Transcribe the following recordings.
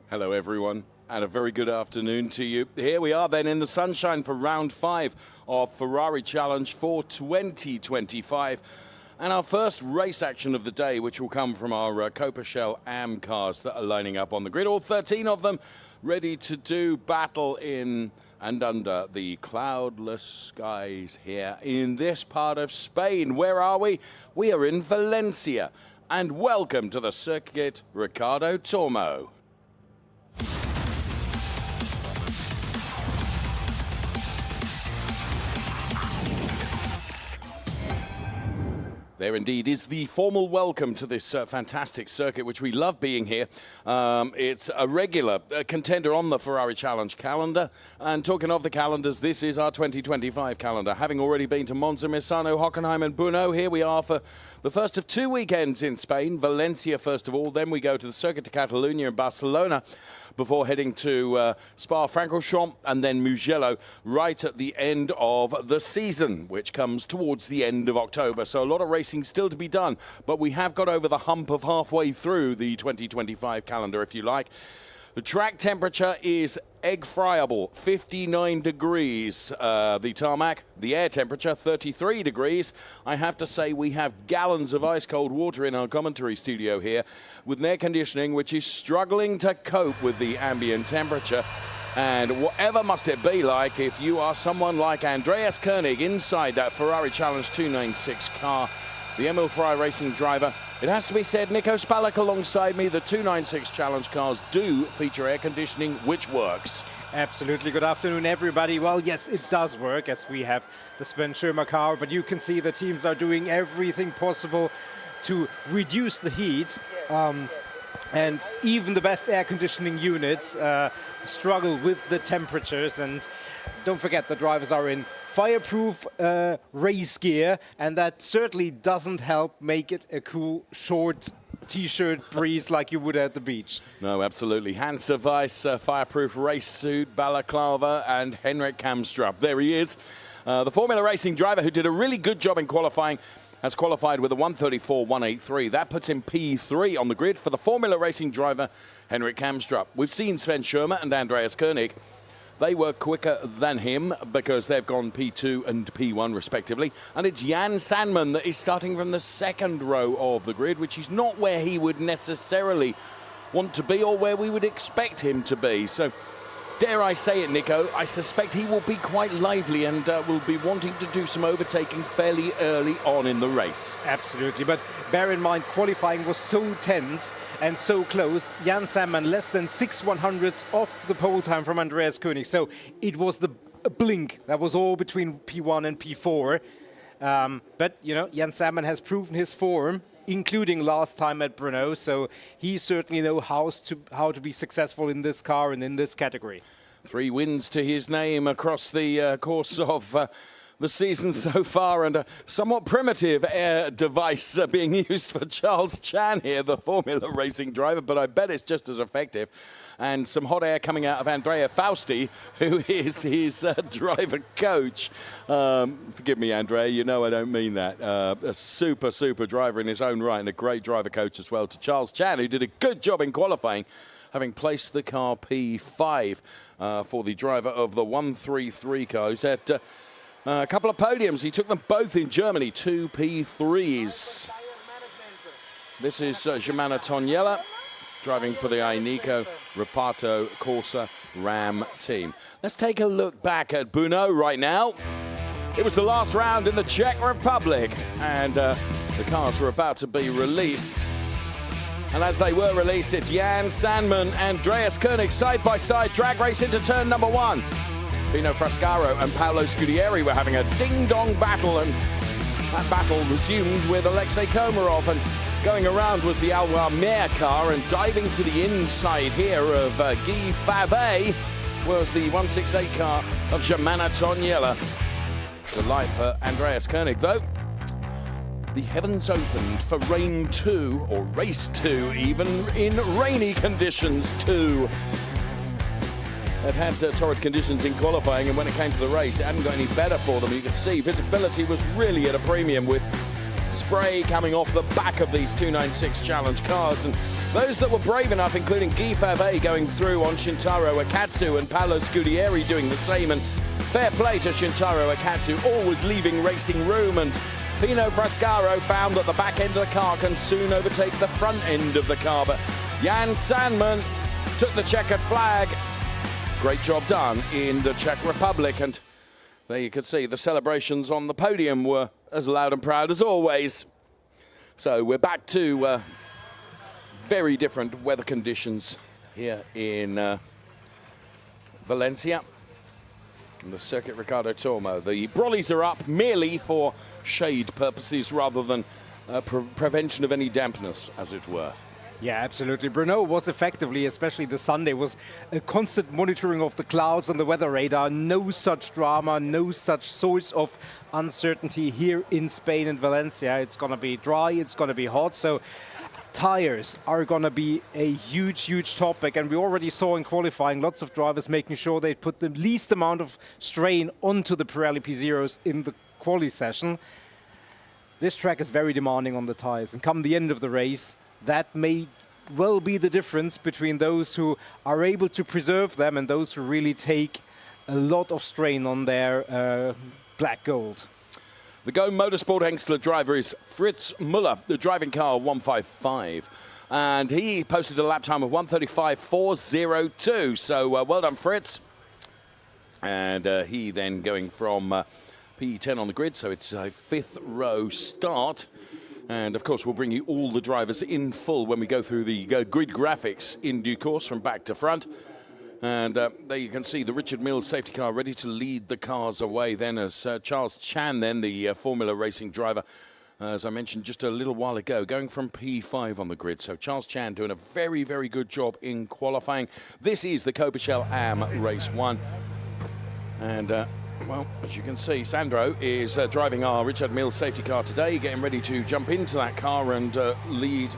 Hello everyone, and a very good afternoon to you. Here we are then in the sunshine for round 5 of Ferrari Challenge for 2025. And our first race action of the day, which will come from our Copa Shell AM cars that are lining up on the grid. All 13 of them ready to do battle in and under the cloudless skies here in this part of Spain. Where are we? We are in Valencia. And welcome to the circuit Ricardo Tormo. There indeed is the formal welcome to this fantastic circuit, which we love being here. It's a regular contender on the Ferrari Challenge calendar. And talking of the calendars, this is our 2025 calendar. Having already been to Monza, Misano, Hockenheim and Bruno, here we are for the first of 2 weekends in Spain. Valencia first of all, then we go to the Circuit de Catalunya in Barcelona before heading to Spa-Francorchamps and then Mugello right at the end of the season, which comes towards the end of October. So a lot of racing still to be done, but we have got over the hump of halfway through the 2025 calendar, if you like. The track temperature is egg friable, 59 degrees. The tarmac, the air temperature, 33 degrees. I have to say we have gallons of ice cold water in our commentary studio here with an air conditioning which is struggling to cope with the ambient temperature. And whatever must it be like if you are someone like Andreas Koenig inside that Ferrari Challenge 296 car, the Emil Frey racing driver. It has to be said, Nico Spalak alongside me, the 296 Challenge cars do feature air conditioning, which works. Absolutely. Good afternoon, everybody. Well, yes, it does work, as we have the Sven Schirmer car, but you can see the teams are doing everything possible to reduce the heat. And even the best air conditioning units struggle with the temperatures. And don't forget, the drivers are in fireproof race gear, and that certainly doesn't help make it a cool short t-shirt breeze like you would at the beach. No, absolutely. Hans de Weiss, fireproof race suit, balaclava, and Henrik Kamstrup. There he is. The Formula Racing driver who did a really good job in qualifying has qualified with a 1:34.183. That puts him P3 on the grid for the Formula Racing driver, Henrik Kamstrup. We've seen Sven Schirmer and Andreas Koenig. They were quicker than him because they've gone P2 and P1 respectively. And it's Jan Sandman that is starting from the second row of the grid, which is not where he would necessarily want to be or where we would expect him to be. So, dare I say it, Nico, I suspect he will be quite lively and will be wanting to do some overtaking fairly early on in the race. Absolutely, but bear in mind, qualifying was so tense and so close. Jan Sandman less than 6/100ths off the pole time from Andreas Koenig. So it was the blink. That was all between P1 and P4. But, you know, Jan Sandman has proven his form, including last time at Brno. So he certainly knows how to be successful in this car and in this category. 3 wins to his name across the course of the season so far, and a somewhat primitive air device being used for Charles Chan here, the Formula Racing driver, but I bet it's just as effective. And some hot air coming out of Andrea Fausti, who is his driver coach. Forgive me, Andrea, you know I don't mean that. A super, super driver in his own right and a great driver coach as well to Charles Chan, who did a good job in qualifying, having placed the car P5 for the driver of the 133 car, who's had a couple of podiums. He took them both in Germany, 2 P3s. This is Germana Toniella driving for the Ineco Reparto Corsa Ram team. Let's take a look back at Bruno right now. It was the last round in the Czech Republic, and the cars were about to be released. And as they were released, it's Jan Sandman and Andreas Koenig side by side, drag race into turn number 1. Pino Frascaro and Paolo Scudieri were having a ding-dong battle, and that battle resumed with Alexei Komarov, and going around was the Alwar car, and diving to the inside here of Guy Favet was the 168 car of Germana Toniella. Delight for Andreas Koenig, though. The heavens opened for rain 2, or race 2, even in rainy conditions too. Had torrid conditions in qualifying, and when it came to the race, it hadn't got any better for them. You could see visibility was really at a premium with spray coming off the back of these 296 Challenge cars. And those that were brave enough, including Guy Favre going through on Shintaro Akatsu and Paolo Scudieri doing the same. And fair play to Shintaro Akatsu, always leaving racing room. And Pino Frascaro found that the back end of the car can soon overtake the front end of the car. But Jan Sandman took the checkered flag. Great job done in the Czech Republic. And there you could see the celebrations on the podium were as loud and proud as always. So we're back to very different weather conditions here in Valencia. And the Circuit Ricardo Tormo. The brollies are up merely for shade purposes rather than prevention of any dampness, as it were. Yeah, absolutely. Bruno was effectively, especially the Sunday, was a constant monitoring of the clouds on the weather radar. No such drama, no such source of uncertainty here in Spain and Valencia. It's going to be dry, it's going to be hot. So tires are going to be a huge, huge topic. And we already saw in qualifying lots of drivers making sure they put the least amount of strain onto the Pirelli P0s in the quali session. This track is very demanding on the tires. And come the end of the race, that may well be the difference between those who are able to preserve them and those who really take a lot of strain on their black gold. The Go Motorsport Hengstler driver is Fritz Müller, the driving car 155. And he posted a lap time of 1:35.402. So well done, Fritz. And he then going from P10 on the grid, so it's a fifth row start. And, of course, we'll bring you all the drivers in full when we go through the grid graphics in due course from back to front. And there you can see the Richard Mills safety car ready to lead the cars away then as Charles Chan, then the Formula Racing driver, as I mentioned just a little while ago, going from P5 on the grid. So Charles Chan doing a very, very good job in qualifying. This is the Copichel AM Race 1. And well, as you can see, Sandro is driving our Richard Mills safety car today, getting ready to jump into that car and lead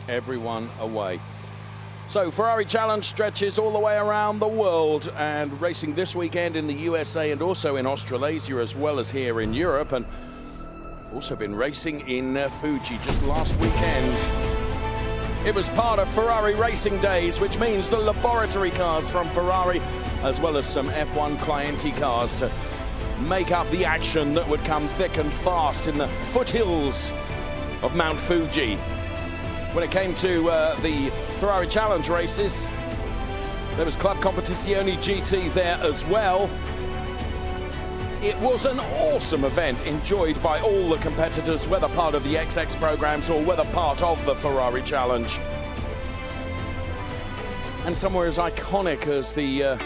everyone away. So Ferrari Challenge stretches all the way around the world and racing this weekend in the USA and also in Australasia as well as here in Europe. And I've also been racing in Fuji just last weekend. It was part of Ferrari Racing Days, which means the laboratory cars from Ferrari as well as some F1 Clienti cars to make up the action that would come thick and fast in the foothills of Mount Fuji. When it came to the Ferrari Challenge races, there was Club Competizione GT there as well. It was an awesome event, enjoyed by all the competitors, whether part of the XX programs or whether part of the Ferrari Challenge. And somewhere as iconic as the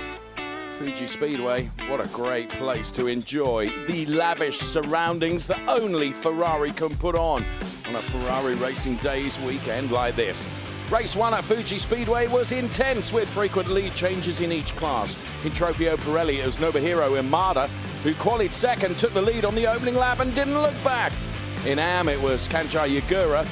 Fuji Speedway, what a great place to enjoy the lavish surroundings that only Ferrari can put on a Ferrari Racing Days weekend like this. Race 1 at Fuji Speedway was intense with frequent lead changes in each class. In Trofeo Pirelli, it was Nobuhiro Imada, who qualified second, took the lead on the opening lap and didn't look back. In AM, it was Kanjai Yagura.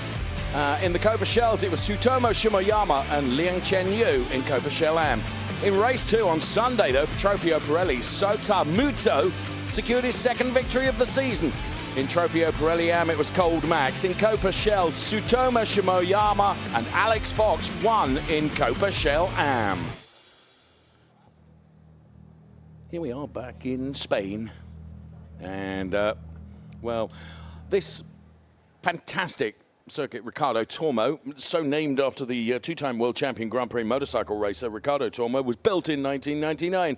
In the Copichels, it was Tsutomu Shimoyama and Liang Chen-yu in Copichel AM. In race 2 on Sunday, though, for Trofeo Pirelli, Sota Muto secured his second victory of the season. In Trofeo Pirelli AM, it was Cold Max. In Copichel, Tsutomu Shimoyama and Alex Fox won in Copichel AM. Here we are back in Spain. And, well, this fantastic circuit, Ricardo Tormo, so named after the two-time world champion Grand Prix motorcycle racer Ricardo Tormo, was built in 1999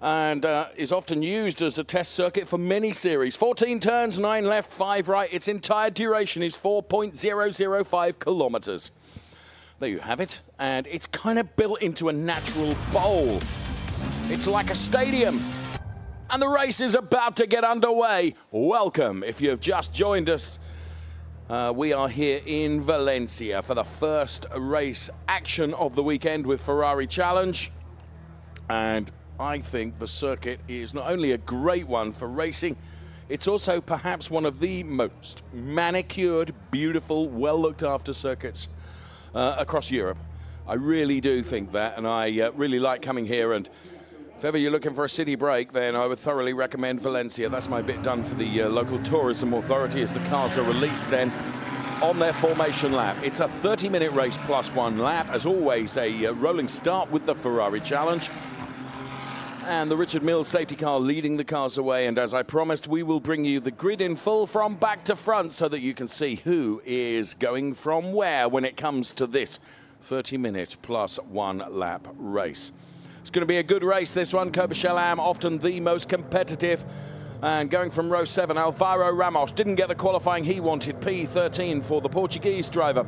and is often used as a test circuit for many series. 14 turns, 9 left, 5 right. Its entire duration is 4.005 kilometers. There you have it. And it's kind of built into a natural bowl. It's like a stadium. And the race is about to get underway. Welcome if you've just joined us. We are here in Valencia for the first race action of the weekend with Ferrari Challenge. And I think the circuit is not only a great one for racing, it's also perhaps one of the most manicured, beautiful, well-looked-after circuits across Europe. I really do think that, and I really like coming here and If ever you're looking for a city break, then I would thoroughly recommend Valencia. That's my bit done for the local tourism authority as the cars are released then on their formation lap. It's a 30-minute race plus 1 lap. As always, a rolling start with the Ferrari challenge. And the Richard Mills safety car leading the cars away. And as I promised, we will bring you the grid in full from back to front so that you can see who is going from where when it comes to this 30-minute plus 1 lap race. It's going to be a good race, this one. Copechelam, often the most competitive. And going from row 7, Alvaro Ramos didn't get the qualifying he wanted. P13 for the Portuguese driver.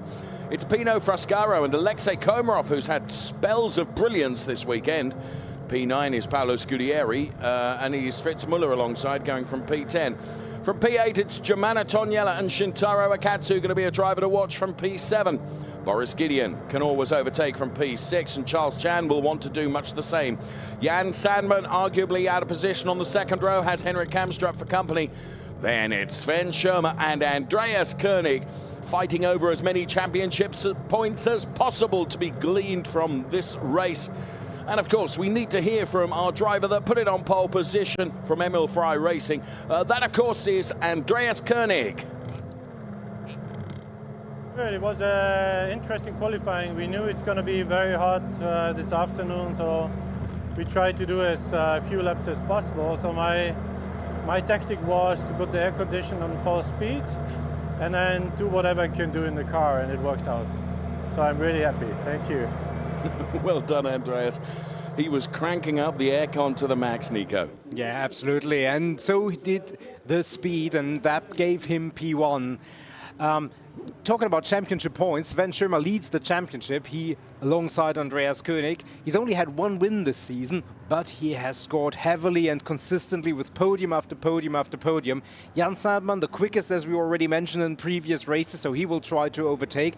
It's Pino Frascaro and Alexei Komarov who's had spells of brilliance this weekend. P9 is Paolo Scudieri, and he's Fritz Muller alongside, going from P10. From P8, it's Germana Toniella and Shintaro Akatsu going to be a driver to watch from P7. Boris Gideon can always overtake from P6, and Charles Chan will want to do much the same. Jan Sandman, arguably out of position on the second row, has Henrik Kamstrup for company. Then it's Sven Schirmer and Andreas Koenig fighting over as many championships points as possible to be gleaned from this race. And of course, we need to hear from our driver that put it on pole position from Emil Frey Racing. That, of course, is Andreas Koenig. Well, it was interesting qualifying. We knew it's going to be very hot this afternoon, so we tried to do as few laps as possible. So my tactic was to put the air conditioner on full speed and then do whatever I can do in the car, and it worked out. So I'm really happy. Thank you. Well done, Andreas. He was cranking up the aircon to the max, Nico. Yeah, absolutely. And so he did the speed, and that gave him P1. Talking about championship points, Sven Schirmer leads the championship. He, alongside Andreas Koenig, he's only had 1 win this season, but he has scored heavily and consistently with podium after podium after podium. Jan Sandman, the quickest, as we already mentioned in previous races, so he will try to overtake.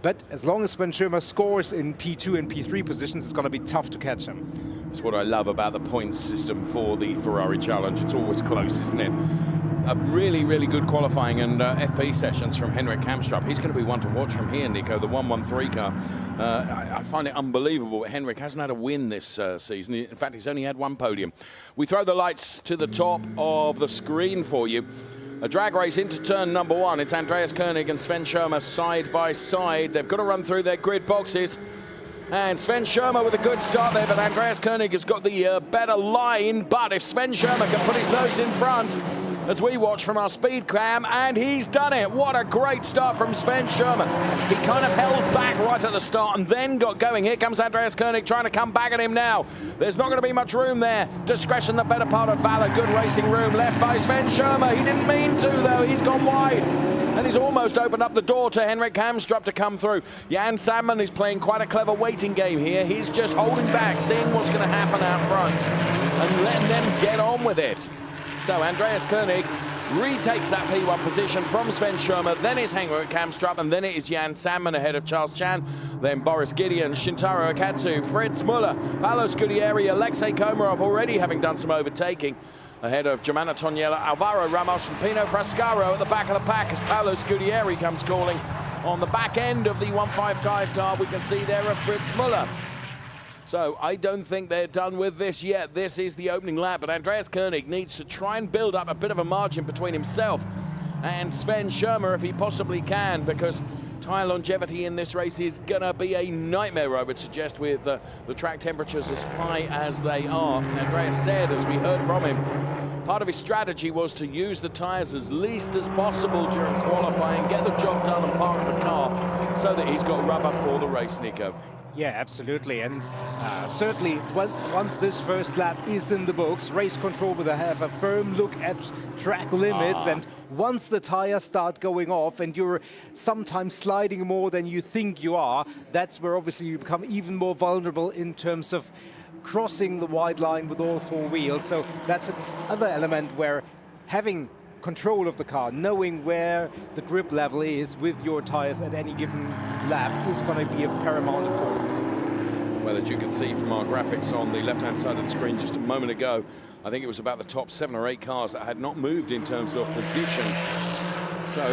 But as long as Sven Schirmer scores in P2 and P3 positions, it's going to be tough to catch him. That's what I love about the points system for the Ferrari Challenge. It's always close, isn't it? A really, really good qualifying and FP sessions from Henrik Kamstrup. He's going to be one to watch from here, Nico, the 113 car. I find it unbelievable that Henrik hasn't had a win this season. In fact, he's only had 1 podium. We throw the lights to the top of the screen for you. A drag race into turn number 1. It's Andreas Koenig and Sven Schirmer side by side. They've got to run through their grid boxes. And Sven Schirmer with a good start there, but Andreas Koenig has got the better line. But if Sven Schirmer can put his nose in front, as we watch from our speed cam, and he's done it. What a great start from Sven Schirmer. He kind of held back right at the start and then got going. Here comes Andreas Koenig trying to come back at him now. There's not going to be much room there. Discretion, the better part of valor. Good racing room left by Sven Schirmer. He didn't mean to, though. He's gone wide. And he's almost opened up the door to Henrik Kamstrup to come through. Jan Sandman is playing quite a clever waiting game here. He's just holding back, seeing what's going to happen out front and letting them get on with it. So Andreas Koenig retakes that P1 position from Sven Schirmer, then it's Henrik Kamstrup, and then it is Jan Sandman ahead of Charles Chan, then Boris Gideon, Shintaro Akatsu, Fritz Muller, Paolo Scudieri, Alexei Komarov already having done some overtaking ahead of Germana Toniella, Alvaro Ramos and Pino Frascaro at the back of the pack as Paolo Scudieri comes calling. On the back end of the 155 car, we can see there a Fritz Muller. So I don't think they're done with this yet. This is the opening lap, but Andreas Koenig needs to try and build up a bit of a margin between himself and Sven Schirmer if he possibly can, because tyre longevity in this race is going to be a nightmare, I would suggest, with the track temperatures as high as they are. Andreas said, as we heard from him, part of his strategy was to use the tyres as least as possible during qualifying, get the job done and park the car so that he's got rubber for the race, Nico. Yeah, absolutely. And certainly, once this first lap is in the books, race control will have a firm look at track limits. And once the tires start going off and you're sometimes sliding more than you think you are, that's where obviously you become even more vulnerable in terms of crossing the white line with all 4 wheels. So that's another element where having control of the car, knowing where the grip level is with your tires at any given lap is going to be of paramount importance. Well, as you can see from our graphics on the left-hand side of the screen just a moment ago, I think it was about the top 7 or 8 cars that had not moved in terms of position. So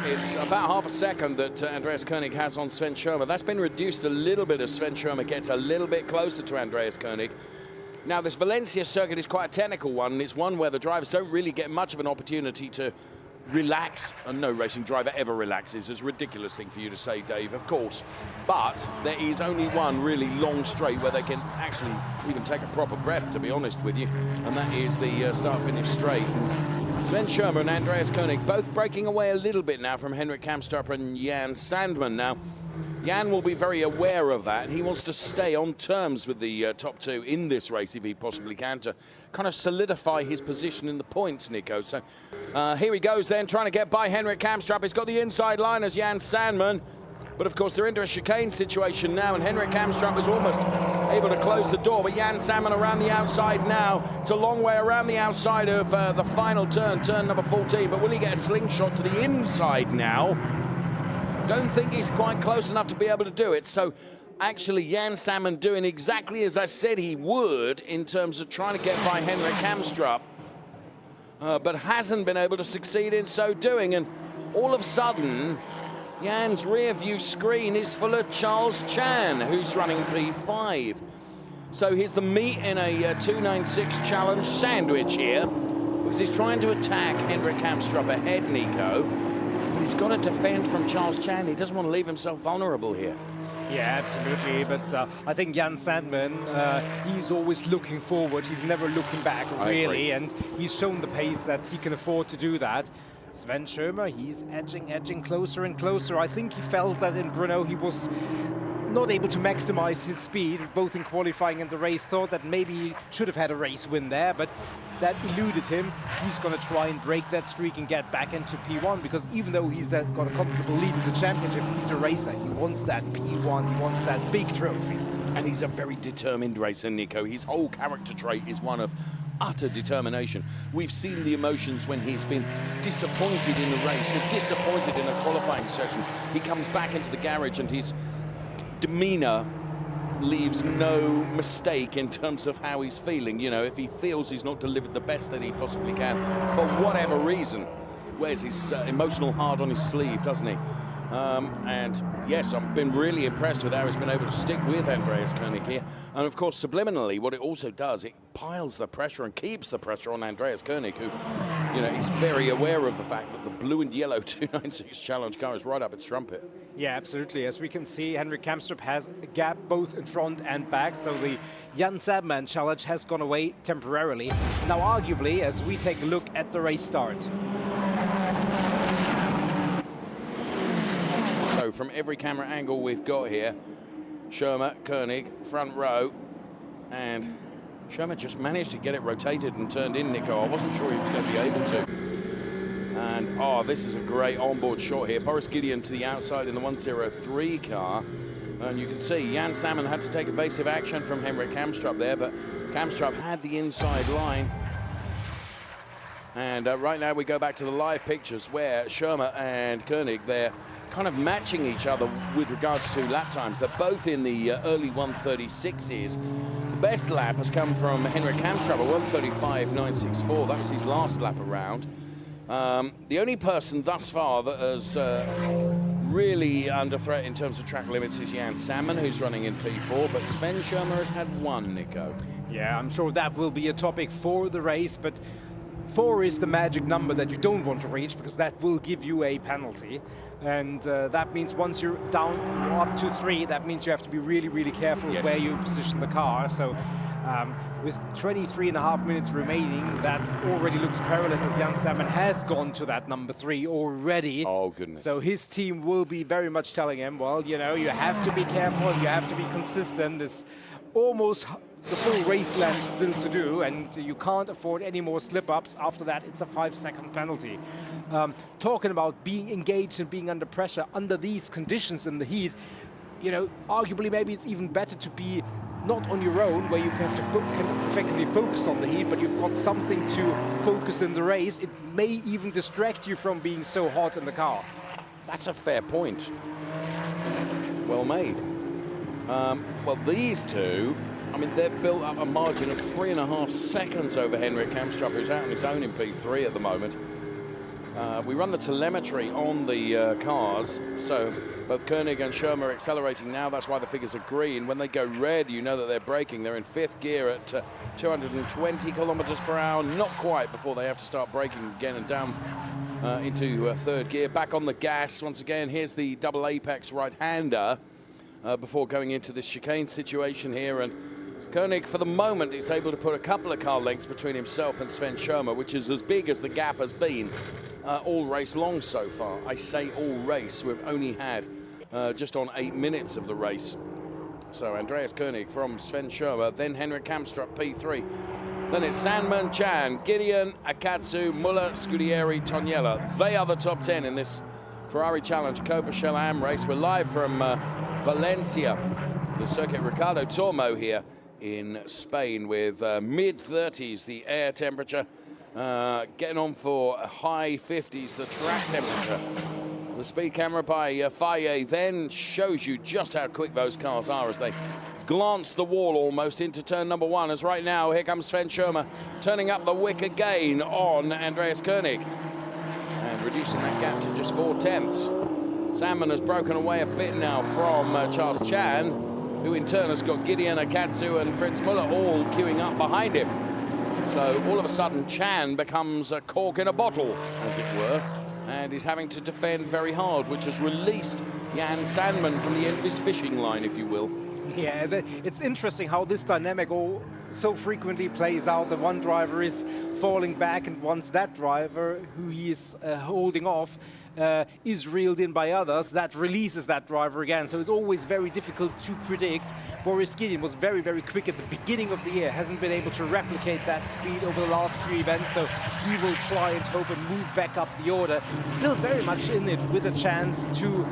it's about half a second that Andreas Koenig has on Sven Schirmer. That's been reduced a little bit as Sven Schirmer gets a little bit closer to Andreas Koenig. Now, this Valencia circuit is quite a technical one, and it's one where the drivers don't really get much of an opportunity to relax. And no racing driver ever relaxes. It's a ridiculous thing for you to say, Dave, of course. But there is only one really long straight where they can actually even take a proper breath, to be honest with you, and that is the start-finish straight. Sven Schirmer and Andreas Koenig both breaking away a little bit now from Henrik Kamstrup and Jan Sandman. Now, Jan will be very aware of that, and he wants to stay on terms with the top two in this race if he possibly can, to kind of solidify his position in the points, Nico. So here he goes then, trying to get by Henrik Kamstrup. He's got the inside line as Jan Sandman, but of course they're into a chicane situation now, and Henrik Kamstrup is almost able to close the door, but Jan Sandman around the outside now. It's a long way around the outside of the final turn, turn number 14, but will he get a slingshot to the inside now? Don't think he's quite close enough to be able to do it. So actually Jan Sandman doing exactly as I said he would in terms of trying to get by Henrik Kamstrup, but hasn't been able to succeed in so doing. And all of a sudden, Jan's rear view screen is full of Charles Chan, who's running P5. So here's the meat in a 296 challenge sandwich here, because he's trying to attack Henrik Kamstrup ahead, Nico. But he's got to defend from Charles Chan. He doesn't want to leave himself vulnerable here. Yeah, absolutely. But I think Jan Sandman, he's always looking forward. He's never looking back, really. And he's shown the pace that he can afford to do that. Sven Schirmer, he's edging closer and closer. I think he felt that in Brno he was not able to maximize his speed, both in qualifying and the race. Thought that maybe he should have had a race win there, but that eluded him. He's going to try and break that streak and get back into P1, because even though he's got a comfortable lead in the championship, he's a racer. He wants that P1, he wants that big trophy. And he's a very determined racer, Nico. His whole character trait is one of utter determination. We've seen the emotions when he's been disappointed in a race or disappointed in a qualifying session. He comes back into the garage and his demeanor leaves no mistake in terms of how he's feeling. You know, if he feels he's not delivered the best that he possibly can for whatever reason, wears his emotional heart on his sleeve, doesn't he? And yes, I've been really impressed with how he's been able to stick with Andreas Koenig here. And of course, subliminally, what it also does, it piles the pressure and keeps the pressure on Andreas Koenig, who, you know, is very aware of the fact that the blue and yellow 296 challenge car is right up its trumpet. Yeah, absolutely. As we can see, Henrik Kamstrup has a gap both in front and back, so the Jan Sandman challenge has gone away temporarily. Now, arguably, as we take a look at the race start. So from every camera angle we've got here, Schirmer, Koenig, front row, and Schirmer just managed to get it rotated and turned in, Nico. I wasn't sure he was going to be able to. And, oh, this is a great onboard shot here. Boris Gideon to the outside in the 103 car. And you can see Jan Sandman had to take evasive action from Henrik Kamstrup there, but Kamstrup had the inside line. And right now we go back to the live pictures where Schirmer and Koenig, they're kind of matching each other with regards to lap times. They're both in the early 136s. The best lap has come from Henrik Kamstrup, a 135.964. That was his last lap around. The only person thus far that has really under threat in terms of track limits is Jan Sandman, who's running in P4, but Sven Schirmer has had one, Nico. Yeah, I'm sure that will be a topic for the race, but 4 is the magic number that you don't want to reach, because that will give you a penalty. And that means once you're down or up to 3, that means you have to be really, really careful where you position the car. So with 23.5 minutes remaining, that already looks perilous, as Jan Sandman has gone to that number 3 already. Oh, goodness. So his team will be very much telling him, well, you know, you have to be careful, you have to be consistent. It's almost the full race length still to do, and you can't afford any more slip-ups. After that, it's a 5-second penalty. Talking about being engaged and being under pressure under these conditions in the heat, you know, arguably maybe it's even better to be not on your own, where you can effectively focus on the heat, but you've got something to focus in the race. It may even distract you from being so hot in the car. That's a fair point. Well made. Well, these two, I mean, they've built up a margin of 3.5 seconds over Henrik Kamstrup, who's out on his own in P3 at the moment. We run the telemetry on the cars, so Both Koenig and Schirmer accelerating now. That's why the figures are green. When they go red, you know that they're braking. They're in 5th gear at 220 kilometers per hour. Not quite before they have to start braking again and down into 3rd gear. Back on the gas once again. Here's the double apex right-hander before going into this chicane situation here. And Koenig, for the moment, is able to put a couple of car lengths between himself and Sven Schirmer, which is as big as the gap has been all race long so far. I say all race. We've only had just on 8 minutes of the race. So Andreas Koenig from Sven Schirmer, then Henrik Kamstrup, P3. Then it's Sandman, Chan, Gideon, Akatsu, Muller, Scudieri, Toniella. They are the top 10 in this Ferrari Challenge Copa Shell Am race. We're live from Valencia, the circuit Ricardo Tormo here in Spain with mid-30s the air temperature, getting on for high 50s the track temperature. The speed camera by Faye then shows you just how quick those cars are as they glance the wall almost into turn number 1. As right now, here comes Sven Schirmer turning up the wick again on Andreas Koenig and reducing that gap to just 4/10. Salmon has broken away a bit now from Charles Chan, who in turn has got Gideon Akatsu and Fritz Muller all queuing up behind him. So all of a sudden Chan becomes a cork in a bottle, as it were, and he's having to defend very hard, which has released Jan Sandman from the end of his fishing line, if you will. Yeah, it's interesting how this dynamic so frequently plays out. The one driver is falling back, and once that driver, who he is holding off, is reeled in by others, that releases that driver again. So it's always very difficult to predict. Boris Gideon was very, very quick at the beginning of the year, hasn't been able to replicate that speed over the last few events, so he will try and hope and move back up the order. Still very much in it with a chance to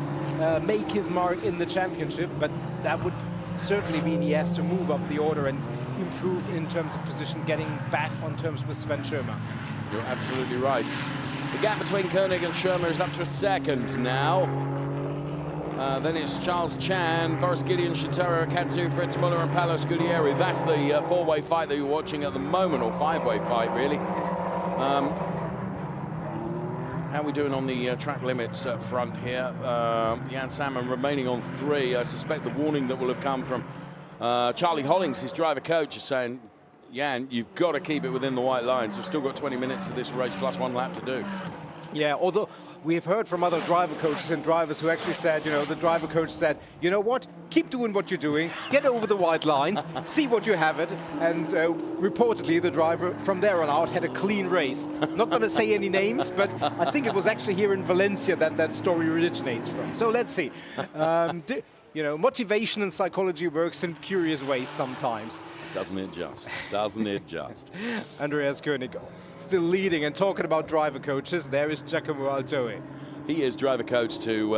make his mark in the championship, but that would certainly mean he has to move up the order and improve in terms of position, getting back on terms with Sven Schirmer. You're absolutely right. The gap between Koenig and Schirmer is up to a second now. Then it's Charles Chan, Boris Gideon, Shintaro Akatsu, Fritz Muller and Paolo Scudieri. That's the four-way fight that you're watching at the moment, or five-way fight, really. How are we doing on the track limits up front here? Jan Salmon remaining on 3. I suspect the warning that will have come from Charlie Hollings, his driver coach, is saying, Jan, you've got to keep it within the white lines. We've still got 20 minutes of this race plus 1 lap to do. Yeah, although we've heard from other driver coaches and drivers who actually said, you know, the driver coach said, you know what, keep doing what you're doing, get over the white lines, see what you have it, and reportedly the driver from there on out had a clean race. Not going to say any names, but I think it was actually here in Valencia that that story originates from. So let's see. You know, motivation and psychology works in curious ways sometimes. Doesn't it just? Doesn't it just? Andreas Koenig still leading, and talking about driver coaches, there is Giacomo Altoe. He is driver coach to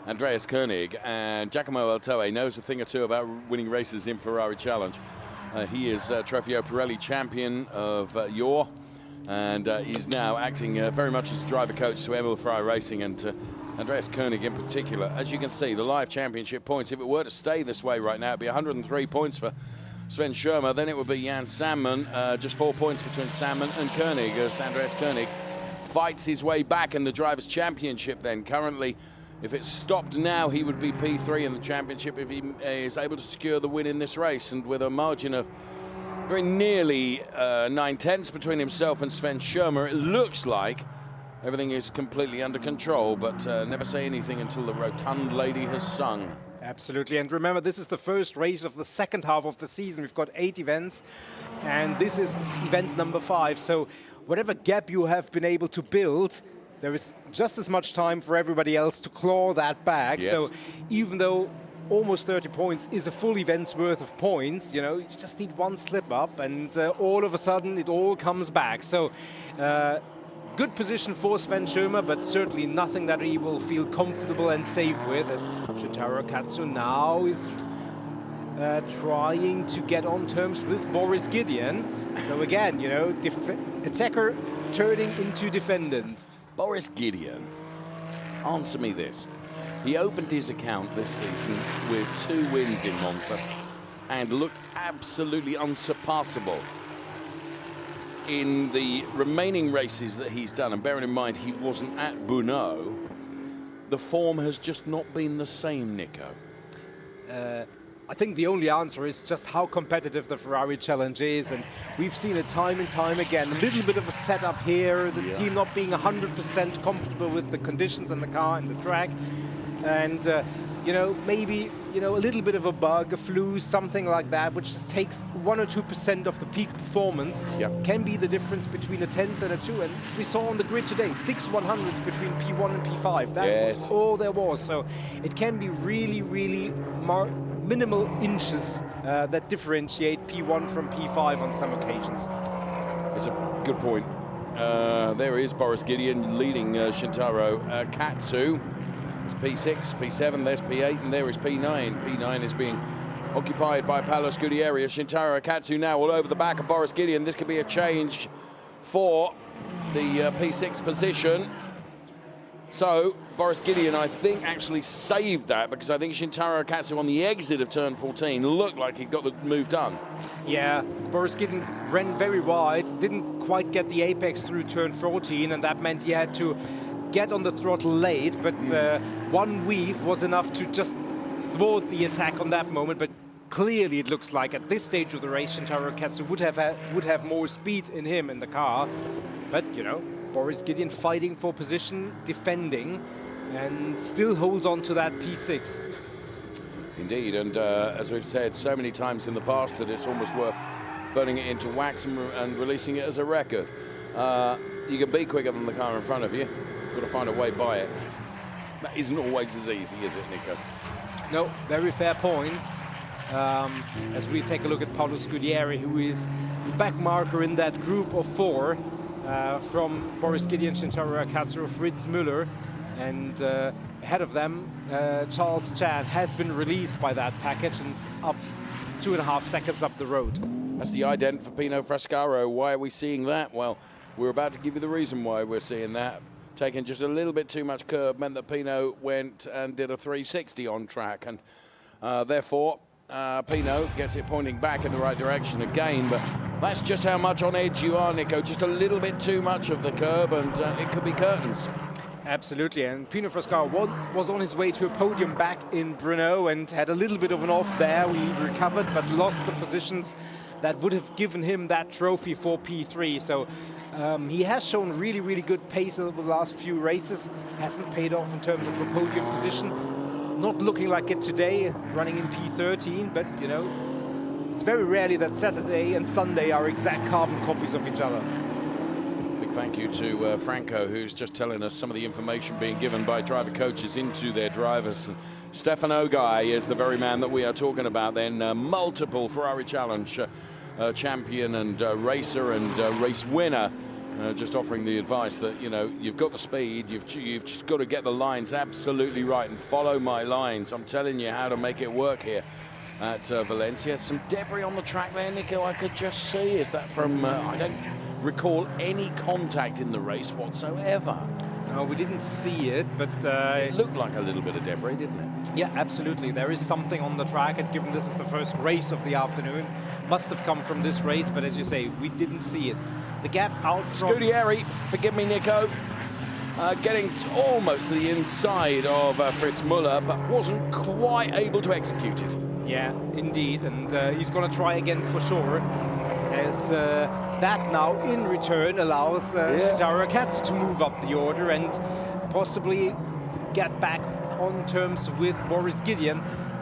Andreas Koenig, and Giacomo Altoe knows a thing or two about winning races in Ferrari Challenge. He is Trofeo Pirelli champion of Yore, and he's now acting very much as driver coach to Emil Ferrari Racing and to Andreas Koenig in particular. As you can see, the live championship points, if it were to stay this way right now, it'd be 103 points for Sven Schirmer. Then it would be Jan Salmon, just 4 points between Salmon and Koenig, as Andreas Koenig fights his way back in the Drivers' Championship then. Currently, if it's stopped now, he would be P3 in the championship if he is able to secure the win in this race. And with a margin of very nearly 9/10 between himself and Sven Schirmer, it looks like everything is completely under control, but never say anything until the rotund lady has sung. Absolutely, and remember, this is the first race of the second half of the season. We've got 8 events, and this is event number 5. So whatever gap you have been able to build, there is just as much time for everybody else to claw that back. Yes. So even though almost 30 points is a full event's worth of points, you know, you just need one slip up, and all of a sudden it all comes back. So good position for Sven Schirmer, but certainly nothing that he will feel comfortable and safe with, as Shintaro Akatsu now is trying to get on terms with Boris Gideon. So again, you know, attacker turning into defendant. Boris Gideon, answer me this. He opened his account this season with 2 wins in Monza and looked absolutely unsurpassable in the remaining races that he's done. And bearing in mind he wasn't at Bruno, the form has just not been the same, Nico? I think the only answer is just how competitive the Ferrari challenge is, and we've seen it time and time again. A little bit of a setup here, the team not being 100% comfortable with the conditions in the car and the track, and maybe a little bit of a bug, a fluke, something like that, which just takes 1 or 2% of the peak performance, can be the difference between a 10th and a 2. And we saw on the grid today 6 100ths between P1 and P5. That was all there was. So it can be really, really minimal inches that differentiate P1 from P5 on some occasions. It's a good point. There is Boris Gideon leading Shintaro Katsu. It's P6, P7, there's P8, and there is P9. P9 is being occupied by Paolo Scudieri. Shintaro Katsu now all over the back of Boris Gideon. This could be a change for the P6 position. So Boris Gideon, I think, actually saved that, because I think Shintaro Katsu on the exit of turn 14 looked like he got the move done. Yeah, Boris Gideon ran very wide, didn't quite get the apex through turn 14, and that meant he had to get on the throttle late, but one weave was enough to just thwart the attack on that moment. But clearly it looks like at this stage of the race, Shintaro Katsu would have more speed in him in the car. But, Boris Gideon fighting for position, defending, and still holds on to that P6. Indeed, and as we've said so many times in the past, that it's almost worth burning it into wax and releasing it as a record. You can be quicker than the car in front of you. You've got to find a way by it. That isn't always as easy, is it, Nico? No, very fair point. As we take a look at Paolo Scudieri, who is the back marker in that group of 4 from Boris Gideon, Shintaro Katsu, Fritz Müller, and ahead of them, Charles Chan has been released by that package and up 2.5 seconds up the road. That's the ident for Pino Frascaro. Why are we seeing that? Well, we're about to give you the reason why we're seeing that. Taking just a little bit too much curb meant that Pino went and did a 360 on track, and therefore Pino gets it pointing back in the right direction again. But that's just how much on edge you are, Nico. Just a little bit too much of the curb, and it could be curtains. Absolutely, and Pino Frascaro was on his way to a podium back in Brno and had a little bit of an off there. We recovered, but lost the positions that would have given him that trophy for P3. So he has shown really, really good pace over the last few races. Hasn't paid off in terms of a podium position. Not looking like it today, running in P13, but it's very rarely that Saturday and Sunday are exact carbon copies of each other. Big thank you to Franco, who's just telling us some of the information being given by driver coaches into their drivers. Stefan Ogai is the very man that we are talking about then, multiple Ferrari Challenge champion and racer and race winner, just offering the advice that you've got the speed, you've just got to get the lines absolutely right and follow my lines. I'm telling you how to make it work here at Valencia. Some debris on the track there, Nico, I could just see. Is that from I don't recall any contact in the race whatsoever. No, we didn't see it, but it looked like a little bit of debris, didn't it? Yeah, absolutely. There is something on the track, and given this is the first race of the afternoon, must have come from this race, but as you say, we didn't see it. The gap out from Scudieri, forgive me, Nico, getting almost to the inside of Fritz Müller, but wasn't quite able to execute it. Yeah, indeed, and he's going to try again for sure, as that now in return allows Shintaro Katsu to move up the order and possibly get back on terms with Boris Gideon.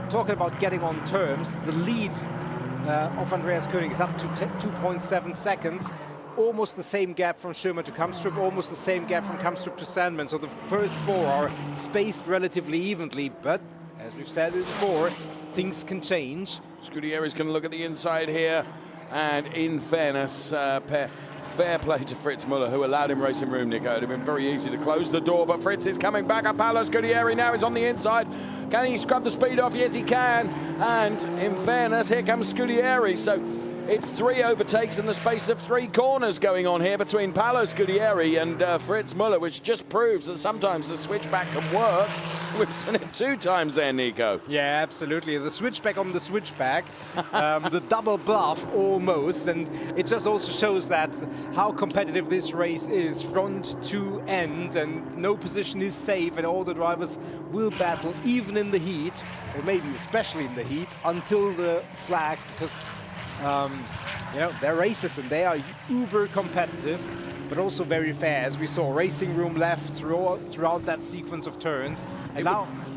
Talking about getting on terms, the lead of Andreas Koenig is up to 2.7 seconds. Almost the same gap from Schirmer to Kamstrup, almost the same gap from Kamstrup to Sandman. So the first 4 are spaced relatively evenly, but as we've said before, things can change. Scudieri's going to look at the inside here, and in fairness, fair play to Fritz Müller, who allowed him racing room, Nico. It would have been very easy to close the door, but Fritz is coming back up. Paolo Scudieri now is on the inside. Can he scrub the speed off? Yes, he can. And in fairness, here comes Scudieri. So It's 3 overtakes in the space of 3 corners going on here between Paolo Scudieri and Fritz Müller, which just proves that sometimes the switchback can work. We've seen it 2 times there, Nico. Yeah, absolutely. The switchback on the switchback, the double bluff almost, and it just also shows that how competitive this race is, front to end, and no position is safe, and all the drivers will battle, even in the heat, or maybe especially in the heat, until the flag, because you know, they're races and they are uber competitive, but also very fair. As we saw, racing room left throughout that sequence of turns. And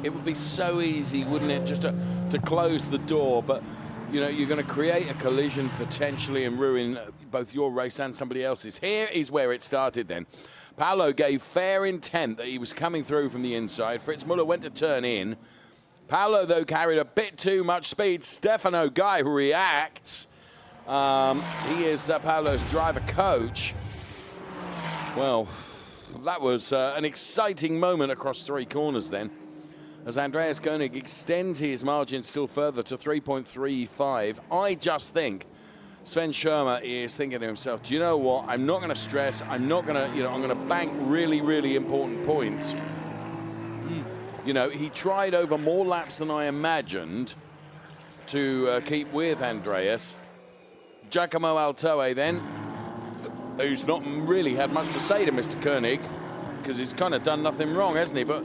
it would be so easy, wouldn't it, just to close the door, but you know, you're going to create a collision potentially and ruin both your race and somebody else's. Here is where it started then. Paolo gave fair intent that he was coming through from the inside. Fritz Müller went to turn in. Paolo, though, carried a bit too much speed. Stefano Guy reacts. He is Paolo's driver coach. Well, that was an exciting moment across 3 corners then, as Andreas Koenig extends his margin still further to 3.35. I just think Sven Schirmer is thinking to himself, do you know what? I'm not going to stress. I'm not going to, I'm going to bank really, really important points. You know, he tried over more laps than I imagined to keep with Andreas. Giacomo Altoe then, who's not really had much to say to Mr. Koenig, because he's kind of done nothing wrong, hasn't he? But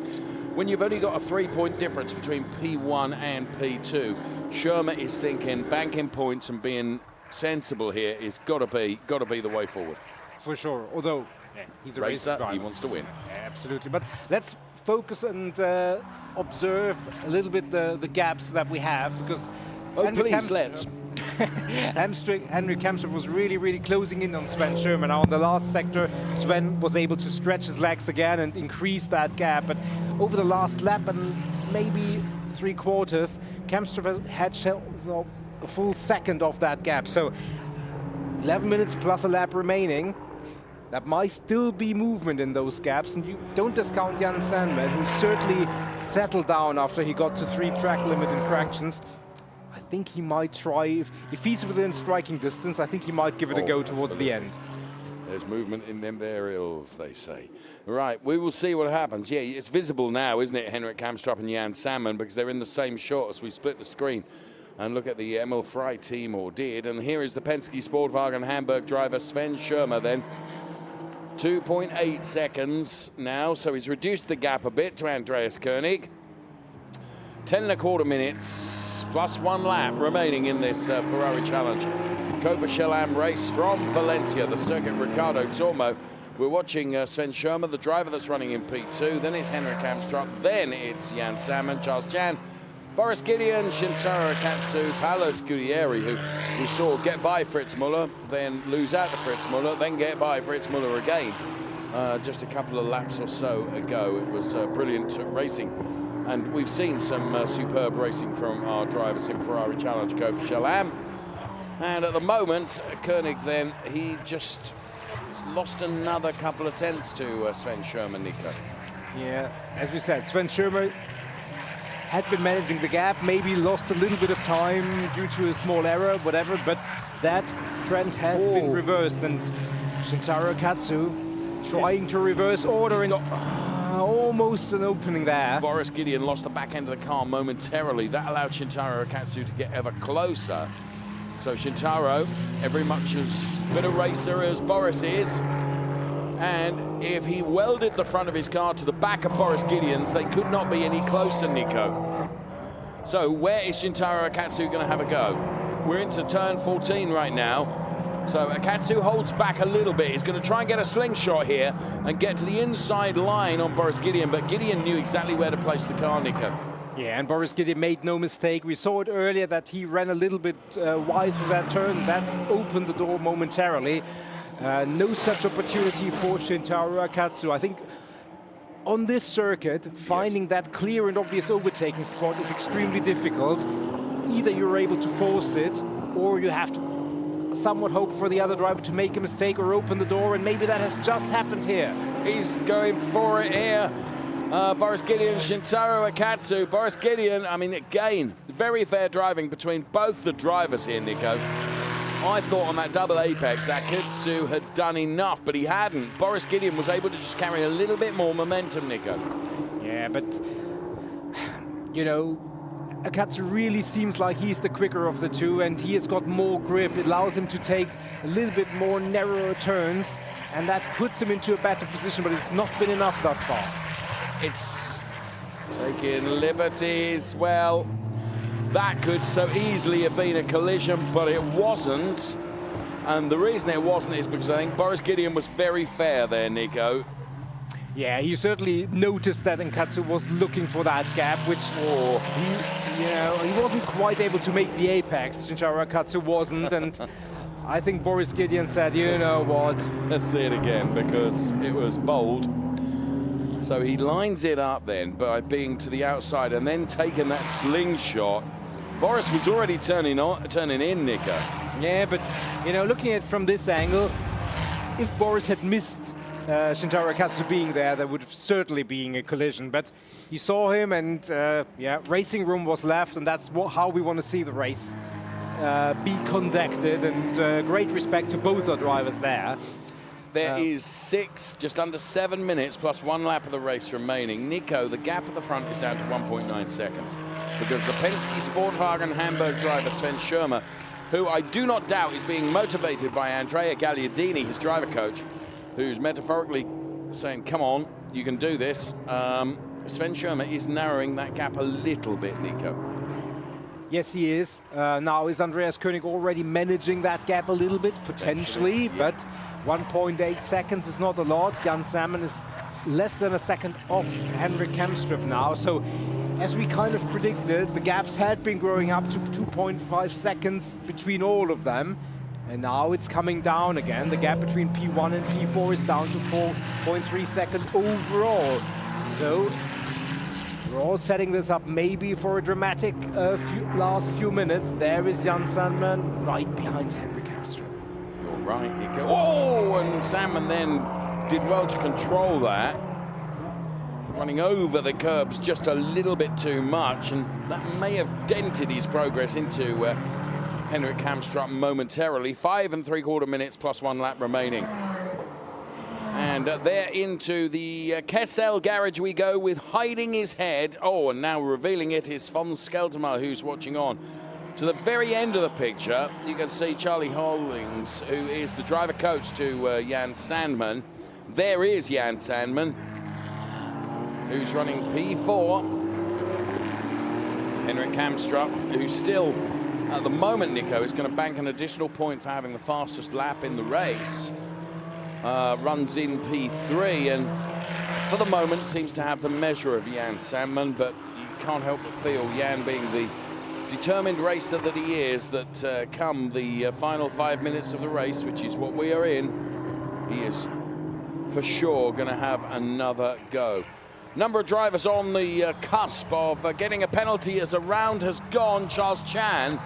when you've only got a 3-point difference between P1 and P2, Schirmer is thinking banking points and being sensible here is got to be the way forward. For sure, although he's a racer, driver. He wants to win. Yeah, absolutely, but let's focus and observe a little bit the gaps that we have, because let's. Henrik Kemstrup was really closing in on Sven Schirmer. Now on the last sector, Sven was able to stretch his legs again and increase that gap, but over the last lap and maybe 3/4, Kemstrup had a full second of that gap. So 11 minutes plus a lap remaining. That might still be movement in those gaps, and you don't discount Jan Sandman, who certainly settled down after he got to 3 track limit infractions. I think he might try, if he's within striking distance, I think he might give it a go towards the end. There's movement in them aerials, they say. Right, we will see what happens. Yeah, it's visible now, isn't it, Henrik Kamstrup and Jan Salmon, because they're in the same shot as we split the screen. And look at the Emil Frey team, or did. And here is the Penske Sportwagen Hamburg driver, Sven Schirmer, then. 2.8 seconds now, so he's reduced the gap a bit to Andreas Koenig. 10.25 minutes, plus 1 lap remaining in this Ferrari Challenge. Copa Chelam race from Valencia, the circuit Ricardo Tormo. We're watching Sven Schirmer, the driver that's running in P2. Then it's Henrik Kamstrup. Then it's Jan Salmon, Charles Chan, Boris Gideon, Shintaro Akatsu, Paolo Scudieri, who we saw get by Fritz Müller, then lose out to Fritz Müller, then get by Fritz Müller again. Just a couple of laps or so ago. It was brilliant racing. And we've seen some superb racing from our drivers in Ferrari Challenge Copa Chelam. And at the moment, Koenig then, he just lost another couple of tenths to Sven Schirmer, Nico. Yeah, as we said, Sven Schirmer had been managing the gap, maybe lost a little bit of time due to a small error, whatever, but that trend has been reversed, and Shintaro Katsu trying to reverse order, and almost an opening there. Boris Gideon lost the back end of the car momentarily. That allowed Shintaro Katsu to get ever closer. So Shintaro, every much as bit a racer as Boris is, and if he welded the front of his car to the back of Boris Gideon's, they could not be any closer, Nico. So where is Shintaro Akatsu going to have a go? We're into turn 14 right now. So Akatsu holds back a little bit. He's going to try and get a slingshot here and get to the inside line on Boris Gideon, but Gideon knew exactly where to place the car, Nico. Yeah, and Boris Gideon made no mistake. We saw it earlier that he ran a little bit wide through that turn. That opened the door momentarily. No such opportunity for Shintaro Akatsu. I think on this circuit, finding that clear and obvious overtaking spot is extremely difficult. Either you're able to force it, or you have to somewhat hope for the other driver to make a mistake or open the door, and maybe that has just happened here. He's going for it here. Boris Gideon, Shintaro Akatsu. Boris Gideon, I mean, again, very fair driving between both the drivers here, Nico. I thought on that double apex, Akutsu had done enough, but he hadn't. Boris Gideon was able to just carry a little bit more momentum, Nico. Yeah, but, you know, Akutsu really seems like he's the quicker of the two, and he has got more grip. It allows him to take a little bit more narrower turns, and that puts him into a better position, but it's not been enough thus far. It's taking liberties. Well, that could so easily have been a collision, but it wasn't. And the reason it wasn't is because I think Boris Gideon was very fair there, Nico. Yeah, he certainly noticed that Akutsu was looking for that gap, which he wasn't quite able to make the apex. Shintaro Akutsu wasn't, and I think Boris Gideon said, you know what? Let's see it again, because it was bold. So he lines it up then by being to the outside and then taking that slingshot. Boris was already turning in, Nico. Yeah, but, you know, looking at it from this angle, if Boris had missed Shintaro Akutsu being there would have certainly been a collision. But you saw him, and yeah, racing room was left, and that's how we want to see the race be conducted. And great respect to both the drivers there. There is just under 7 minutes plus 1 lap of the race remaining. Nico, the gap at the front is down to 1.9 seconds because the Penske Sportwagen Hamburg driver Sven Schirmer, who I do not doubt is being motivated by Andrea Gagliardini, his driver coach, who's metaphorically saying, come on, you can do this. Sven Schirmer is narrowing that gap a little bit, Nico. Yes, he is. Now is Andreas Koenig already managing that gap a little bit? Potentially, yeah. But 1.8 seconds is not a lot. Jan Salmon is less than a second off Henrik Kamstrup now. So, as we kind of predicted, the gaps had been growing up to 2.5 seconds between all of them. And now it's coming down again. The gap between P1 and P4 is down to 4.3 seconds overall. So we're all setting this up maybe for a dramatic last few minutes. There is Jan Sandman right behind Henrik Kamstrup. You're right, Nico. Oh, and Sandman then did well to control that. Running over the curbs just a little bit too much, and that may have dented his progress into Henrik Kamstrup momentarily. 5 3/4 minutes plus 1 lap remaining. And there into the Kessel garage we go with hiding his head. Oh, and now revealing it is von Skeltermar, who's watching on. To the very end of the picture, you can see Charlie Hollings, who is the driver coach to Jan Sandman. There is Jan Sandman, who's running P4. Henrik Kamstrup, who's still, at the moment, Nico, is going to bank an additional point for having the fastest lap in the race. Runs in P3 and for the moment seems to have the measure of Jan Sandman, but you can't help but feel, Jan being the determined racer that he is, that come the final 5 minutes of the race, which is what we are in, he is for sure going to have another go. Number of drivers on the cusp of getting a penalty as a round has gone. Charles Chan.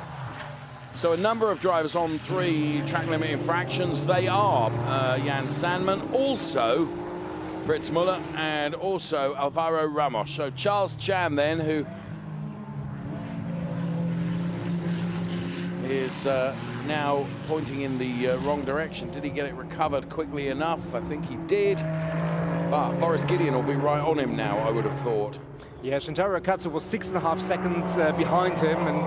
So a number of drivers on 3 track limit infractions. They are Jan Sandman, also Fritz Muller, and also Alvaro Ramos. So Charles Chan then, who is now pointing in the wrong direction. Did he get it recovered quickly enough? I think he did. But Boris Gideon will be right on him now, I would have thought. Yeah, Shintaro Akutsu was 6.5 seconds behind him, and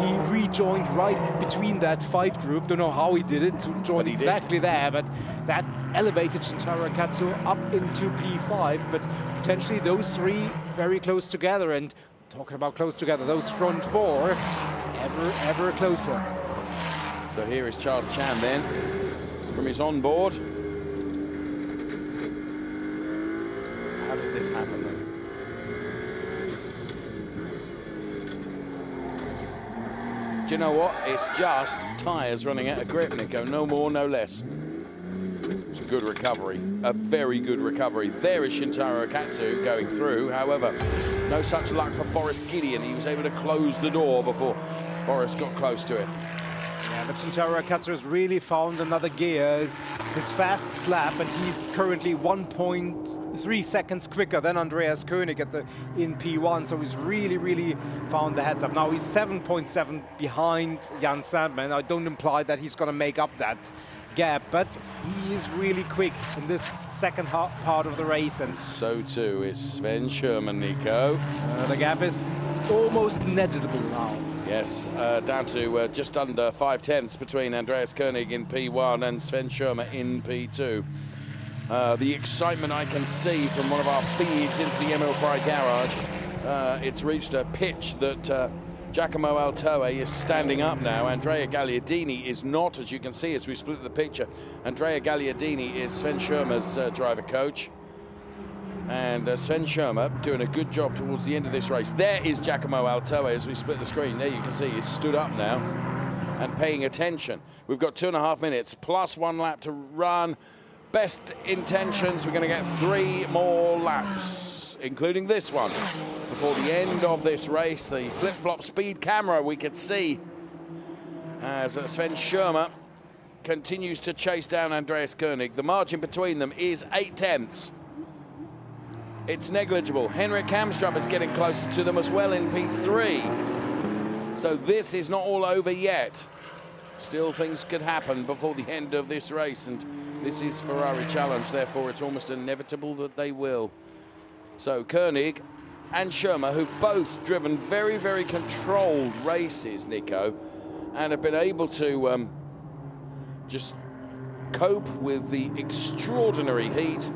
he rejoined right between that fight group. Don't know how he did it to join exactly there, but that elevated Shintaro Akutsu up into P5. But potentially those 3 very close together, and talking about close together, those front 4 ever closer. So here is Charles Chan then from his onboard. How did this happen then? Do you know what? It's just tyres running out of grip, Nico. No more, no less. It's a good recovery, a very good recovery. There is Shintaro Akutsu going through. However, no such luck for Boris Gideon. He was able to close the door before Boris got close to it. Yeah, but Shintaro Akutsu has really found another gear. His fastest lap, and he's currently 1.3 3 seconds quicker than Andreas Koenig in P1, so he's really found the heads up. Now he's 7.7 behind Jan Sandman. I don't imply that he's going to make up that gap, but he is really quick in this second part of the race. And so too is Sven Schirmer, Nico. The gap is almost negligible now. Yes, down to just under 5/10 between Andreas Koenig in P1 and Sven Schirmer in P2. The excitement I can see from one of our feeds into the Emil Frey garage, it's reached a pitch that Giacomo Altoe is standing up now. Andrea Gagliardini is not, as you can see as we split the picture. Andrea Gagliardini is Sven Schirmer's driver coach. And Sven Schirmer doing a good job towards the end of this race. There is Giacomo Altoe as we split the screen. There you can see he's stood up now and paying attention. We've got 2.5 minutes plus 1 lap to run. Best intentions, we're going to get 3 more laps, including this one. Before the end of this race, the flip-flop speed camera we could see as Sven Schirmer continues to chase down Andreas Koenig. The margin between them is 8/10. It's negligible. Henrik Kamstrup is getting closer to them as well in P3. So this is not all over yet. Still things could happen before the end of this race, and this is Ferrari Challenge, therefore it's almost inevitable that they will. So Koenig and Schirmer, who've both driven very controlled races, Nico, and have been able to just cope with the extraordinary heat,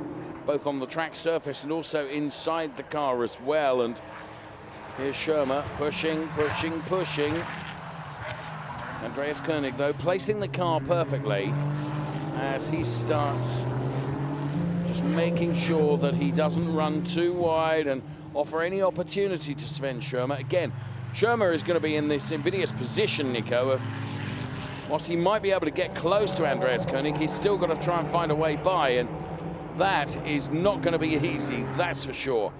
both on the track surface and also inside the car as well. And here's Schirmer pushing. Andreas Koenig, though, placing the car perfectly as he starts just making sure that he doesn't run too wide and offer any opportunity to Sven Schirmer. Again, Schirmer is going to be in this invidious position, Nico, of whilst he might be able to get close to Andreas Koenig, he's still got to try and find a way by, and that is not going to be easy, that's for sure.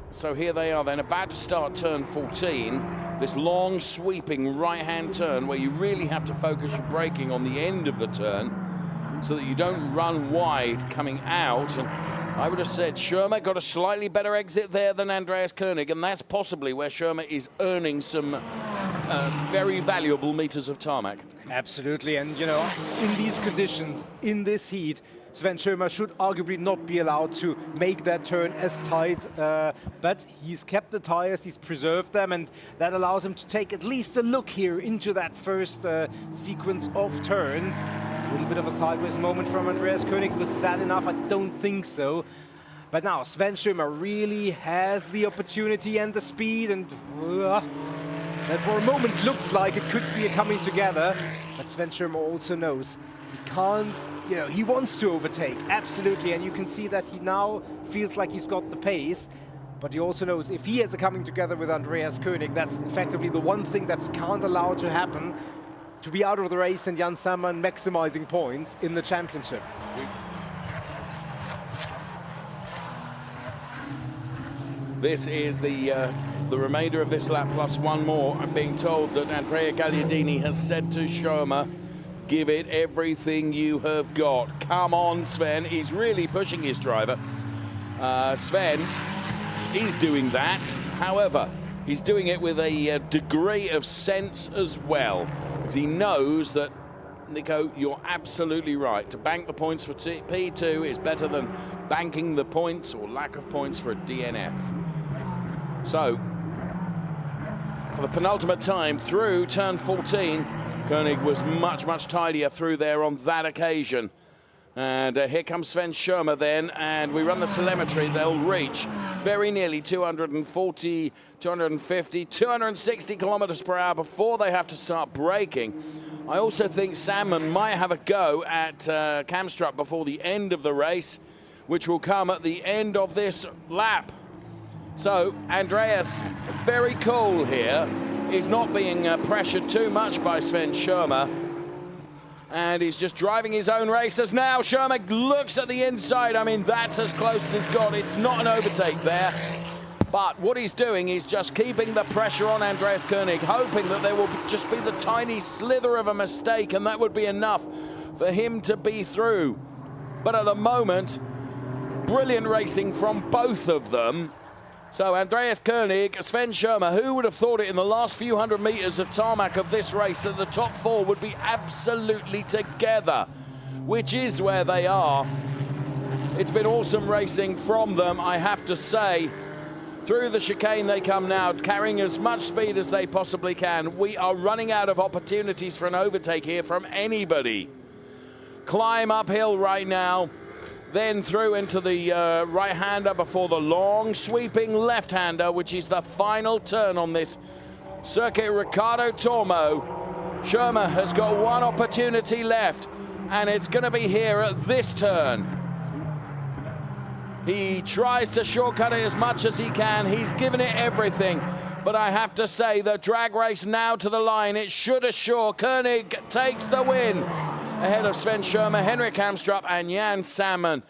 So here they are then, about to start turn 14, this long sweeping right-hand turn where you really have to focus your braking on the end of the turn so that you don't run wide coming out. And I would have said Schirmer got a slightly better exit there than Andreas Koenig, and that's possibly where Schirmer is earning some very valuable meters of tarmac. Absolutely, and you know, in these conditions, in this heat, Sven Schirmer should arguably not be allowed to make that turn as tight, but he's kept the tires, he's preserved them, and that allows him to take at least a look here into that first sequence of turns. A little bit of a sideways moment from Andreas Koenig. Was that enough? I don't think so. But now Sven Schirmer really has the opportunity and the speed, and that for a moment looked like it could be a coming together. But Sven Schirmer also knows he can't. You know, he wants to overtake, absolutely, and you can see that he now feels like he's got the pace, but he also knows if he has a coming together with Andreas Koenig, that's effectively the one thing that he can't allow to happen, to be out of the race and Jan Sandman maximizing points in the championship. This is the remainder of this lap plus 1 more. I'm being told that Andrea Gagliardini has said to Schirmer, give it everything you have got. Come on, Sven. He's really pushing his driver. Sven, he's doing that. However, he's doing it with a degree of sense as well, because he knows that, Nico, you're absolutely right. To bank the points for P2 is better than banking the points or lack of points for a DNF. So, for the penultimate time through turn 14, Koenig was much tidier through there on that occasion. And here comes Sven Schirmer then, and we run the telemetry. They'll reach very nearly 240, 250, 260 kilometers per hour before they have to start braking. I also think Sandman might have a go at Kamstrup before the end of the race, which will come at the end of this lap. So Andreas, very cool here. He's not being pressured too much by Sven Schirmer. And he's just driving his own races now. Schirmer looks at the inside. I mean, that's as close as he's got. It's not an overtake there. But what he's doing is just keeping the pressure on Andreas Koenig, hoping that there will just be the tiny slither of a mistake, and that would be enough for him to be through. But at the moment, brilliant racing from both of them. So Andreas Koenig, Sven Schirmer, who would have thought it in the last few hundred meters of tarmac of this race that the top four would be absolutely together, which is where they are. It's been awesome racing from them, I have to say. Through the chicane they come now, carrying as much speed as they possibly can. We are running out of opportunities for an overtake here from anybody. Climb uphill right now, then through into the right-hander before the long sweeping left-hander, which is the final turn on this circuit. Ricardo Tormo. Schirmer has got one opportunity left, and it's going to be here at this turn. He tries to shortcut it as much as he can. He's given it everything. But I have to say, the drag race now to the line. It should assure Koenig takes the win. Ahead of Sven Schirmer, Henrik Hamstrup and Jan Salmon.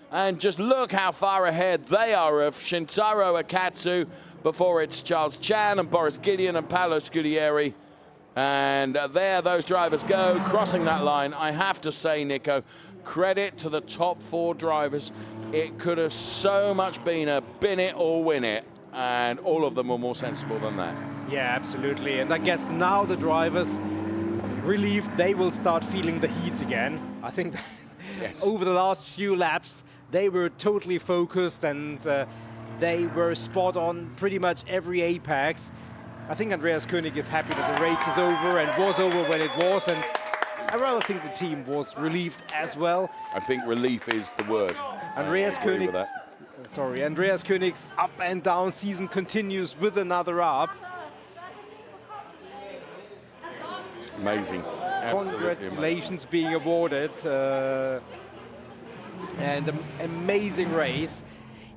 And just look how far ahead they are of Shintaro Akatsu. Before it's Charles Chan and Boris Gideon and Paolo Scudieri. And there those drivers go, crossing that line. I have to say, Nico, credit to the top four drivers. It could have so much been a bin it or win it, and all of them were more sensible than that. Yeah, absolutely. And I guess now the drivers, relieved, they will start feeling the heat again. I think Yes. over the last few laps, they were totally focused and they were spot on pretty much every apex. I think Andreas Koenig is happy that the race is over and was over when it was. And I rather think the team was relieved as well. I think relief is the word. Andreas Koenig's up and down season continues with another up. Amazing. Absolutely Congratulations being awarded. And an amazing race.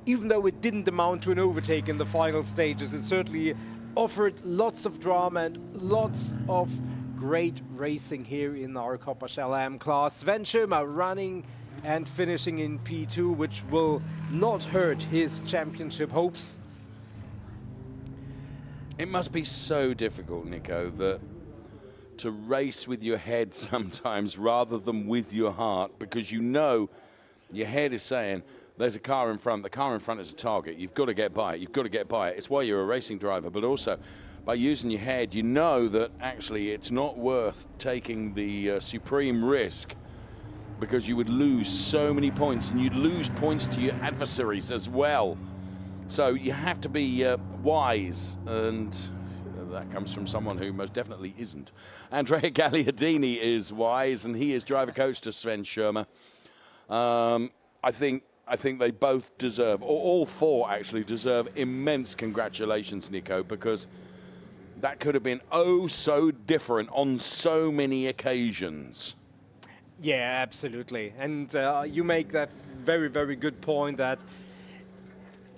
Even though it didn't amount to an overtake in the final stages, it certainly offered lots of drama and lots of great racing here in our Coppa Shell class. Sven Schirmer running and finishing in P2, which will not hurt his championship hopes. It must be so difficult, Nico, that to race with your head sometimes rather than with your heart, because you know your head is saying, there's a car in front, the car in front is a target, you've got to get by it, you've got to get by it. It's why you're a racing driver, but also by using your head, you know that actually it's not worth taking the supreme risk, because you would lose so many points, and you'd lose points to your adversaries as well. So you have to be wise, and that comes from someone who most definitely isn't. Andrea Gagliardini is wise, and he is driver coach to Sven Schirmer. I think they both deserve, or all four actually deserve, immense congratulations, Nico, because that could have been oh so different on so many occasions. Yeah, absolutely. And you make that very, very good point that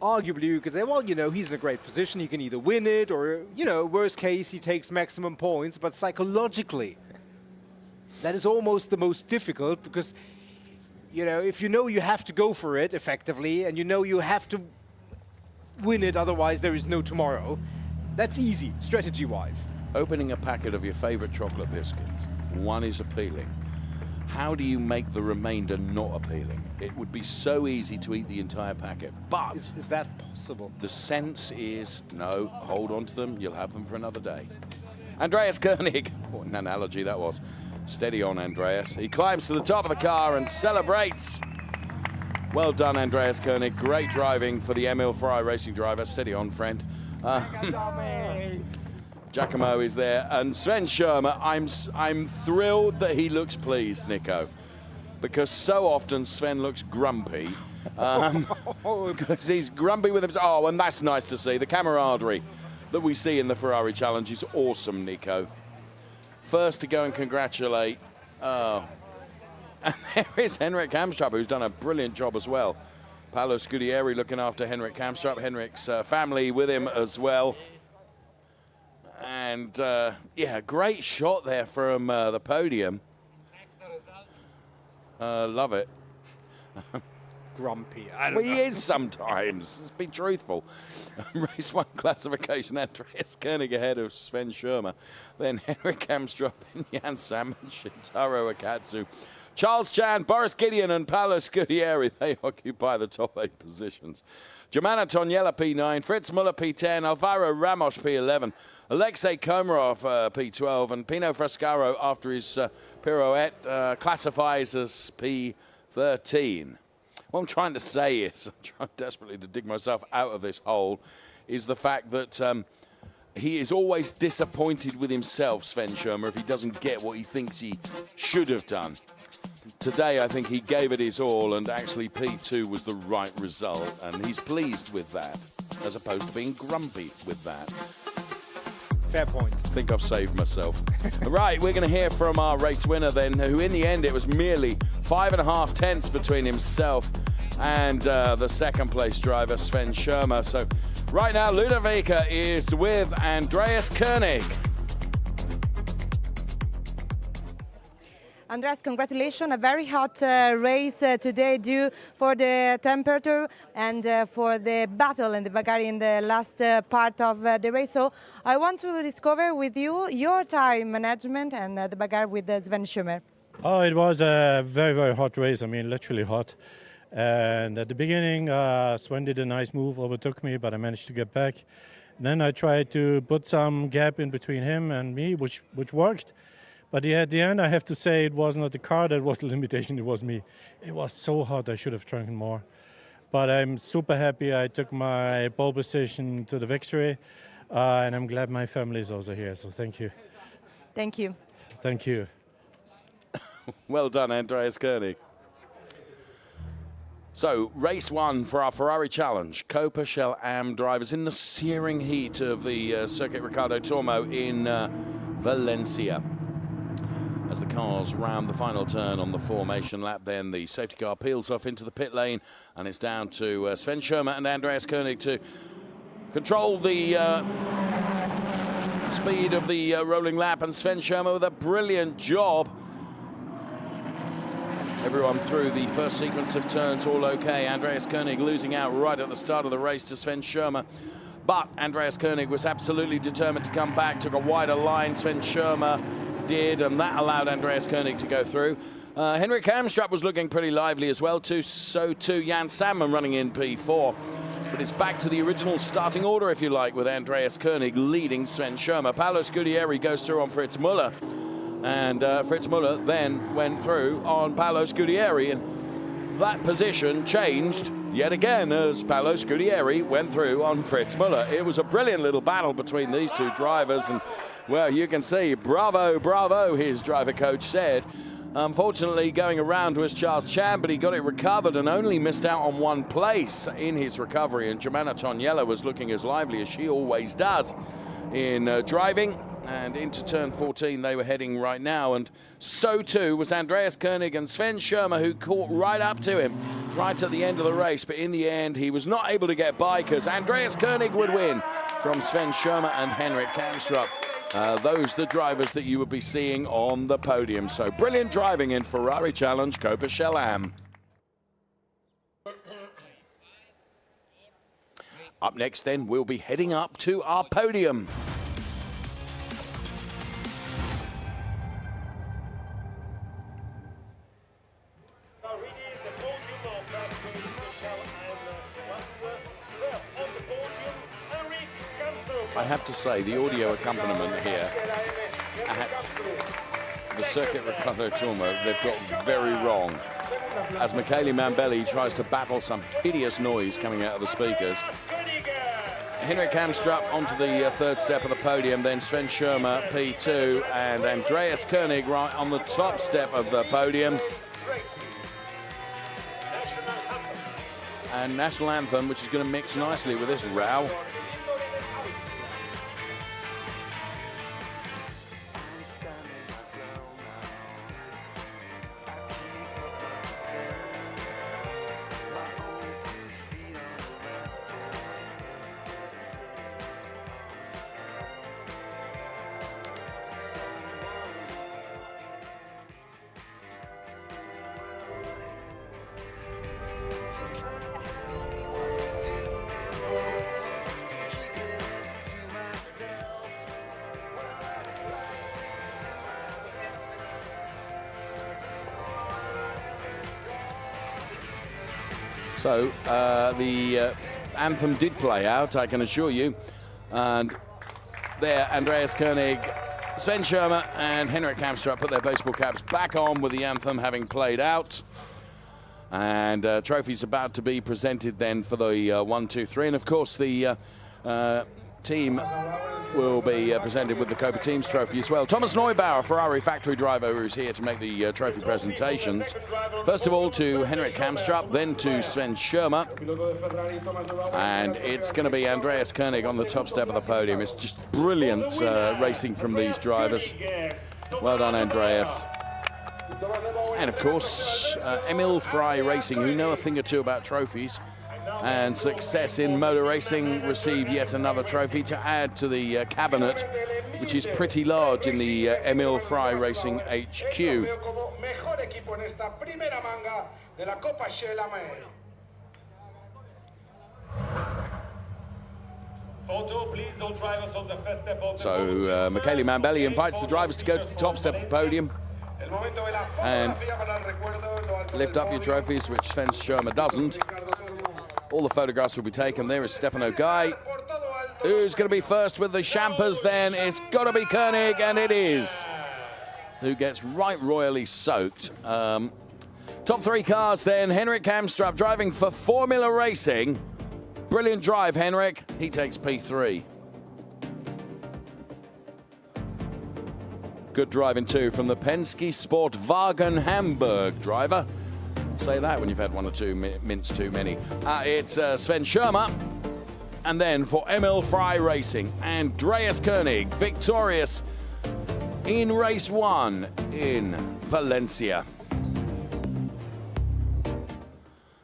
arguably you could say, well, you know, he's in a great position. He can either win it or, you know, worst case, he takes maximum points. But psychologically, that is almost the most difficult because, you know, if you know you have to go for it effectively and you know you have to win it, otherwise there is no tomorrow, that's easy, strategy-wise. Opening a packet of your favorite chocolate biscuits, one is appealing. How do you make the remainder not appealing? It would be so easy to eat the entire packet, but Is that possible? the sense is, no, hold on to them, you'll have them for another day. Andreas Koenig, what an analogy that was. Steady on, Andreas. He climbs to the top of the car and celebrates. Well done, Andreas Koenig. Great driving for the Emil Ferrari racing driver. Steady on, friend. Giacomo is there, and Sven Schirmer, I'm thrilled that he looks pleased, Nico, because so often Sven looks grumpy, because he's grumpy with himself. Oh, and that's nice to see. The camaraderie that we see in the Ferrari Challenge is awesome, Nico. First to go and congratulate, and there is Henrik Hamstrup, who's done a brilliant job as well. Paolo Scudieri looking after Henrik Hamstrup, Henrik's family with him as well. And, yeah, great shot there from the podium. Love it. grumpy. I don't Well, know. he is sometimes. Let's be truthful. Race 1 classification, Andreas Koenig ahead of Sven Schirmer. Then Henrik Kamstrup, Jan Sam, and Shintaro Akatsu. Charles Chan, Boris Gideon, and Paolo Scudieri, they occupy the top 8 positions. Germana Toniela P9, Fritz Muller P10, Alvaro Ramos P11, Alexei Komarov P12, and Pino Frascaro, after his pirouette, classifies as P13. What I'm trying to say is, I'm trying desperately to dig myself out of this hole, is the fact that he is always disappointed with himself, Sven Schirmer, if he doesn't get what he thinks he should have done. Today, I think he gave it his all, and actually P2 was the right result, and he's pleased with that, as opposed to being grumpy with that. Fair point. I think I've saved myself. Right, we're going to hear from our race winner then, who in the end it was merely 5.5 tenths between himself and the second place driver, Sven Schirmer. So right now, Ludovica is with Andreas Koenig. Andreas, congratulations. A very hot race today due for the temperature and for the battle in the bagarre in the last part of the race. So I want to discover with you your time management and the bagarre with Sven Schirmer. Oh, it was a very, very hot race. I mean, literally hot. And at the beginning, Sven did a nice move, overtook me, but I managed to get back. And then I tried to put some gap in between him and me, which worked. But at the end, I have to say it was not the car that was the limitation, it was me. It was so hot, I should have drunken more. But I'm super happy I took my pole position to the victory. And I'm glad my family is also here, so thank you. Thank you. Thank you. Well done, Andreas Koenig. So, race 1 for our Ferrari Challenge. Copa Shell Am drivers in the searing heat of the Circuit Ricardo Tormo in Valencia. As the cars round the final turn on the formation lap, then the safety car peels off into the pit lane, and it's down to Sven Schirmer and Andreas Koenig to control the speed of the rolling lap, and Sven Schirmer with a brilliant job. Everyone through the first sequence of turns, all okay. Andreas Koenig losing out right at the start of the race to Sven Schirmer. But Andreas Koenig was absolutely determined to come back, took a wider line. Sven Schirmer did, and that allowed Andreas Koenig to go through. Henrik Kamstrup was looking pretty lively as well, so too Jan Salmon running in P4. But it's back to the original starting order, if you like, with Andreas Koenig leading Sven Schirmer. Paolo Scudieri goes through on Fritz Muller, and Fritz Muller then went through on Paolo Scudieri, and that position changed yet again as Paolo Scudieri went through on Fritz Muller. It was a brilliant little battle between these two drivers, and well, you can see, bravo, bravo, his driver coach said. Unfortunately, going around was Charles Chan, but he got it recovered and only missed out on 1 place in his recovery. And Germana Toniela was looking as lively as she always does in driving. And into turn 14 they were heading right now. And so too was Andreas Koenig and Sven Schirmer, who caught right up to him right at the end of the race. But in the end, he was not able to get by because Andreas Koenig would win from Sven Schirmer and Henrik Kamstrup. Those the drivers that you would be seeing on the podium. So brilliant driving in Ferrari Challenge Copa Shell Am. Up next then, we'll be heading up to our podium. I have to say, the audio accompaniment here at the Circuit Ricardo Tormo, they've got very wrong. As Michele Mambelli tries to battle some hideous noise coming out of the speakers. Henrik Kamstrup onto the third step of the podium, then Sven Schirmer, P2, and Andreas Koenig right on the top step of the podium. And National Anthem, which is going to mix nicely with this row. So the anthem did play out, I can assure you. And there, Andreas Koenig, Sven Schirmer and Henrik Kamstrup put their baseball caps back on with the anthem having played out. And trophies about to be presented then for the 1, 2, 3. And of course the team will be presented with the Copa Teams trophy as well. Thomas Neubauer, Ferrari factory driver, who's here to make the trophy presentations. First of all to Henrik Kamstrup, then to Sven Schirmer. And it's going to be Andreas Koenig on the top step of the podium. It's just brilliant racing from these drivers. Well done, Andreas. And of course, Emil Frey Racing, who know a thing or two about trophies and success in motor racing, receive yet another trophy to add to the cabinet, which is pretty large in the Emil Frey Racing HQ. So Michele Mambelli invites the drivers to go to the top step of the podium and lift up your trophies, which Sven Schirmer doesn't. All the photographs will be taken. There is Stefano Guy, who's going to be first with the champers. Then it's got to be Koenig, and it is, who gets right royally soaked. Top 3 cars then. Henrik Kamstrup driving for Formula Racing. Brilliant drive, Henrik. He takes P3. Good driving too from the Penske Sportwagen Hamburg driver. Say that when you've had 1 or 2 mints too many. It's Sven Schirmer. And then for Emil Frey Racing, Andreas Koenig, victorious in race 1 in Valencia.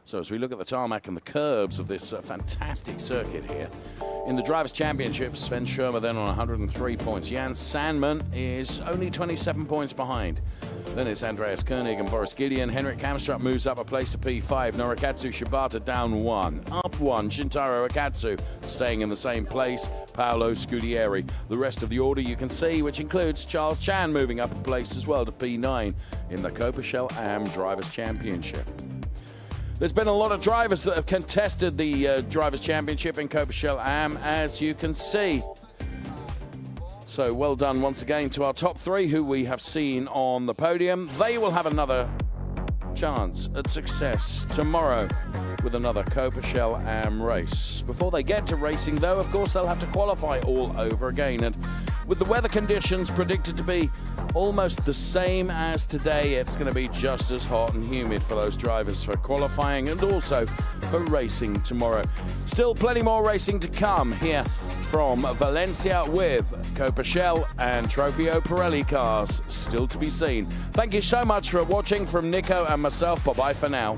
So as we look at the tarmac and the curbs of this fantastic circuit here, in the Drivers' Championship, Sven Schirmer then on 103 points. Jan Sandman is only 27 points behind. Then it's Andreas Koenig and Boris Gideon. Henrik Kamstrup moves up a place to P5. Norikatsu Shibata down 1. Up 1, Shintaro Akatsu staying in the same place. Paolo Scudieri. The rest of the order you can see, which includes Charles Chan moving up a place as well to P9 in the Copa Shell Am Drivers' Championship. There's been a lot of drivers that have contested the Drivers' Championship in Copa Shell Am, as you can see. So well done once again to our top 3 who we have seen on the podium. They will have another chance at success tomorrow with another Copa Shell Am race. Before they get to racing, though, of course, they'll have to qualify all over again. And with the weather conditions predicted to be almost the same as today, it's going to be just as hot and humid for those drivers for qualifying and also for racing tomorrow. Still plenty more racing to come here from Valencia with Copa Shell and Trofeo Pirelli cars still to be seen. Thank you so much for watching from Nico and myself. Bye-bye for now.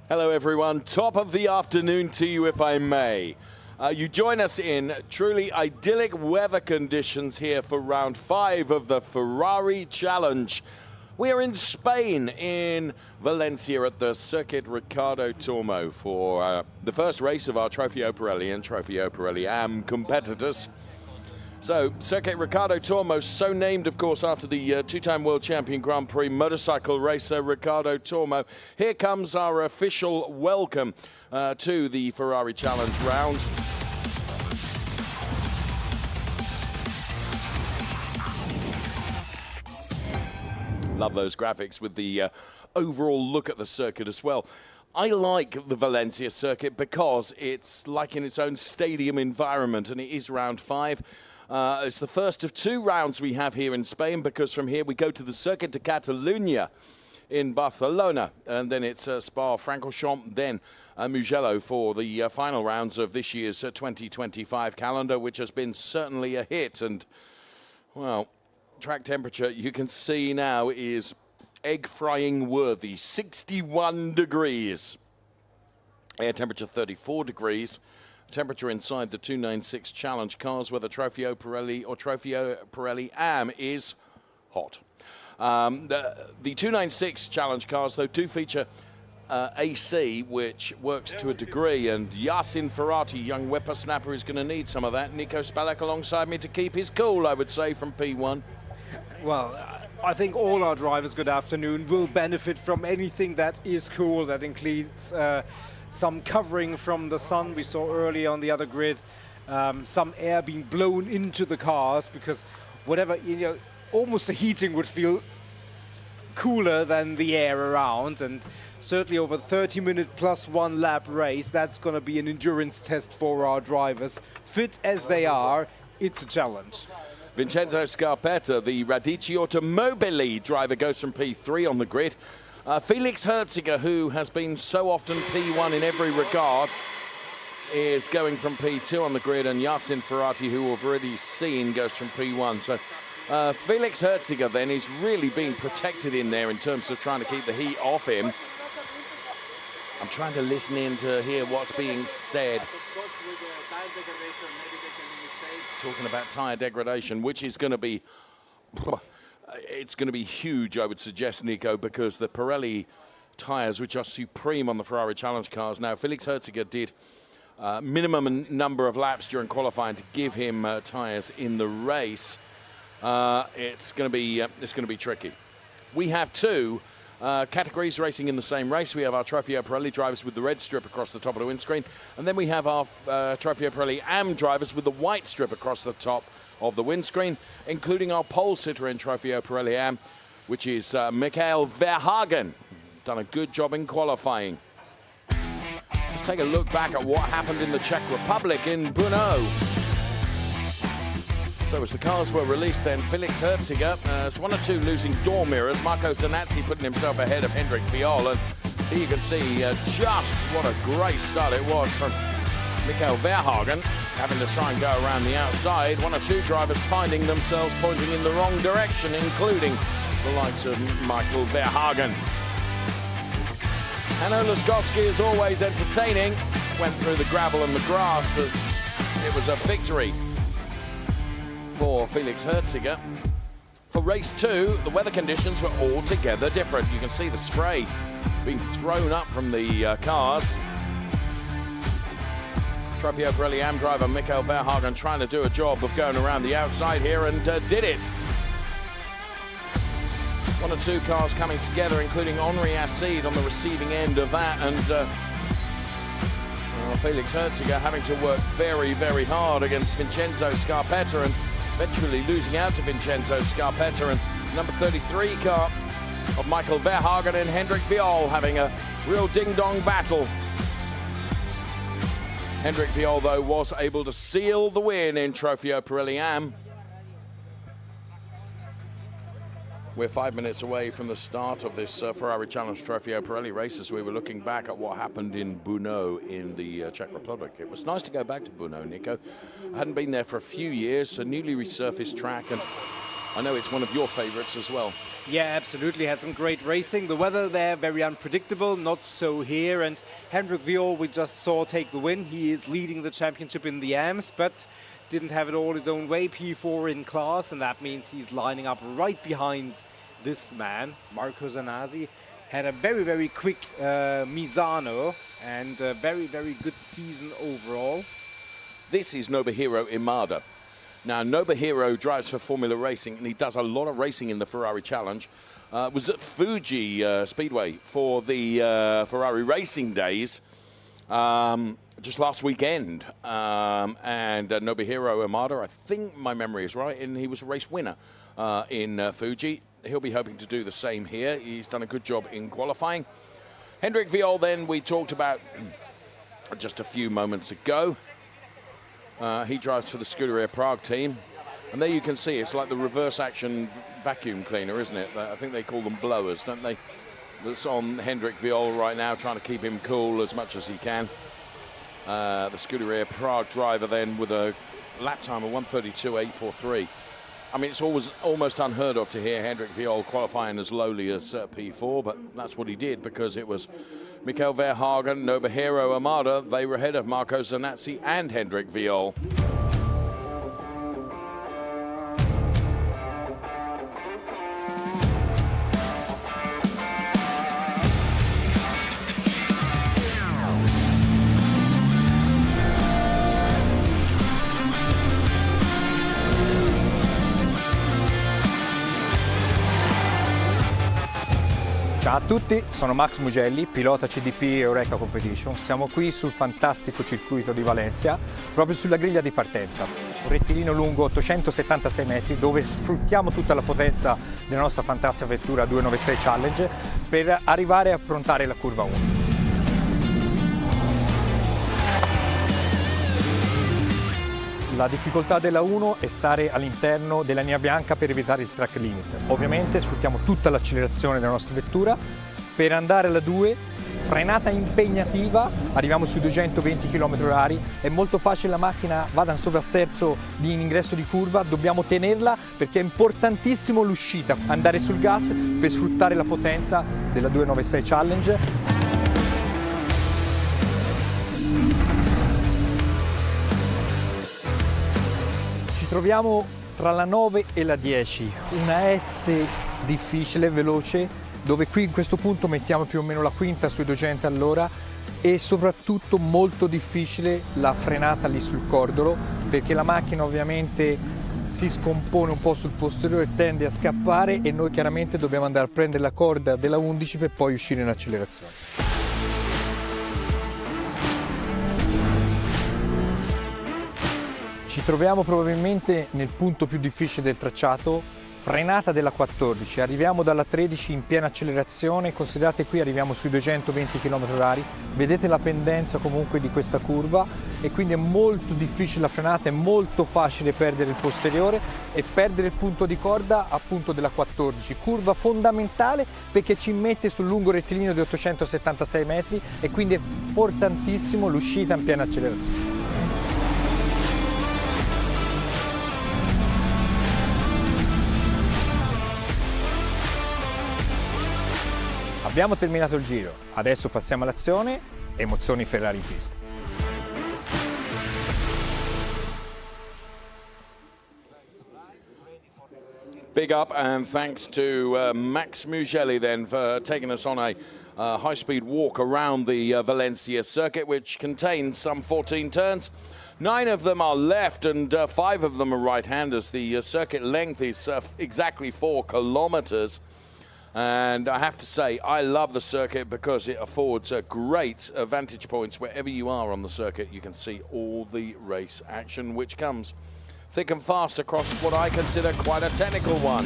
Hello, everyone. Top of the afternoon to you, if I may. You join us in truly idyllic weather conditions here for round 5 of the Ferrari Challenge. We are in Spain, in Valencia, at the Circuit Ricardo Tormo for the first race of our Trofeo Pirelli and Trofeo Pirelli Am competitors. So, Circuit Ricardo Tormo, so named, of course, after the two-time world champion Grand Prix motorcycle racer Ricardo Tormo. Here comes our official welcome to the Ferrari Challenge round. Love those graphics with the overall look at the circuit as well. I like the Valencia circuit because it's like in its own stadium environment, and it is round 5. It's the first of 2 rounds we have here in Spain, because from here we go to the Circuit de Catalunya in Barcelona, and then it's Spa-Francorchamps, then Mugello for the final rounds of this year's 2025 calendar, which has been certainly a hit. And, well, track temperature, you can see now, is egg frying worthy. 61 degrees. Air temperature 34 degrees. Temperature inside the 296 Challenge cars, whether Trofeo Pirelli or Trofeo Pirelli Am, is hot. The 296 Challenge cars, though, do feature AC, which works to a degree, and Yasin Ferrati, young whippersnapper, is going to need some of that. Nico Spalek alongside me to keep his cool, I would say, from P1. Well, I think all our drivers, good afternoon, will benefit from anything that is cool, that includes some covering from the sun we saw earlier on the other grid, some air being blown into the cars, because whatever, almost the heating would feel cooler than the air around. And certainly over 30-minute plus 1 lap race, that's going to be an endurance test for our drivers. Fit as they are, it's a challenge. Vincenzo Scarpetta, the Radici Automobili driver, goes from P3 on the grid. Felix Herziger, who has been so often P1 in every regard, is going from P2 on the grid, and Yasin Ferrati, who we've already seen, goes from P1. So Felix Herziger then is really being protected in there in terms of trying to keep the heat off him. I'm trying to listen in to hear what's being said. Talking about tyre degradation, which is going to be... It's going to be huge, I would suggest, Nico, because the Pirelli tyres, which are supreme on the Ferrari Challenge cars. Now, Felix Herziger did minimum number of laps during qualifying to give him tyres in the race. It's going to be tricky. We have 2 categories racing in the same race. We have our Trofeo Pirelli drivers with the red strip across the top of the windscreen, and then we have our Trofeo Pirelli Am drivers with the white strip across the top of the windscreen, including our pole sitter in Trofeo Pirelli Am, which is Michael Verhagen. Done a good job in qualifying. Let's take a look back at what happened in the Czech Republic in Brno. So as the cars were released then, Felix Herziger, it's 1 or 2 losing door mirrors. Marco Zanazzi putting himself ahead of Hendrik Viol. And here you can see just what a great start it was from Michael Verhagen, having to try and go around the outside. 1 or 2 drivers finding themselves pointing in the wrong direction, including the likes of Michael Verhagen. Hanno Laskowski is always entertaining. Went through the gravel and the grass as it was a victory for Felix Herziger. For race 2, the weather conditions were altogether different. You can see the spray being thrown up from the cars. Trofeo Pirelli Am driver Michael Verhagen trying to do a job of going around the outside here, and did it. 1 or 2 cars coming together, including Henri Acide on the receiving end of that, and Felix Herziger having to work very, very hard against Vincenzo Scarpetta, and eventually losing out to Vincenzo Scarpetta, and number 33 car of Michael Verhagen and Hendrik Viol having a real ding-dong battle. Hendrik Viol, though, was able to seal the win in Trofeo Pirelli Am. We're 5 minutes away from the start of this Ferrari Challenge Trofeo Pirelli race as we were looking back at what happened in Brno in the Czech Republic. It was nice to go back to Brno, Nico. I hadn't been there for a few years, a newly resurfaced track, and I know it's one of your favorites as well. Yeah, absolutely. Had some great racing. The weather there, very unpredictable. Not so here. And Hendrik Viol, we just saw take the win. He is leading the championship in the AMS, but didn't have it all his own way. P4 in class, and that means he's lining up right behind this man, Marco Zanazzi. Had a very, very quick Misano and a very, very good season overall. This is Nobuhiro Imada. Now, Nobuhiro drives for Formula Racing, and he does a lot of racing in the Ferrari Challenge. Was at Fuji Speedway for the Ferrari Racing Days just last weekend. And Nobuhiro Imada, I think my memory is right, and he was a race winner in Fuji. He'll be hoping to do the same here. He's done a good job in qualifying. Hendrik Viol, then, we talked about just a few moments ago. He drives for the Scuderia Prague team. And there you can see it's like the reverse action vacuum cleaner, isn't it? I think they call them blowers, don't they? That's on Hendrik Viol right now, trying to keep him cool as much as he can. The Scuderia Prague driver then with a lap time of 1:32.843. I mean, it's almost unheard of to hear Hendrik Viol qualifying as lowly as P4, but that's what he did because it was Mikael Verhagen, Nobuhiro Imada. They were ahead of Marco Zanazzi and Hendrik Viol. Ciao a tutti, sono Max Mugelli, pilota CDP Eureka Competition. Siamo qui sul fantastico circuito di Valencia, proprio sulla griglia di partenza. Un rettilineo lungo 876 metri dove sfruttiamo tutta la potenza della nostra fantastica vettura 296 Challenge per arrivare a affrontare la curva 1. La difficoltà della 1 è stare all'interno della linea bianca per evitare il track limit. Ovviamente sfruttiamo tutta l'accelerazione della nostra vettura. Per andare alla 2, frenata impegnativa, arriviamo sui 220 km/h. È molto facile, la macchina vada in sovrasterzo in ingresso di curva, dobbiamo tenerla perché è importantissimo l'uscita. Andare sul gas per sfruttare la potenza della 296 Challenge. Ci troviamo tra la 9 e la 10, una S difficile, veloce, dove qui in questo punto mettiamo più o meno la quinta sui 200 all'ora e soprattutto molto difficile la frenata lì sul cordolo perché la macchina ovviamente si scompone un po' sul posteriore, tende a scappare e noi chiaramente dobbiamo andare a prendere la corda della 11 per poi uscire in accelerazione. Ci troviamo probabilmente nel punto più difficile del tracciato, frenata della 14, arriviamo dalla 13 in piena accelerazione, considerate qui arriviamo sui 220 km/h, vedete la pendenza comunque di questa curva e quindi è molto difficile la frenata, è molto facile perdere il posteriore e perdere il punto di corda appunto della 14, curva fondamentale perché ci mette sul lungo rettilineo di 876 metri e quindi è importantissimo l'uscita in piena accelerazione. Abbiamo terminato il giro, adesso passiamo all'azione, emozioni Ferrari in pista. Big up and thanks to Max Mugelli then for taking us on a high-speed walk around the Valencia circuit, which contains some 14 turns. 9 of them are left and 5 of them are right-handers. The circuit length is exactly 4 kilometers. And I have to say, I love the circuit because it affords great vantage points. Wherever you are on the circuit, you can see all the race action, which comes thick and fast across what I consider quite a technical one.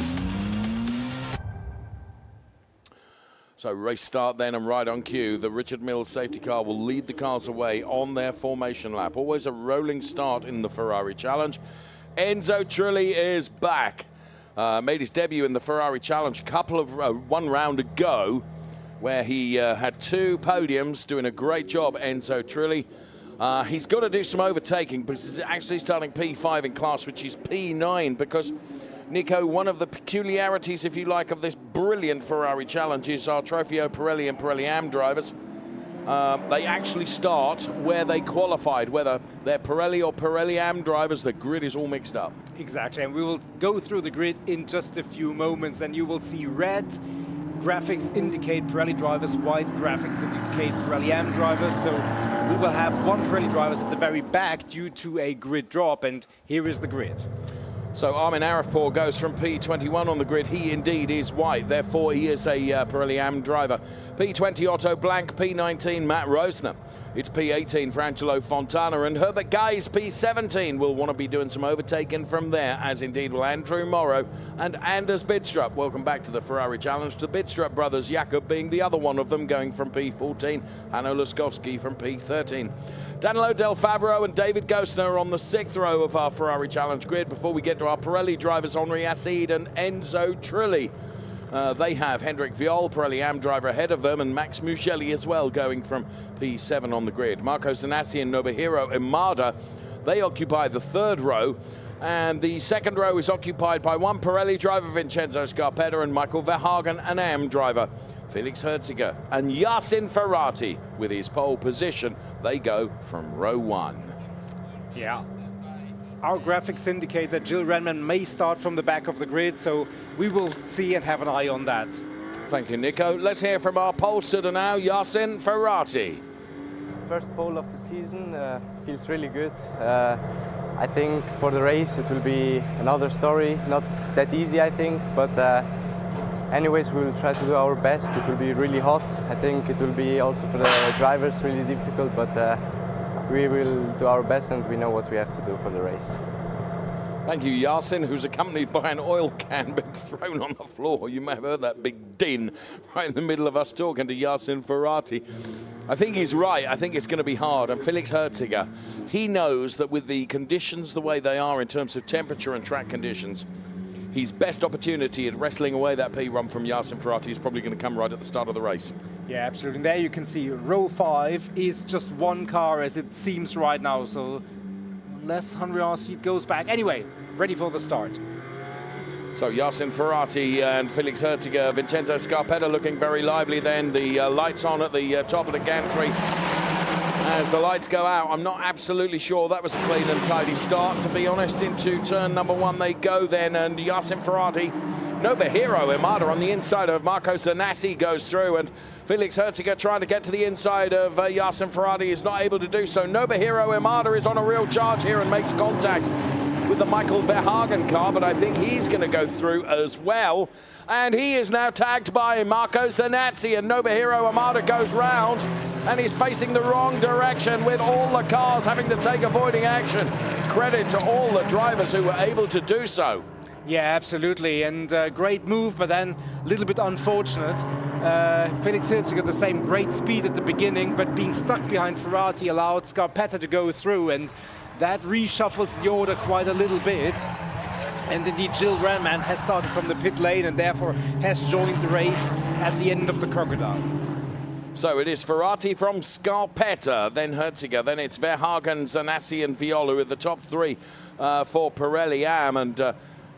So race start then and right on cue. The Richard Mills safety car will lead the cars away on their formation lap. Always a rolling start in the Ferrari Challenge. Enzo Trilli is back. Made his debut in the Ferrari Challenge one round ago, where he had 2 podiums, doing a great job, Enzo Trilli. He's got to do some overtaking because he's actually starting P5 in class, which is P9, because Nico, one of the peculiarities, if you like, of this brilliant Ferrari challenge is our Trofeo Pirelli and Pirelli Am drivers. They actually start where they qualified, whether they're Pirelli or Pirelli Am drivers, the grid is all mixed up. Exactly, and we will go through the grid in just a few moments, and you will see red graphics indicate Pirelli drivers, white graphics indicate Pirelli Am drivers. So we will have one Pirelli drivers at the very back due to a grid drop, and here is the grid. So Armin Arifpour goes from P21 on the grid. He indeed is white, therefore he is a Pirelli Am driver. P20 Otto Blank, P19 Matt Rosner. It's P18 for Angelo Fontana, and Herbert Guys, P17, will want to be doing some overtaking from there, as indeed will Andrew Morrow and Anders Bidstrup. Welcome back to the Ferrari Challenge. The Bidstrup brothers, Jakob being the other one of them, going from P14, Hanno Laskowski from P13. Danilo Del Favero and David Gosner on the 6th row of our Ferrari Challenge grid before we get to our Pirelli drivers, Henri Acid and Enzo Trulli. They have Hendrik Viol, Pirelli Am driver, ahead of them, and Max Mugelli as well, going from P7 on the grid. Marco Zanassi and Nobuhiro Imada, they occupy the 3rd row, and the 2nd row is occupied by one Pirelli driver, Vincenzo Scarpetta, and Michael Verhagen, an Am driver, Felix Herziger, and Yasin Ferrati with his pole position. They go from row 1. Yeah. Our graphics indicate that Jill Renman may start from the back of the grid, so we will see and have an eye on that. Thank you, Nico. Let's hear from our pole sitter now, Yasin Ferrati. First pole of the season, feels really good. I think for the race it will be another story, not that easy I think, but anyways we will try to do our best. It will be really hot. I think it will be also for the drivers really difficult, but we will do our best and we know what we have to do for the race. Thank you, Yasin, who's accompanied by an oil can being thrown on the floor. You may have heard that big din right in the middle of us talking to Yasin Ferrati. I think he's right. I think it's going to be hard. And Felix Herziger, he knows that with the conditions the way they are in terms of temperature and track conditions, his best opportunity at wrestling away that P1 from Yasin Ferrati is probably going to come right at the start of the race. Yeah, absolutely. And there you can see row 5 is just one car as it seems right now. So unless Henri Acid goes back. Anyway, ready for the start. So Yasin Ferrati and Felix Herziger, Vincenzo Scarpetta looking very lively then. The lights on at the top of the gantry. As the lights go out, I'm not absolutely sure that was a clean and tidy start, to be honest. Into turn number 1 they go then, and Yasin Ferrati, Nobuhiro Imada on the inside of Marco Zanassi goes through, and Felix Herziger trying to get to the inside of Yasin Ferrati is not able to do so. Nobuhiro Imada is on a real charge here and makes contact with the Michael Verhagen car, but I think he's going to go through as well. And he is now tagged by Marco Zanazzi, and Nobuhiro Imada goes round and he's facing the wrong direction with all the cars having to take avoiding action. Credit to all the drivers who were able to do so. Yeah, absolutely, and great move, but then a little bit unfortunate. Felix Herziger the same great speed at the beginning, but being stuck behind Ferrati allowed Scarpetta to go through, and that reshuffles the order quite a little bit. And indeed, Jill Renman has started from the pit lane and therefore has joined the race at the end of the crocodile. So it is Ferrati from Scarpetta, then Herziger, then it's Verhagen, Zanassi and Viola with the top 3 for Pirelli Am. And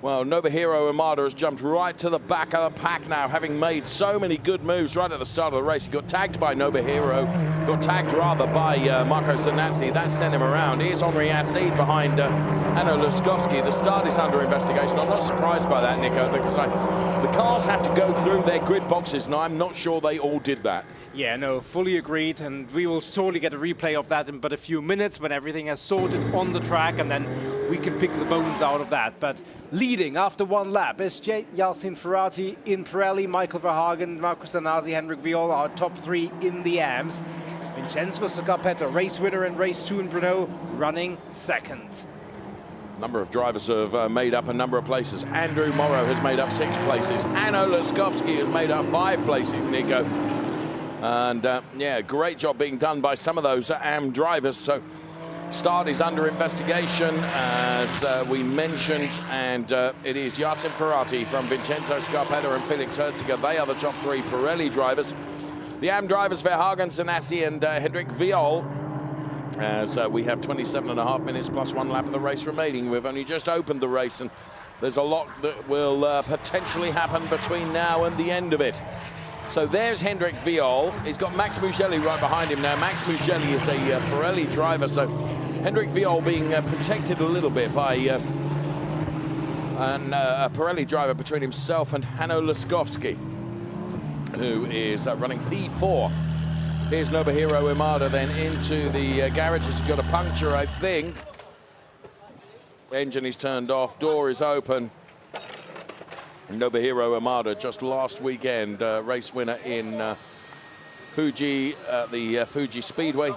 well, Nobuhiro Imada has jumped right to the back of the pack now, having made so many good moves right at the start of the race. He got tagged by Nobuhiro, got tagged rather by Marco Zanassi. That sent him around. Here's Henri Acid behind Hanno Laskowski. The start is under investigation. I'm not surprised by that, Nico, because the cars have to go through their grid boxes, and I'm not sure they all did that. Yeah, no, fully agreed, and we will surely get a replay of that in but a few minutes when everything has sorted on the track, and then we can pick the bones out of that. But leading after 1 lap is Yasin Ferrati in Pirelli, Michael Verhagen, Marco Zanazzi, Hendrik Viola, our top 3 in the AMs. Vincenzo Scarpetta, race winner in race 2 in Brno, running 2nd. Number of drivers have made up a number of places. Andrew Morrow has made up 6 places. Hanno Laskowski has made up 5 places, Nico. And yeah, great job being done by some of those AM drivers. So start is under investigation, as we mentioned, and it is Yasin Ferrati from Vincenzo Scarpetta and Felix Herziger. They are the top 3 Pirelli drivers. The AM drivers, Verhagen, Zanassi and Hendrik Viol, as we have 27.5 minutes plus 1 lap of the race remaining. We've only just opened the race, and there's a lot that will potentially happen between now and the end of it. So there's Hendrik Viol. He's got Max Mugelli right behind him now. Max Mugelli is a Pirelli driver, so Hendrik Viol being protected a little bit by a Pirelli driver between himself and Hanno Laskowski, who is running P4. Here's Nobuhiro Imada then into the garage. He's got a puncture, I think. Engine is turned off, door is open. Nobuhiro Imada, just last weekend, race winner in Fuji, the Fuji Speedway.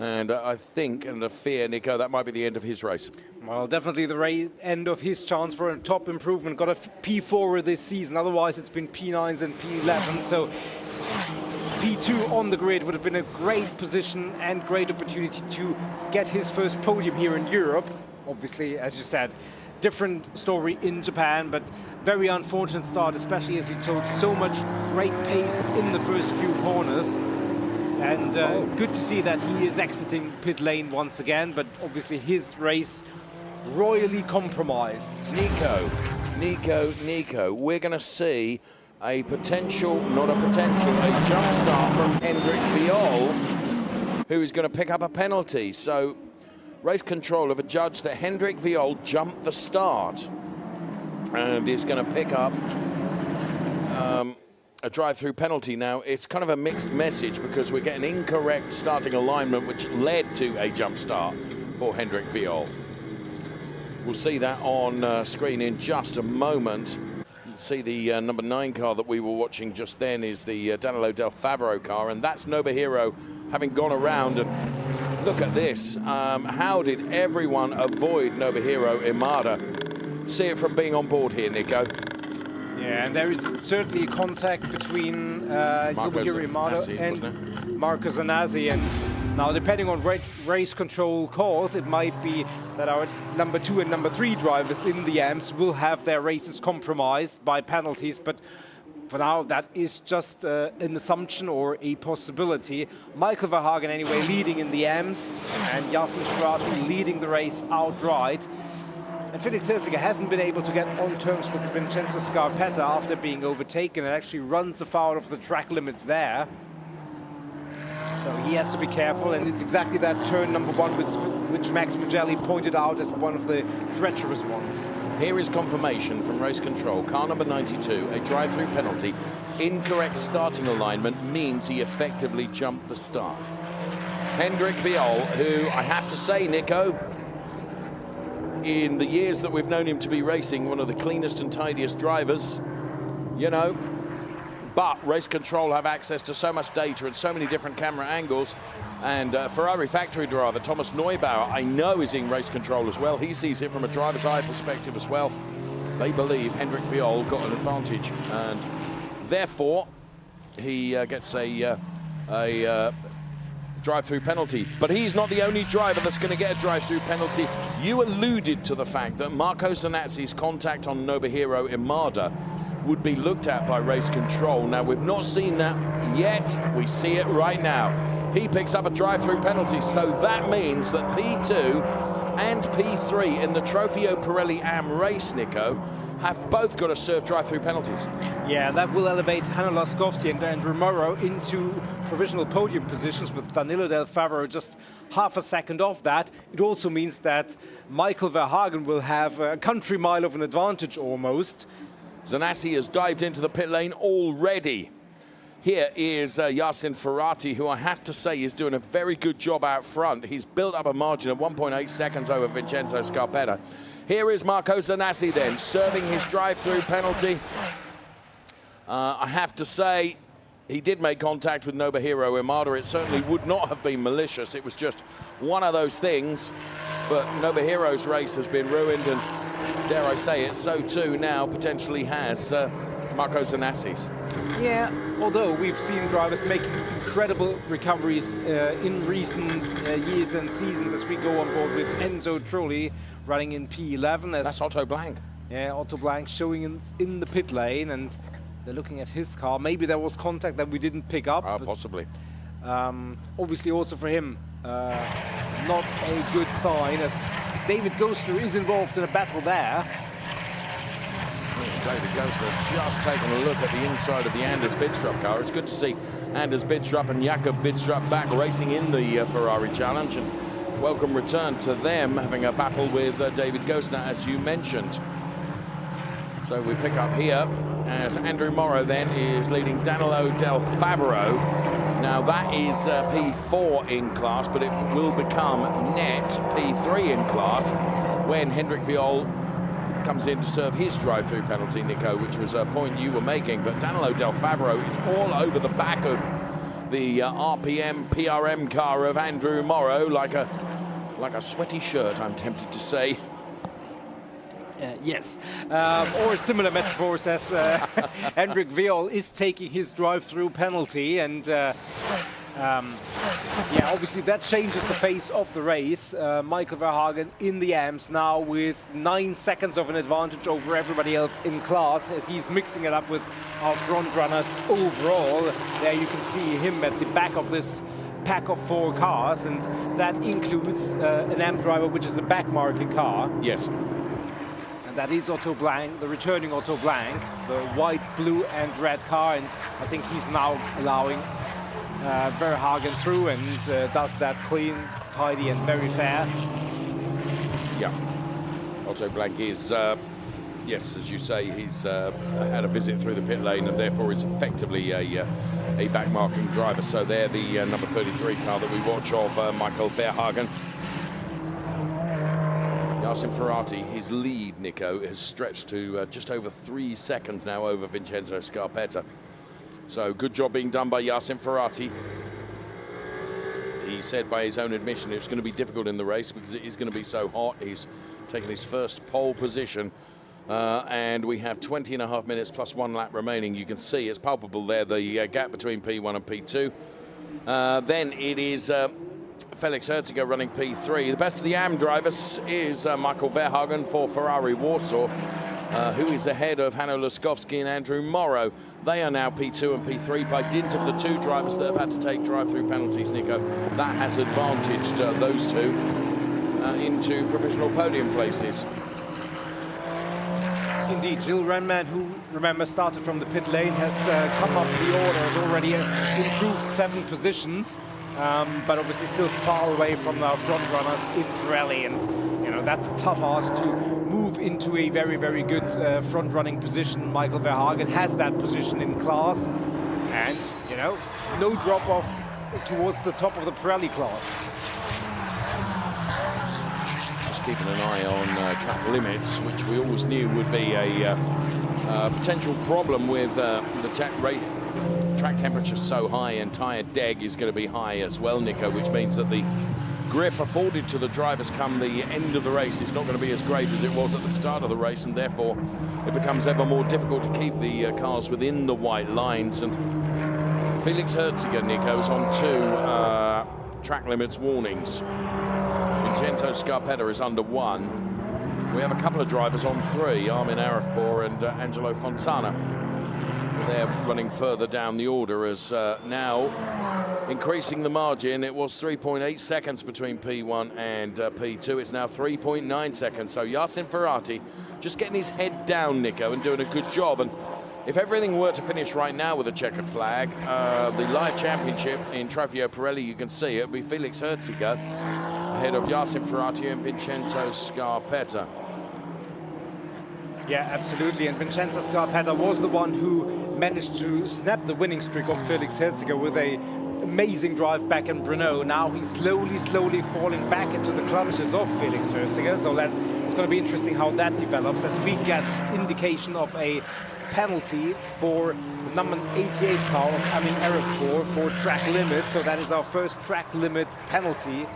And I think, and I fear, Nico, that might be the end of his race. Well, definitely the end of his chance for a top improvement. Got a P4 this season, otherwise it's been P9s and P11, so P2 on the grid would have been a great position and great opportunity to get his first podium here in Europe. Obviously, as you said, different story in Japan, but very unfortunate start, especially as he showed so much great pace in the first few corners. And good to see that he is exiting pit lane once again, but obviously his race royally compromised. Nico, we're going to see a potential, not a potential, a jump start from Hendrik Viol, who is going to pick up a penalty. So race control have adjudged that Hendrik Viol jumped the start and is going to pick up a drive-through penalty. Now, it's kind of a mixed message because we're getting incorrect starting alignment, which led to a jump start for Hendrik Viol. We'll see that on screen in just a moment. See the number 9 car that we were watching just then is the Danilo Del Favaro car, and that's Nobuhiro having gone around. And look at this. How did everyone avoid Nobuhiro Imada? See it from being on board here, Nico. Yeah, and there is certainly contact between Nobuhiro Imada and Marco Zanazzi. And now, depending on race control calls, it might be that our number 2 and number 3 drivers in the AMS will have their races compromised by penalties. But for now, that is just an assumption or a possibility. Michael Verhagen, anyway, leading in the AMS, and Yasin Ferrari leading the race outright. And Felix Hilziger hasn't been able to get on terms with Vincenzo Scarpetta after being overtaken and actually runs afoul of the track limits there. So he has to be careful, and it's exactly that turn number 1 which Max Mugelli pointed out as one of the treacherous ones. Here is confirmation from race control. Car number 92, a drive-through penalty. Incorrect starting alignment means he effectively jumped the start. Hendrik Viol, who I have to say, Nico, in the years that we've known him to be racing, one of the cleanest and tidiest drivers, you know, but race control have access to so much data and so many different camera angles. And Ferrari factory driver Thomas Neubauer, I know, is in race control as well. He sees it from a driver's eye perspective as well. They believe Hendrik Viol got an advantage, and therefore he gets a drive-through penalty. But he's not the only driver that's going to get a drive-through penalty. You alluded to the fact that Marco Zanazzi's contact on Nobuhiro Imada would be looked at by race control. Now, we've not seen that yet. We see it right now. He picks up a drive-through penalty, so that means that P2 and P3 in the Trofeo Pirelli AM race, Nico, have both got to serve drive-through penalties. Yeah, that will elevate Hanno Laskowski and Andrew Morrow into provisional podium positions, with Danilo Del Favaro just half a second off that. It also means that Michael Verhagen will have a country mile of an advantage almost. Zanazzi has dived into the pit lane already. Here is Yasin Ferrati, who I have to say is doing a very good job out front. He's built up a margin of 1.8 seconds over Vincenzo Scarpetta. Here is Marco Zanazzi then, serving his drive-through penalty. I have to say, he did make contact with Nobuhiro Imada. It certainly would not have been malicious. It was just one of those things. But Nobuhiro's race has been ruined, and dare I say it, so too now potentially has Marco Zanazzi's. Yeah, although we've seen drivers making incredible recoveries in recent years and seasons, as we go on board with Enzo Trulli running in P11. That's Otto Blank. Yeah, Otto Blank showing in the pit lane, and they're looking at his car. Maybe there was contact that we didn't pick up. Possibly. Obviously also for him, not a good sign, as David Gostner is involved in a battle there. David Gostner just taking a look at the inside of the Anders Bidstrup car. It's good to see Anders Bidstrup and Jakob Bidstrup back racing in the Ferrari Challenge, and welcome return to them, having a battle with David Gostner, as you mentioned. So we pick up here as Andrew Morrow then is leading Danilo Del Favero. Now that is P4 in class, but it will become net P3 in class when Hendrik Viol comes in to serve his drive-through penalty, Nico, which was a point you were making. But Danilo Del Favero is all over the back of the RPM, PRM car of Andrew Morrow like a sweaty shirt, I'm tempted to say. Yes, or similar metaphors as Hendrik Viol is taking his drive-through penalty, and yeah, obviously that changes the face of the race. Michael Verhagen in the AMS now with 9 seconds of an advantage over everybody else in class, as he's mixing it up with our front runners overall. There you can see him at the back of this pack of 4 cars, and that includes an AM driver, which is a back-marking car. Yes. And that is Otto Blank, the returning Otto Blank, the white, blue and red car, and I think he's now allowing Verhagen through, and does that clean, tidy and very fair. Yeah. Otto Blank is, yes, as you say, he's had a visit through the pit lane and therefore is effectively a back-marking driver. So they're the number 33 car that we watch of Michael Verhagen. Yasin Ferrati, his lead, Nico, has stretched to just over 3 seconds now over Vincenzo Scarpetta. So good job being done by Yasin Ferrati. He said by his own admission it's going to be difficult in the race because it is going to be so hot. He's taken his first pole position, and we have 20.5 minutes plus 1 lap remaining. You can see it's palpable there, the gap between P1 and P2. Then it is Felix Herziger running P3. The best of the AM drivers is Michael Verhagen for Ferrari Warsaw, who is ahead of Hanno Laskowski and Andrew Morrow. They are now P2 and P3 by dint of the 2 drivers that have had to take drive-through penalties, Nico. That has advantaged those 2 into provisional podium places. Indeed, Gilles Renman, who, remember, started from the pit lane, has come up the order, has already improved 7 positions. But obviously still far away from our front runners in Pirelli, and you know that's a tough ask to move into a very, very good front-running position. Michael Verhagen has that position in class, and you know, no drop-off towards the top of the Pirelli class. Just keeping an eye on track limits, which we always knew would be a potential problem with the track temperature so high, and tyre deg is going to be high as well, Nico, which means that the grip afforded to the drivers come the end of the race is not going to be as great as it was at the start of the race, and therefore it becomes ever more difficult to keep the cars within the white lines. And Felix Herziger, Nico, is on 2 track limits warnings. Vincenzo Scarpetta is under 1. We have a couple of drivers on 3, Armin Arifpour and Angelo Fontana. They're running further down the order as now increasing the margin. It was 3.8 seconds between P1 and P2. It's now 3.9 seconds. So Yasin Ferrati just getting his head down, Nico, and doing a good job. And if everything were to finish right now with a checkered flag, the live championship in Trofeo Pirelli, you can see it would be Felix Herziger ahead of Yasin Ferrati and Vincenzo Scarpetta. Yeah, absolutely. And Vincenzo Scarpetta was the one who managed to snap the winning streak of Felix Herziger with a amazing drive back in Brno. Now he's slowly falling back into the clutches of Felix Herziger. So that it's going to be interesting how that develops as we get indication of a penalty for the number 88 car of Armin Arifpour for track limit. So that is our first track limit penalty.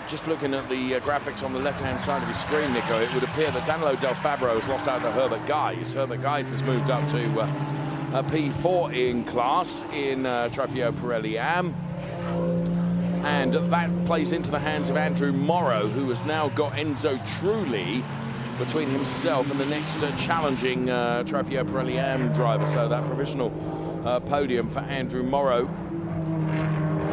Just looking at the graphics on the left-hand side of the screen, Nico, it would appear that Danilo Del Favero has lost out to Herbert Guys. Herbert Guys has moved up to P4 in class in Trofeo Pirelli AM. And that plays into the hands of Andrew Morrow, who has now got Enzo Trulli between himself and the next challenging Trofeo Pirelli AM driver. So that provisional podium for Andrew Morrow.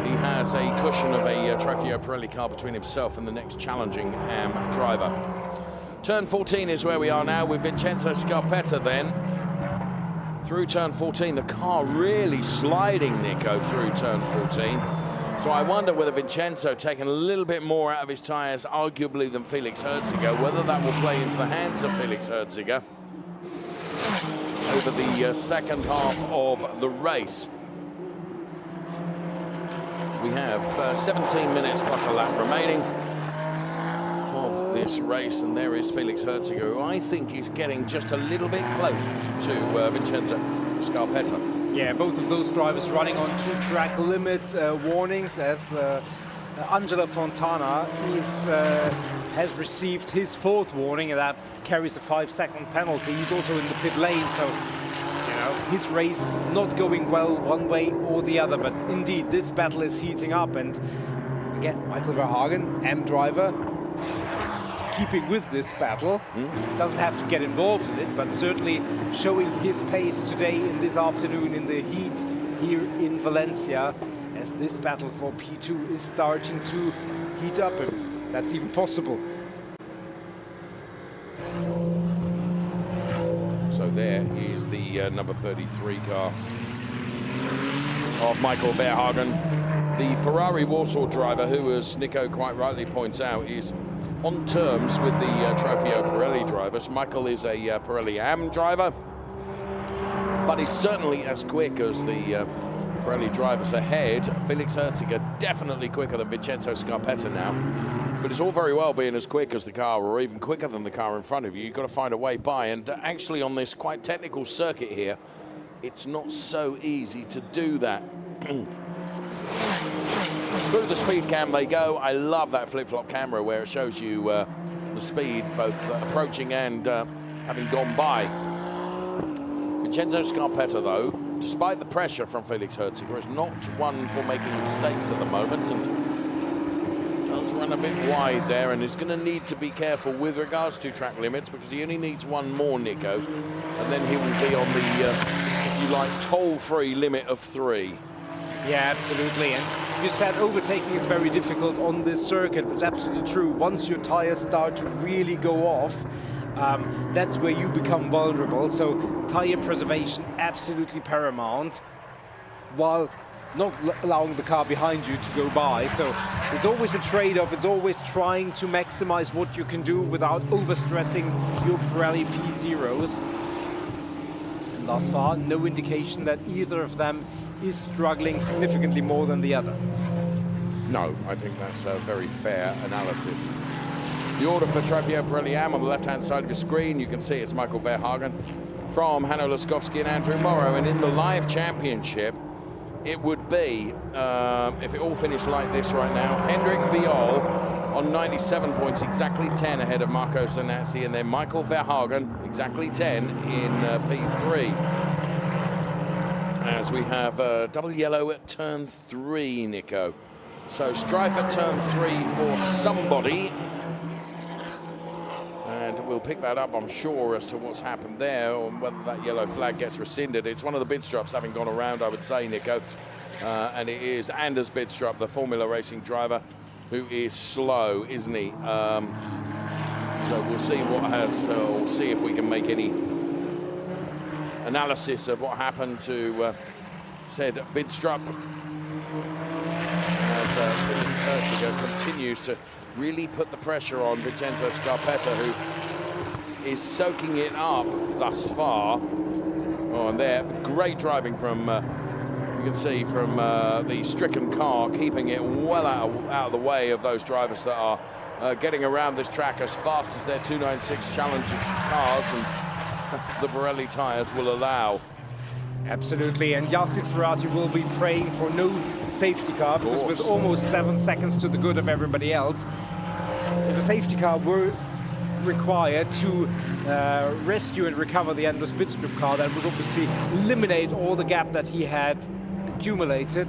He has a cushion of a Trofeo Pirelli car between himself and the next challenging AM driver. Turn 14 is where we are now with Vincenzo Scarpetta then. Through turn 14, the car really sliding, Nico, through turn 14. So I wonder whether Vincenzo taking a little bit more out of his tyres, arguably, than Felix Herziger, whether that will play into the hands of Felix Herziger over the second half of the race. We have 17 minutes plus a lap remaining of this race, and there is Felix Herziger, who I think is getting just a little bit close to Vincenzo Scarpetta. Yeah, both of those drivers running on 2-track limit warnings, as Angelo Fontana has received his 4th warning, and that carries a 5-second penalty. He's also in the pit lane, so his race not going well one way or the other. But indeed, this battle is heating up, and again, Michael Verhagen, M driver, keeping with this battle, doesn't have to get involved in it, but certainly showing his pace today in this afternoon in the heat here in Valencia, as this battle for P2 is starting to heat up, if that's even possible. So there is the number 33 car of Michael Verhagen. The Ferrari Warsaw driver, who, as Nico quite rightly points out, is on terms with the Trofeo Pirelli drivers. Michael is a Pirelli AM driver, but he's certainly as quick as the Pirelli drivers ahead. Felix Herziger definitely quicker than Vincenzo Scarpetta now. But it's all very well being as quick as the car, or even quicker than the car in front of you. You've got to find a way by. And actually on this quite technical circuit here, it's not so easy to do that. Through the speed cam they go. I love that flip-flop camera where it shows you the speed, both approaching and having gone by. Vincenzo Scarpetta, though, despite the pressure from Felix Herziger, is not one for making mistakes at the moment, and does run a bit wide there, and is going to need to be careful with regards to track limits, because he only needs one more, Nico, and then he will be on the, if you like, toll-free limit of 3. Yeah, absolutely. And you said overtaking is very difficult on this circuit, but it's absolutely true. Once your tires start to really go off, that's where you become vulnerable. So tire preservation absolutely paramount, while not allowing the car behind you to go by. So it's always a trade-off. It's always trying to maximize what you can do without overstressing your Pirelli P0s. And thus far, no indication that either of them is struggling significantly more than the other. No, I think that's a very fair analysis. The order for Trofeo Pirelli AM on the left-hand side of your screen, you can see it's Michael Verhagen from Hanno Laskowski and Andrew Morrow. And in the live championship, it would be, if it all finished like this right now, Hendrik Viol on 97 points, exactly 10 ahead of Marco Zanazzi, and then Michael Verhagen, exactly 10 in P3. As we have double yellow at turn 3, Nico. So strife at turn 3 for somebody. And we'll pick that up, I'm sure, as to what's happened there, or whether that yellow flag gets rescinded. It's one of the Bidstrups having gone around, I would say, Nico. And it is Anders Bidstrup, the Formula Racing driver, who is slow, isn't he? So we'll see what has, we'll see if we can make any analysis of what happened to said Bidstrup, as Felix Herziger continues to really put the pressure on Vincenzo Scarpetta, who is soaking it up thus far. Oh, and there, great driving from, you can see, from the stricken car, keeping it well out of the way of those drivers that are getting around this track as fast as their 296 Challenger cars and the Pirelli tyres will allow. Absolutely, and Yassin Ferrati will be praying for no safety car, because with almost 7 seconds to the good of everybody else, if a safety car were required to rescue and recover the Anders Bidstrup car, that would obviously eliminate all the gap that he had accumulated.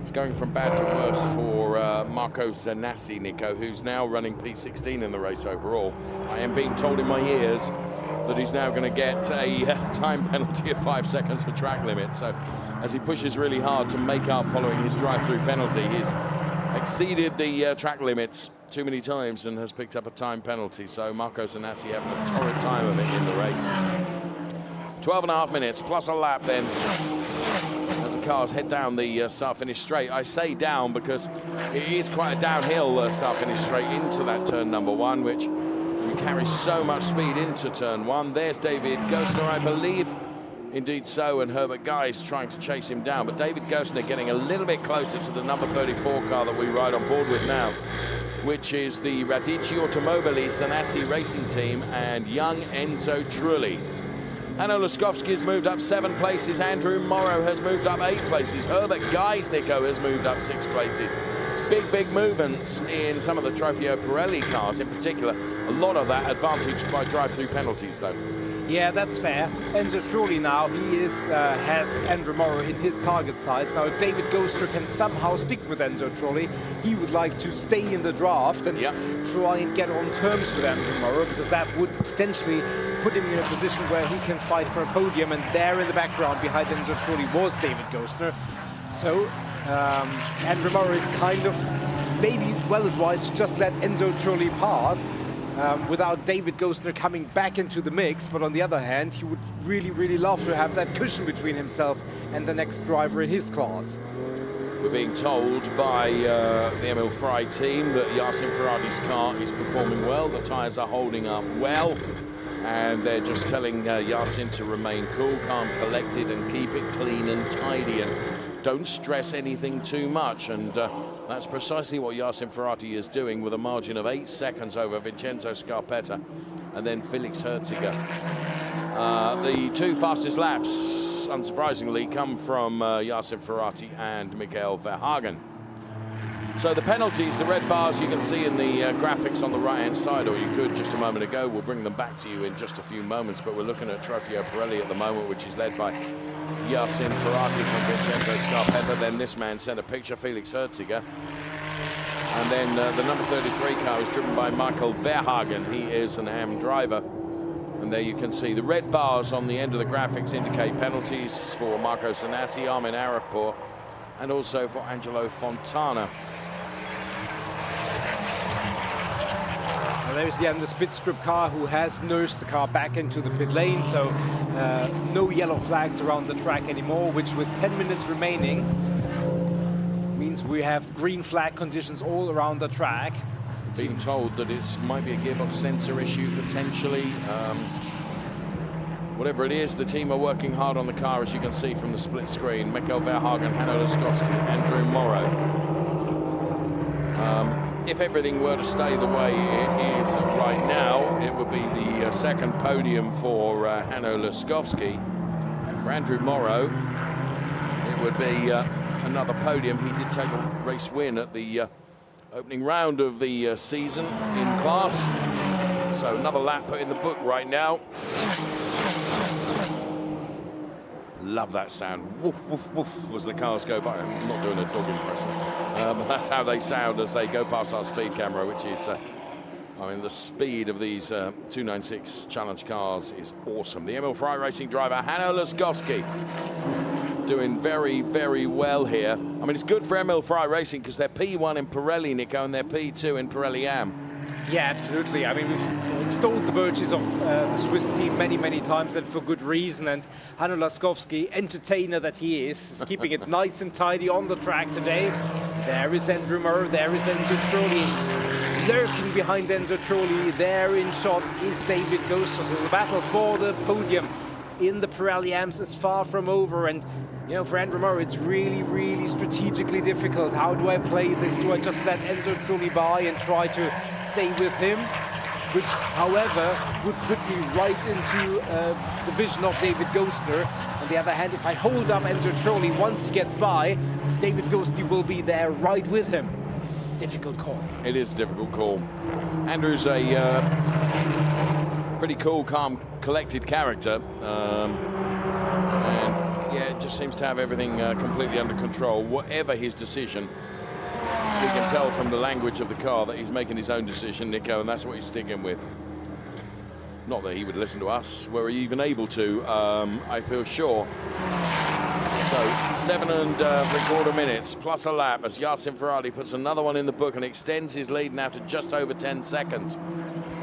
It's going from bad to worse for Marco Zanazzi, Nico, who's now running P16 in the race overall. I am being told in my ears that he's now going to get a time penalty of 5 seconds for track limit. So as he pushes really hard to make up following his drive-through penalty, he's exceeded the track limits too many times and has picked up a time penalty. So Marco Zanassi having a torrid time of it in the race. 12.5 minutes plus a lap then as the cars head down the start-finish straight. I say down because it is quite a downhill start-finish straight into that turn number 1, which carries so much speed into turn 1. There's David Gostner, I believe. Indeed so, and Herbert Guys trying to chase him down. But David Gostner getting a little bit closer to the number 34 car that we ride on board with now, which is the Radici Automobili Sanassi Racing Team and young Enzo Trulli. Hanno Laskowski's moved up 7 places. Andrew Morrow has moved up 8 places. Herbert Guys, Nico, has moved up 6 places. Big movements in some of the Trofeo Pirelli cars in particular. A lot of that advantaged by drive-through penalties, though. Yeah, that's fair. Enzo Trulli now, he has Andrew Morrow in his target size. Now, if David Gostner can somehow stick with Enzo Trulli, he would like to stay in the draft and try and get on terms with Andrew Morrow, because that would potentially put him in a position where he can fight for a podium. And there in the background behind Enzo Trulli was David Gostner. So Andrew Morrow is kind of maybe well advised to just let Enzo Trulli pass without David Gostner coming back into the mix. But on the other hand, he would really love to have that cushion between himself and the next driver in his class. We're being told by the Emil Frey team that Yassin Ferrari's car is performing well. The tyres are holding up well. And they're just telling Yassin to remain cool, calm, collected, and keep it clean and tidy. And don't stress anything too much. And that's precisely what Yassin Ferrari is doing, with a margin of 8 seconds over Vincenzo Scarpetta and then Felix Herziger. The 2 fastest laps, unsurprisingly, come from Yassin Ferrari and Michael Verhagen. So the penalties, the red bars you can see in the graphics on the right-hand side, or you could just a moment ago. We'll bring them back to you in just a few moments, but we're looking at Trofeo Pirelli at the moment, which is led by Yassin Ferrari from Vincenzo Scarpetta. Then this man sent a picture, Felix Herziger. And then the number 33 car is driven by Michael Verhagen. He is an AM driver. And there you can see the red bars on the end of the graphics indicate penalties for Marco Zanassi, Armin Arifpour, and also for Angelo Fontana. There's the Anders Spitzgrup car, who has nursed the car back into the pit lane, so no yellow flags around the track anymore, which with 10 minutes remaining means we have green flag conditions all around the track. Being told that it might be a gearbox sensor issue potentially. Whatever it is, the team are working hard on the car, as you can see from the split screen. Michael Verhagen, Hanno Laskowski, Andrew Morrow. If everything were to stay the way it is right now, it would be the second podium for Hanno Laskowski. For Andrew Morrow, it would be another podium. He did take a race win at the opening round of the season in class. So another lap put in the book right now. Love that sound. Woof, woof, woof, as the cars go by. I'm not doing a dog impression. That's how they sound as they go past our speed camera, which is, I mean, the speed of these 296 Challenge cars is awesome. The Emil Frey Racing driver, Hanno Laskowski, doing very well here. I mean, it's good for Emil Frey Racing because they're P1 in Pirelli, Nico, and they're P2 in Pirelli AM. Yeah, absolutely. I mean, we've extolled the virtues of the Swiss team many times, and for good reason. And Hanno Laskowski, entertainer that he is keeping it nice and tidy on the track today. There is Andrew Morrow, there is Enzo Trulli. Lurking behind Enzo Trulli, there in shot is David Gostner. So the battle for the podium in the Pirelli AMS is far from over. And you know, for Andrew Morrow, it's really strategically difficult. How do I play this? Do I just let Enzo Trulli by and try to stay with him? Which, however, would put me right into the vision of David Gostner. On the other hand, if I hold up Enzo Trulli, once he gets by, David Gostner will be there right with him. Difficult call. It is a difficult call. Andrew's a pretty cool, calm, collected character. And yeah, it just seems to have everything completely under control. Whatever his decision, we can tell from the language of the car that he's making his own decision, Nico, and that's what he's sticking with. Not that he would listen to us, were he even able to, I feel sure. So 7.75 minutes plus a lap as Yassin Ferrari puts another one in the book and extends his lead now to just over 10 seconds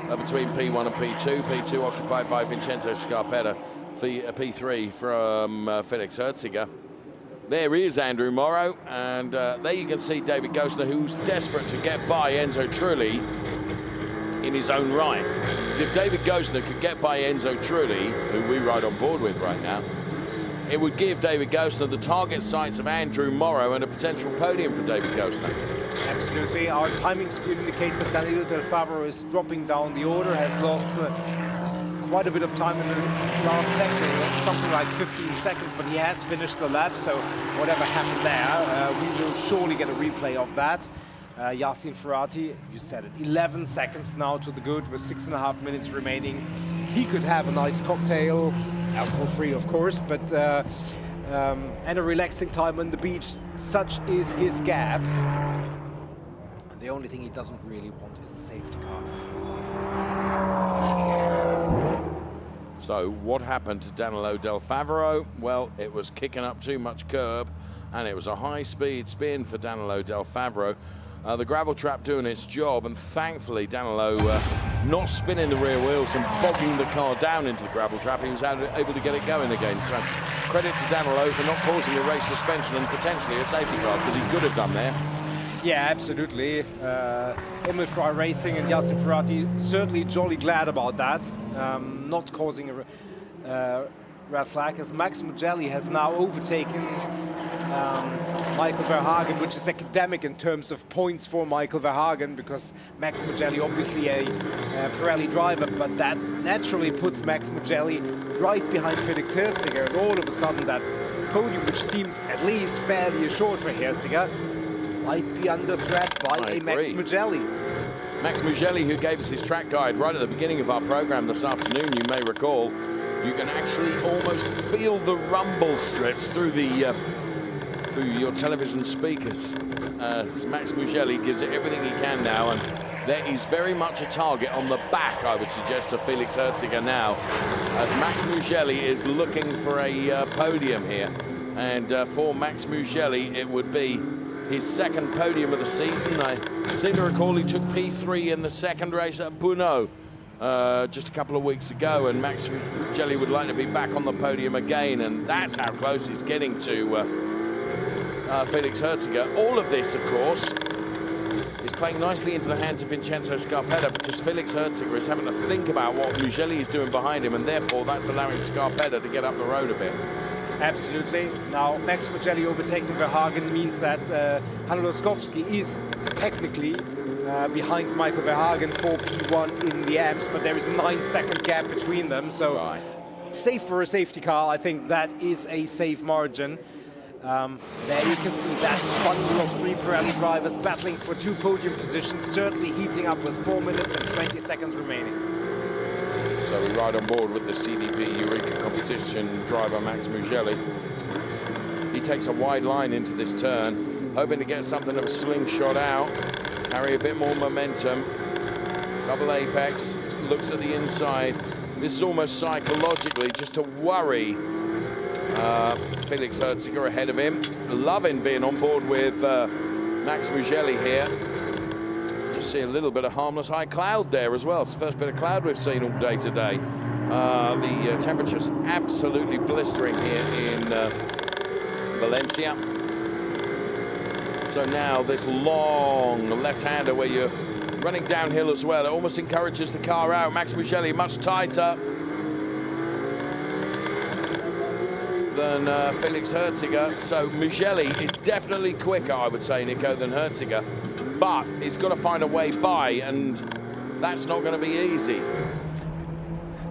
between P1 and P2. P2 occupied by Vincenzo Scarpetta, P3 from Felix Herziger. There is Andrew Morrow, and there you can see David Gosner, who's desperate to get by Enzo Trulli in his own right. Because if David Gosner could get by Enzo Trulli, who we ride on board with right now, it would give David Gosner the target sights of Andrew Morrow and a potential podium for David Gosner. Absolutely. Our timing screen indicates that Danilo Del Favaro is dropping down the order, has lost quite a bit of time in the last sector, something like 15 seconds, but he has finished the lap, so whatever happened there, we will surely get a replay of that. Yassin Ferrari, you said it, 11 seconds now to the good with 6.5 minutes remaining. He could have a nice cocktail, alcohol-free of course, but and a relaxing time on the beach. Such is his gap. And the only thing he doesn't really want is a safety car. So what happened to Danilo Del Favaro? Well, it was kicking up too much curb, and it was a high-speed spin for Danilo Del Favaro. The gravel trap doing its job, and thankfully Danilo not spinning the rear wheels and bogging the car down into the gravel trap. He was able to get it going again. So credit to Danilo for not causing a race suspension and potentially a safety car, because he could have done there. Yeah, absolutely. Emil Frey Racing and Yassin Ferrari certainly jolly glad about that, not causing a red flag, as Max Mugelli has now overtaken Michael Verhagen, which is academic in terms of points for Michael Verhagen, because Max Mugelli obviously a Pirelli driver, but that naturally puts Max Mugelli right behind Felix Herziger, and all of a sudden that podium, which seemed at least fairly assured for Herziger, might be under threat by a Max Mugelli. Max Mugelli, who gave us his track guide right at the beginning of our program this afternoon, you may recall, you can actually almost feel the rumble strips through the through your television speakers. Max Mugelli gives it everything he can now, and there is very much a target on the back, I would suggest, of Felix Herziger now, as Max Mugelli is looking for a podium here. And for Max Mugelli, it would be his second podium of the season. I seem to recall he took P3 in the second race at Brno just a couple of weeks ago, and Max Mugelli would like to be back on the podium again, and that's how close he's getting to Felix Herziger. All of this, of course, is playing nicely into the hands of Vincenzo Scarpetta, because Felix Herziger is having to think about what Mugelli is doing behind him, and therefore that's allowing Scarpetta to get up the road a bit. Absolutely. Now, Max Mugelli overtaking Verhagen means that Hanno Laskowski is technically behind Michael Verhagen for P1 in the amps, but there is a 9-second gap between them, so safe for a safety car. I think that is a safe margin. There you can see that bundle of 3 Pirelli drivers battling for 2 podium positions, certainly heating up with 4 minutes and 20 seconds remaining. So we ride on board with the CDP Eureka competition driver Max Mugelli. He takes a wide line into this turn, hoping to get something of a slingshot out, carry a bit more momentum. Double apex, looks at the inside. This is almost psychologically just to worry Felix Herziger ahead of him. Loving being on board with Max Mugelli here. Just see a little bit of harmless high cloud there as well. It's the first bit of cloud we've seen all day today. The temperature's absolutely blistering here in Valencia. So now this long left-hander where you're running downhill as well, it almost encourages the car out. Max Mugelli much tighter than Felix Herziger. So Mugelli is definitely quicker, I would say, Nico, than Herziger. But he's got to find a way by, and that's not going to be easy.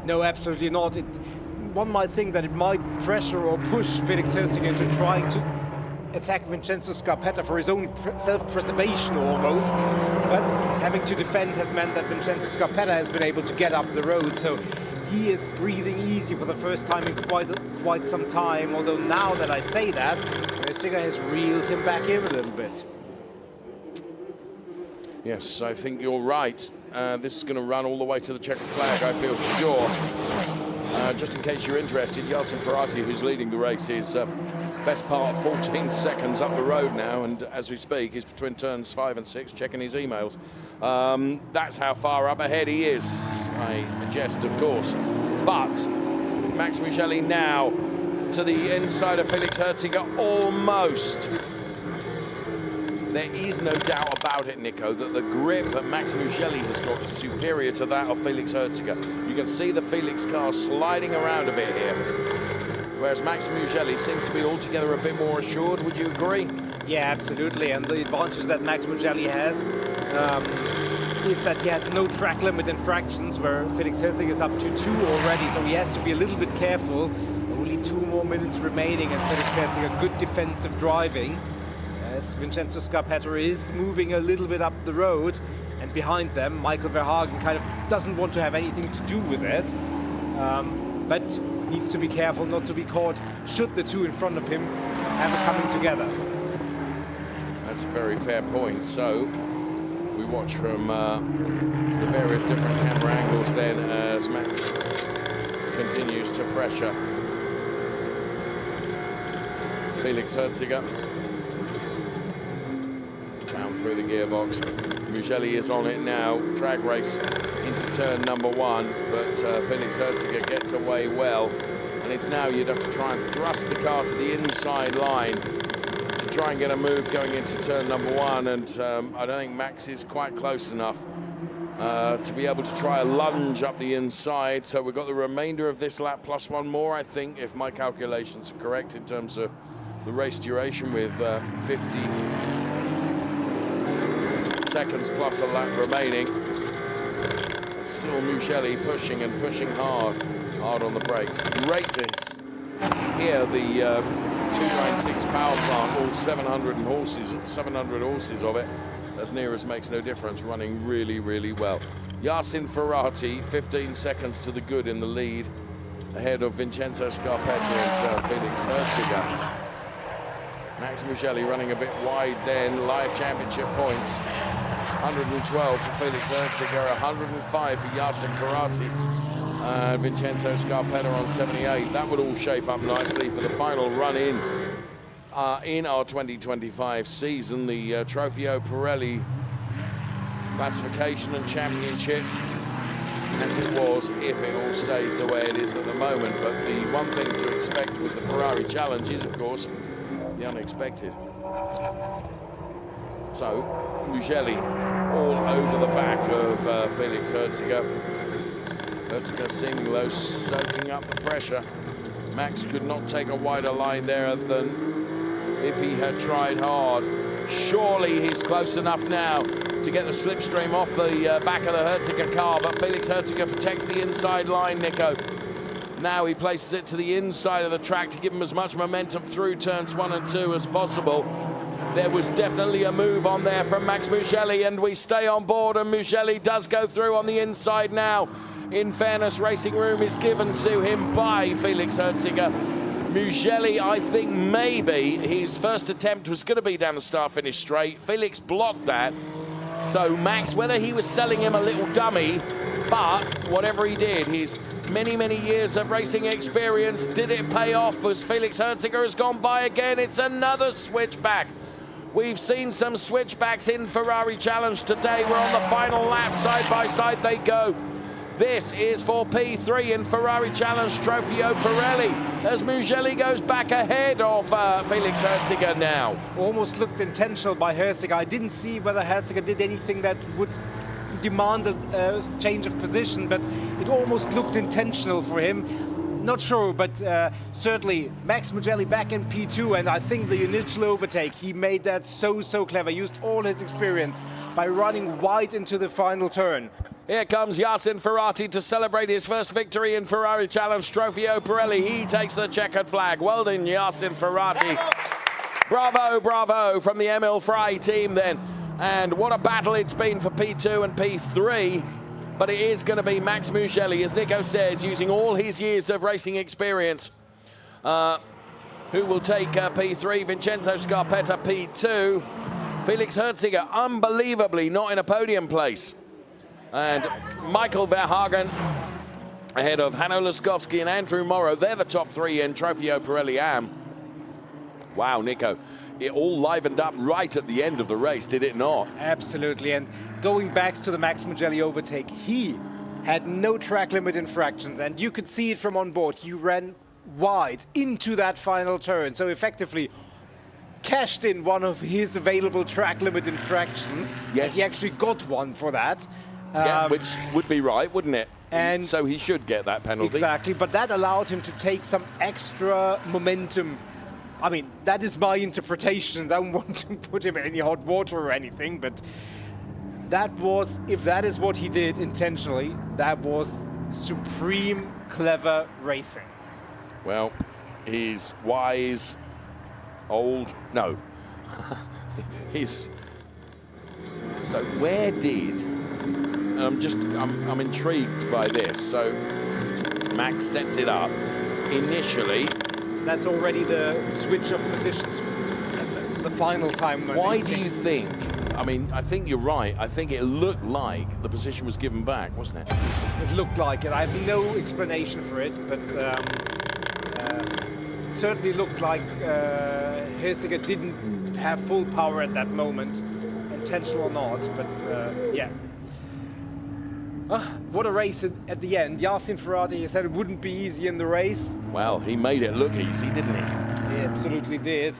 No, absolutely not. One might think that it might pressure or push Felix Herziger into trying to attack Vincenzo Scarpetta for his own self-preservation almost. But having to defend has meant that Vincenzo Scarpetta has been able to get up the road. So he is breathing easy for the first time in quite some time. Although now that I say that, Herziger has reeled him back in a little bit. Yes, I think you're right. this is going to run all the way to the checkered flag, I feel sure. Just in case you're interested, Yasin Ferrari, who's leading the race, is best part 14 seconds up the road now, and as we speak, he's between turns 5 and 6, checking his emails. That's how far up ahead he is. I jest, of course. But Max Mugelli now to the inside of Felix Herziger, almost. There is no doubt about it, Nico, that the grip that Max Mugelli has got is superior to that of Felix Herziger. You can see the Felix car sliding around a bit here, whereas Max Mugelli seems to be altogether a bit more assured. Would you agree? Yeah, absolutely. And the advantage that Max Mugelli has is that he has no track limit infractions, where Felix Herziger is up to 2 already, so he has to be a little bit careful. Only 2 more minutes remaining, and Felix Herziger good defensive driving. As Vincenzo Scarpetta is moving a little bit up the road, and behind them, Michael Verhagen kind of doesn't want to have anything to do with it, but needs to be careful not to be caught should the 2 in front of him have it coming together. That's a very fair point. So we watch from the various different camera angles then as Max continues to pressure Felix Herziger down through the gearbox. Mugelli is on it now, drag race into turn number 1, but Felix Herziger gets away well, and it's now you'd have to try and thrust the car to the inside line to try and get a move going into turn number 1, and I don't think Max is quite close enough to be able to try a lunge up the inside. So we've got the remainder of this lap plus 1 more, I think, if my calculations are correct in terms of the race duration, with 50 seconds plus a lap remaining. It's still Mugelli pushing and pushing hard on the brakes. Great to hear the 296 power plant, all 700 horses of it, as near as makes no difference, running really, really well. Yasin Ferrari, 15 seconds to the good in the lead, ahead of Vincenzo Scarpetta and Felix Herziger. Max Mugelli running a bit wide then, live championship points. 112 for Felix Herziger, 105 for Yasin Ferrari, Vincenzo Scarpetta on 78. That would all shape up nicely for the final run in our 2025 season, the Trofeo Pirelli classification and championship, as it was if it all stays the way it is at the moment. But the one thing to expect with the Ferrari Challenge is, of course, the unexpected. So Mugelli all over the back of Felix Herziger. Herziger seeming low, soaking up the pressure. Max could not take a wider line there than if he had tried hard. Surely he's close enough now to get the slipstream off the back of the Herziger car, but Felix Herziger protects the inside line, Nico. Now he places it to the inside of the track to give him as much momentum through turns 1 and 2 as possible. There was definitely a move on there from Max Mugelli, and we stay on board, and Mugelli does go through on the inside now. In fairness, racing room is given to him by Felix Herziger. Mugelli, I think maybe his first attempt was going to be down the start-finish straight. Felix blocked that. So Max, whether he was selling him a little dummy, but whatever he did, his many, many years of racing experience, did it pay off as Felix Herziger has gone by again? It's another switchback. We've seen some switchbacks in Ferrari Challenge today. We're on the final lap, side by side they go. This is for P3 in Ferrari Challenge Trofeo Pirelli, as Mugelli goes back ahead of Felix Herziger now. Almost looked intentional by Herziger. I didn't see whether Herziger did anything that would demand a change of position, but it almost looked intentional for him. Not sure, but certainly Max Mugelli back in P2, and I think the initial overtake, he made that so clever, used all his experience by running wide into the final turn. Here comes Yasin Ferrari to celebrate his first victory in Ferrari Challenge Trofeo Pirelli. He takes the checkered flag. Well done, Yasin Ferrari. Bravo, bravo from the Emil Frey team then. And what a battle it's been for P2 and P3. But it is going to be Max Mugelli, as Nico says, using all his years of racing experience, who will take P3, Vincenzo Scarpetta P2. Felix Herziger, unbelievably not in a podium place. And Michael Verhagen ahead of Hanno Laskowski and Andrew Morrow. They're the top three in Trofeo Pirelli Am. Wow, Nico, it all livened up right at the end of the race, did it not? Absolutely, and going back to the Max Mugelli overtake, he had no track limit infractions, and you could see it from on board. He ran wide into that final turn, so effectively cashed in one of his available track limit infractions. Yes. And he actually got one for that. Yeah, which would be right, wouldn't it? And so he should get that penalty. Exactly, but that allowed him to take some extra momentum. I mean, that is my interpretation. I don't want to put him in any hot water or anything, but that was, if that is what he did intentionally, that was supreme clever racing. Well, he's wise, old, no. He's, so where did, I'm intrigued by this. So Max sets it up initially. That's already the switch of positions at the final time. Why do you think? I mean, I think you're right. I think it looked like the position was given back, wasn't it? It looked like it. I have no explanation for it, but it certainly looked like Hirziger didn't have full power at that moment, intentional or not, but yeah. What a race at the end. Yassin Ferrari said it wouldn't be easy in the race. Well, he made it look easy, didn't he? He absolutely did.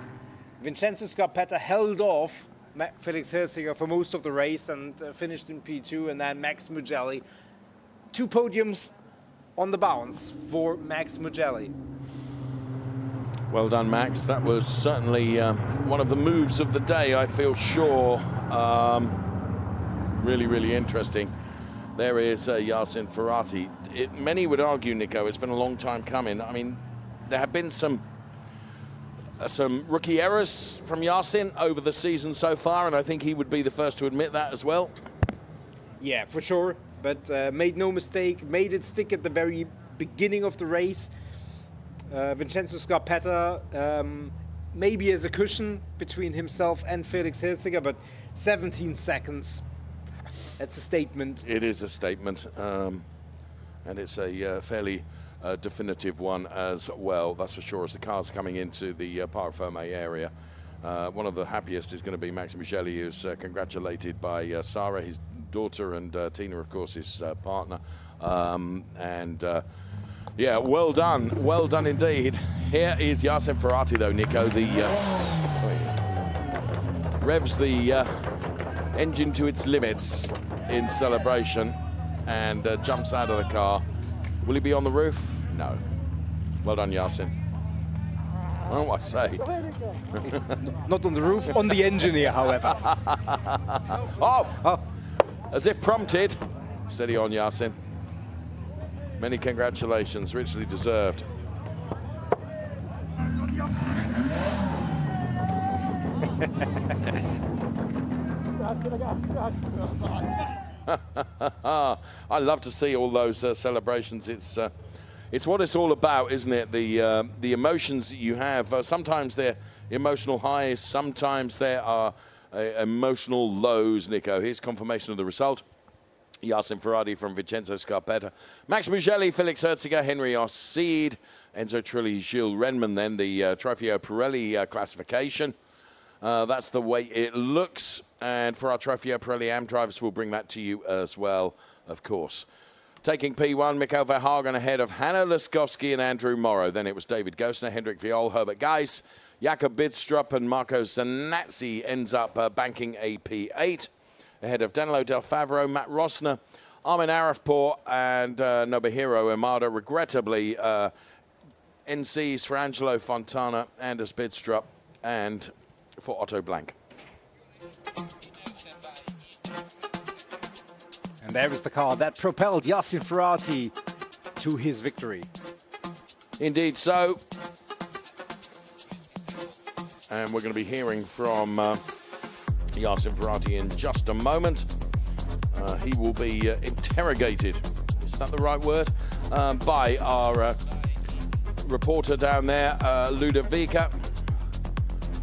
Vincenzo Scarpetta held off Felix Hirziger for most of the race and finished in P2, and then Max Mugelli. 2 podiums on the bounce for Max Mugelli. Well done, Max. That was certainly one of the moves of the day, I feel sure. Really, really interesting. There is Yassin Ferrari. Many would argue, Nico, it's been a long time coming. I mean, there have been some rookie errors from Yassin over the season so far, and I think he would be the first to admit that as well. Yeah, for sure, but made no mistake, made it stick at the very beginning of the race. Vincenzo Scarpetta maybe as a cushion between himself and Felix Hirziger, but 17 seconds. That's a statement. It is a statement, and it's a fairly definitive one as well. That's for sure. As the cars coming into the Parc Fermé area, one of the happiest is going to be Max Mugelli, who's congratulated by Sarah, his daughter, and Tina, of course, his partner. Yeah, well done indeed. Here is Yassin Ferrari, though, Nico. The revs the engine to its limits in celebration and jumps out of the car. Will he be on the roof? No. Well done, Yassin. What do I say? Not on the roof, on the engine here, however. Oh! As if prompted. Steady on, Yassin. Many congratulations, richly deserved. I love to see all those celebrations. It's what it's all about, isn't it? The emotions that you have. Sometimes they're emotional highs, sometimes there are emotional lows, Nico. Here's confirmation of the result. Yassin Ferrari from Vincenzo Scarpetta. Max Mugelli, Felix Hirziger, Henry Osseed, Enzo Trilli, Gilles Renman, then the Trofeo Pirelli classification. That's the way it looks. And for our Trofeo Pirelli Am drivers, we'll bring that to you as well, of course. Taking P1, Michael Verhagen ahead of Hanno Laskowski and Andrew Morrow. Then it was David Gosner, Hendrik Viol, Herbert Geis, Jakob Bidstrup, and Marco Zanazzi ends up banking a P8. Ahead of Danilo Del Favero, Matt Rosner, Armin Arifpour, and Nobuhiro Imada. Regrettably, NCs for Angelo Fontana, Anders Bidstrup, and for Otto Blank. And there is the car that propelled Yassin Ferrari to his victory. Indeed so. And we're going to be hearing from Yassin Ferrari in just a moment. He will be interrogated, is that the right word, by our reporter down there, Ludovica.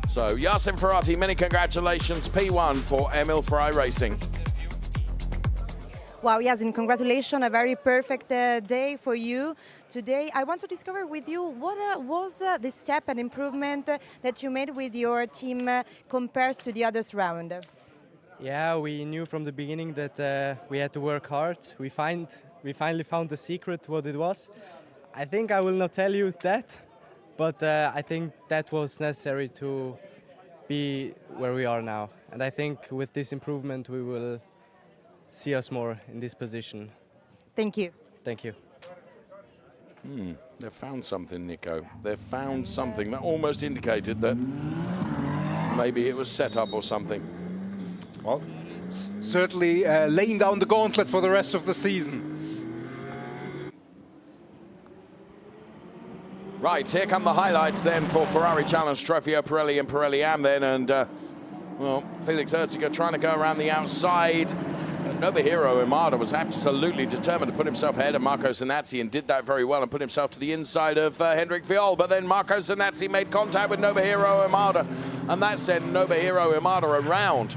So Yassin Ferrari, many congratulations. P1 for Emil Frey Racing. Wow, yes, and congratulations, a very perfect day for you. Today, I want to discover with you what was the step and improvement that you made with your team compared to the others round. Yeah, we knew from the beginning that we had to work hard. We finally found the secret, what it was. I think I will not tell you that, but I think that was necessary to be where we are now. And I think with this improvement, we will see us more in this position. Thank you. Thank you. They've found something, Nico. They've found something that almost indicated that maybe it was set up or something. Well, certainly laying down the gauntlet for the rest of the season. Right, here come the highlights then for Ferrari Challenge, Trofeo Pirelli and Pirelli Am then. And, well, Felix Herziger trying to go around the outside. Nobuhiro Imada was absolutely determined to put himself ahead of Marco Zanazzi and did that very well and put himself to the inside of Hendrik Viol. But then Marco Zanazzi made contact with Nobuhiro Imada, and that sent Nobuhiro Imada around.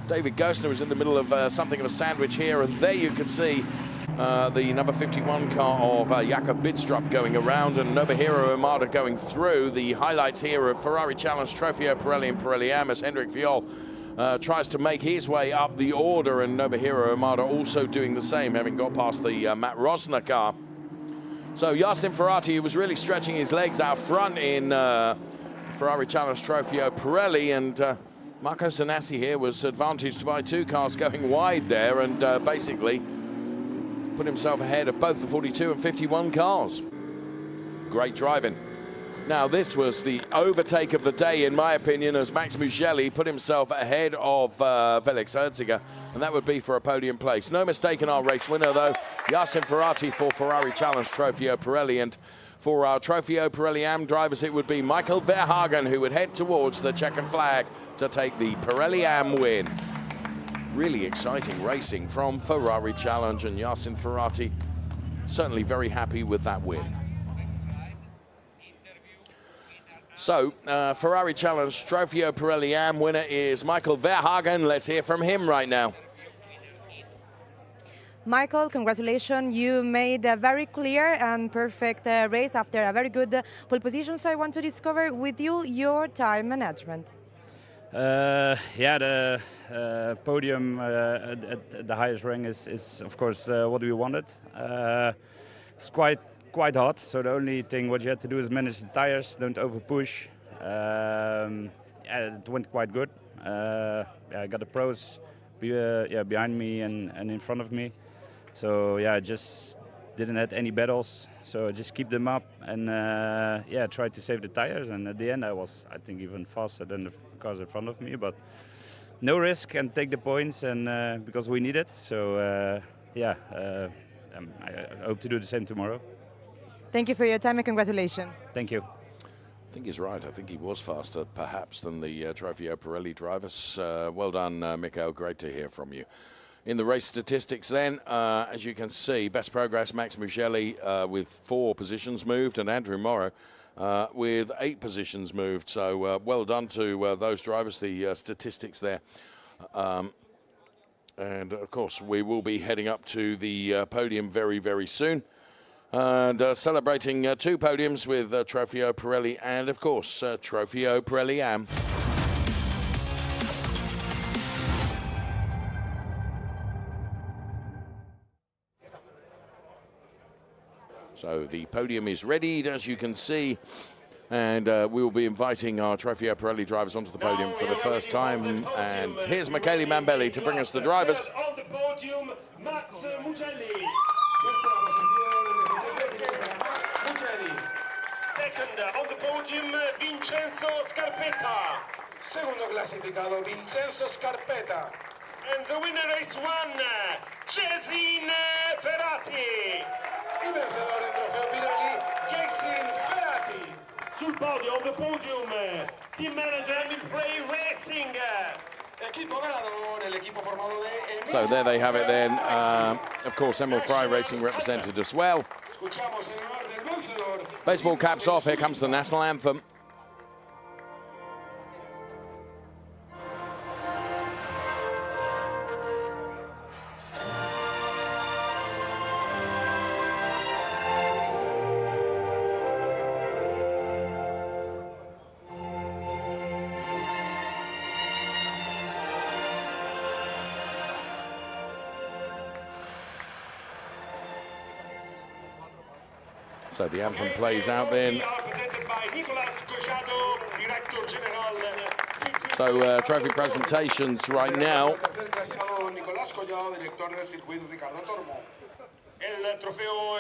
David Gerstner was in the middle of something of a sandwich here, and there you could see the number 51 car of Jakob Bidstrup going around and Nobuhiro Imada going through. The highlights here of Ferrari Challenge, Trofeo Pirelli and Pirelli Am as Hendrik Viol tries to make his way up the order, and Nobuhiro Imada also doing the same, having got past the Matt Rosner car. So Yasin Ferrati, who was really stretching his legs out front in Ferrari Challenge Trofeo Pirelli, and Marco Zanazzi here was advantaged by two cars going wide there and basically put himself ahead of both the 42 and 51 cars. Great driving. Now, this was the overtake of the day, in my opinion, as Max Mugelli put himself ahead of Felix Herziger, and that would be for a podium place. No mistake in our race winner, though, Yasin Ferrati for Ferrari Challenge Trofeo Pirelli, and for our Trofeo Pirelli Am drivers, it would be Michael Verhagen, who would head towards the checkered flag to take the Pirelli Am win. Really exciting racing from Ferrari Challenge, and Yasin Ferrati certainly very happy with that win. So, Ferrari Challenge Trofeo Pirelli Am winner is Michael Verhagen. Let's hear from him right now. Michael, congratulations. You made a very clear and perfect race after a very good pole position. So I want to discover with you your time management. Yeah, the podium at the highest rank is of course what we wanted. It's quite hot, so the only thing what you had to do is manage the tires, don't over push. Yeah, it went quite good. Yeah, I got the pros behind me and in front of me. So yeah, I just didn't have any battles. So I just keep them up and yeah, tried to save the tires. And at the end, I think even faster than the cars in front of me. But no risk and take the points, and because we need it. So yeah, I hope to do the same tomorrow. Thank you for your time and congratulations. Thank you. I think he's right. I think he was faster, perhaps, than the Trofeo Pirelli drivers. Well done, Mikko. Great to hear from you. In the race statistics then, as you can see, best progress, Max Mugelli with 4 positions moved, and Andrew Morrow with 8 positions moved. So well done to those drivers, the statistics there. And, of course, we will be heading up to the podium very, very soon. And celebrating 2 podiums with Trofeo Pirelli and, of course, Trofeo Pirelli Am. So the podium is readied, as you can see, and we will be inviting our Trofeo Pirelli drivers onto the podium for the first time. And here's Michele Mambelli to bring us the drivers. On the podium, Max Mugelli. Second on the podium, Vincenzo Scarpetta. Segundo clasificado, Vincenzo Scarpetta. And the winner is 1, Yasin Ferrati. Il vencedor del trofeo Pirelli, Yasin Ferrati. Sul podio, on the podium, team manager Emil Frey Racing. Equipo ganador, el equipo formado de Emil. So there they have it then. Of course, Emil Frey Racing represented as well. Escuchamos en honor del vencedor. Baseball caps off. Here comes the national anthem. So the anthem plays out then. So trophy presentations right now.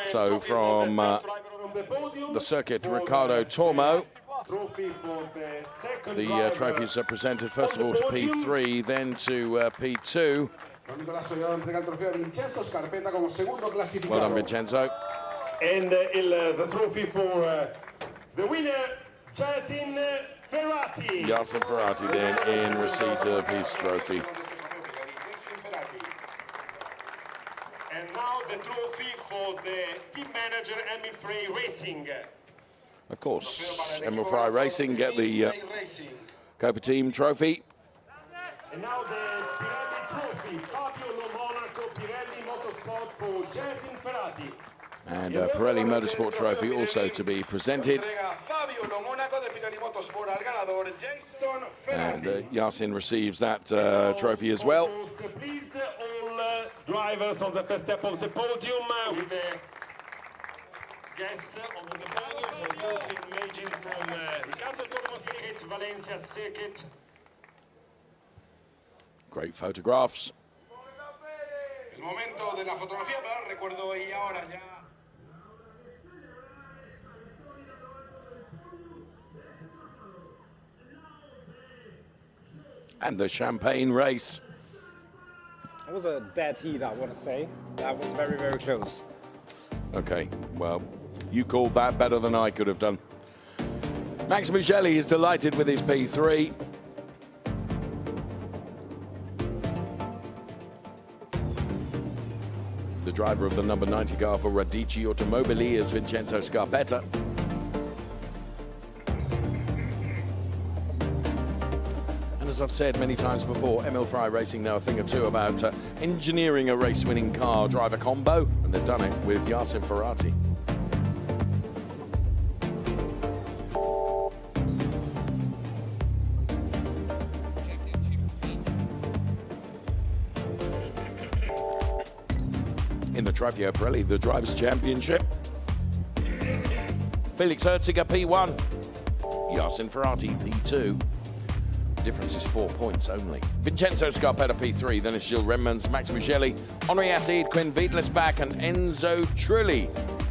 So from the circuit, Riccardo Tormo. The trophies are presented first of all to P3, then to P2. Well done, Vincenzo. And the trophy for the winner, Yasin Ferrari. Yasin Ferrari then in receipt of his trophy. And now the trophy for the team manager, Emil Frey Racing. Of course, Emil Frey Racing get the Copa Team trophy. And now the Pirelli trophy, Fabio Lo Monaco Pirelli Motorsport for Yasin Ferrari. And Pirelli Motorsport trophy also to be presented. And Yasin receives that trophy as well. Please, all drivers on the first step of the podium with the guest on the podium for those imaging from Riccardo Tormo circuit, Valencia circuit. Great photographs. El momento de la fotografía, ¿verdad? Recuerdo y ahora ya. And the champagne race. That was a dead heat, I want to say. That was very, very close. Okay, well, you called that better than I could have done. Max Mugelli is delighted with his P3. The driver of the number 90 car for Radici Automobili is Vincenzo Scarpetta. And as I've said many times before, Emil Frey Racing know a thing or two about engineering a race-winning car driver combo, and they've done it with Yasin Ferrari. In the Trofeo Pirelli, the Drivers' Championship, Felix Herziger P1, Yasin Ferrari P2. The difference is 4 points only. Vincenzo Scarpetta P3, then it's Gilles Renmans, Max Mugelli, Henri Acid, Quinn Wiedlisbach, and Enzo Trulli,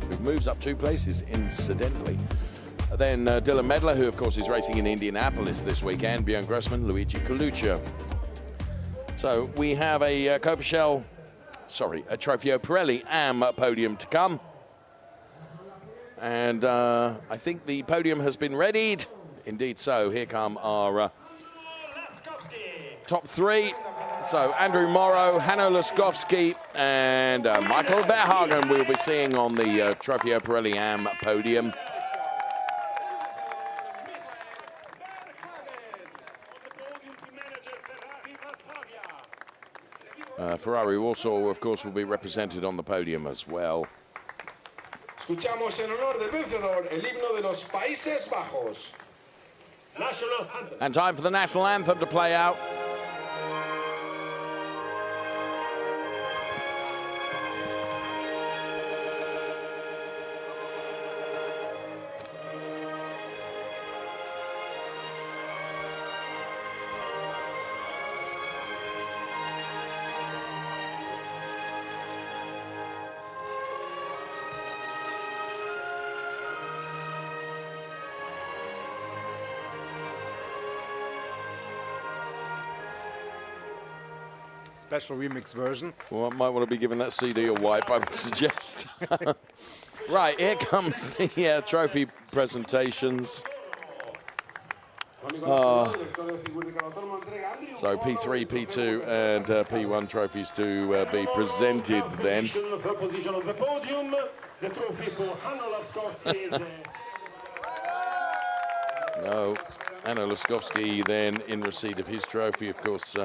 who moves up 2 places incidentally. Then Dylan Medler, who of course is racing in Indianapolis this weekend, Björn Grossman, Luigi Coluccia. So we have a Trofeo Pirelli AM podium to come. And I think the podium has been readied. Indeed so. Here come our top 3. So Andrew Morrow, Hanno Laskowski, and Michael Verhagen we'll be seeing on the Trofeo Pirelli AM podium. Ferrari Warsaw, of course, will be represented on the podium as well. Escuchamos en honor del vencedor el himno de los Países Bajos. National anthem. And time for the national anthem to play out. Special remix version. Well, I might want to be giving that CD a wipe, I would suggest. Right, here comes the trophy presentations. So P3, P2, and P1 trophies to be presented then. Third position on the podium. The trophy for Hanno Laskowski. No, Hanno Laskowski then in receipt of his trophy, of course.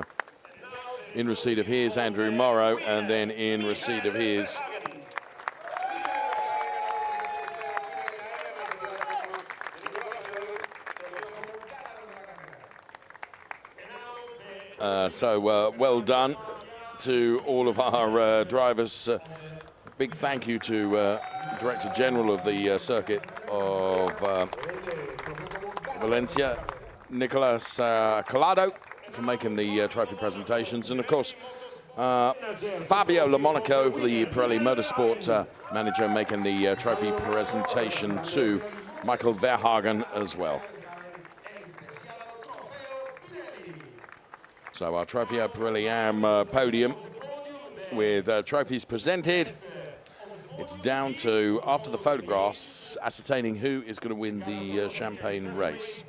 In receipt of his, Andrew Morrow, and then in receipt of his, well done to all of our drivers. Big thank you to Director General of the circuit of Valencia, Nicolas Collado, for making the trophy presentations. And of course, Fabio Lamonaco, for the Pirelli Motorsport manager, making the trophy presentation to Michael Verhagen as well. So our Trofeo Pirelli Am podium with trophies presented. It's down to, after the photographs, ascertaining who is going to win the champagne race.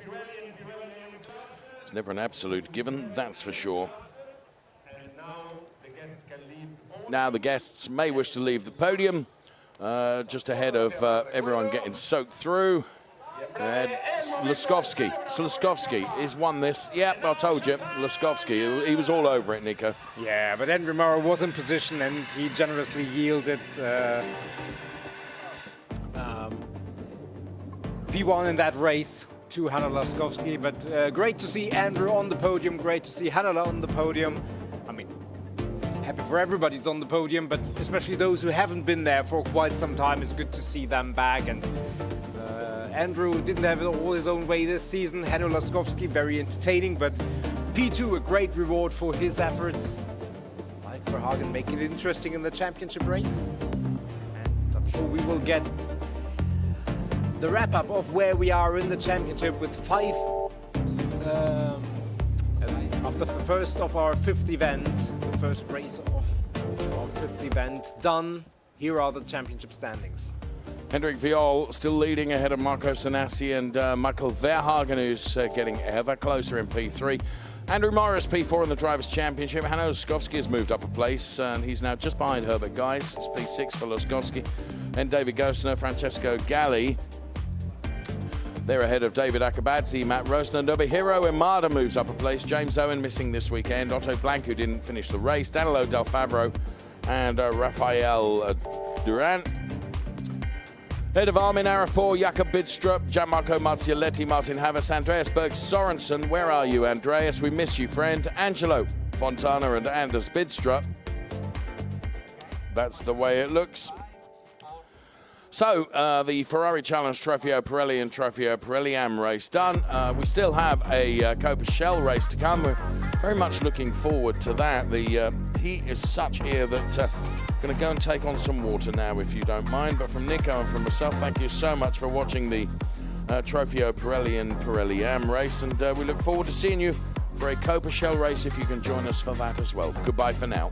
It's never an absolute given, that's for sure. Now the guests may wish to leave the podium just ahead of everyone getting soaked through. Laskovski has won this. Yep, I told you, Laskovski. He was all over it, Nico. Yeah, but Andrew Murray was in position and he generously yielded P1 in that race to Hanno Laskovski. But great to see Andrew on the podium, great to see Hanno on the podium. I mean, happy for everybody who's on the podium, but especially those who haven't been there for quite some time. It's good to see them back. And Andrew didn't have it all his own way this season. Hanno Laskovski, very entertaining, but P2, a great reward for his efforts. Like Verhagen, making it interesting in the championship race. And I'm sure we will get the wrap-up of where we are in the championship with after the first of our fifth event, the first race of our fifth event done. Here are the championship standings. Hendrik Viol still leading ahead of Marco Sanassi and Michael Verhagen, who's getting ever closer in P3. Andrew Morris, P4 in the Drivers' Championship. Hanno Laskovski has moved up a place, and he's now just behind Herbert Geis. It's P6 for Laskovski. And David Gosner, Francesco Galli. They're ahead of David Akabadze, Matt Rosner. Nobuhiro Imada moves up a place. James Owen missing this weekend. Otto Blanco didn't finish the race. Danilo Del Favro and Rafael Durant. Head of Armin Arafur, Jakob Bidstrup, Gianmarco Marzioletti, Martin Havas, Andreas Berg Sorensen. Where are you, Andreas? We miss you, friend. Angelo Fontana and Anders Bidstrup. That's the way it looks. So, the Ferrari Challenge Trofeo Pirelli and Trofeo Pirelli Am race done. We still have a Copa Shell race to come. We're very much looking forward to that. The heat is such here that going to go and take on some water now, if you don't mind. But from Nico and from myself, thank you so much for watching the Trofeo Pirelli and Pirelli Am race. And we look forward to seeing you for a Copa Shell race if you can join us for that as well. Goodbye for now.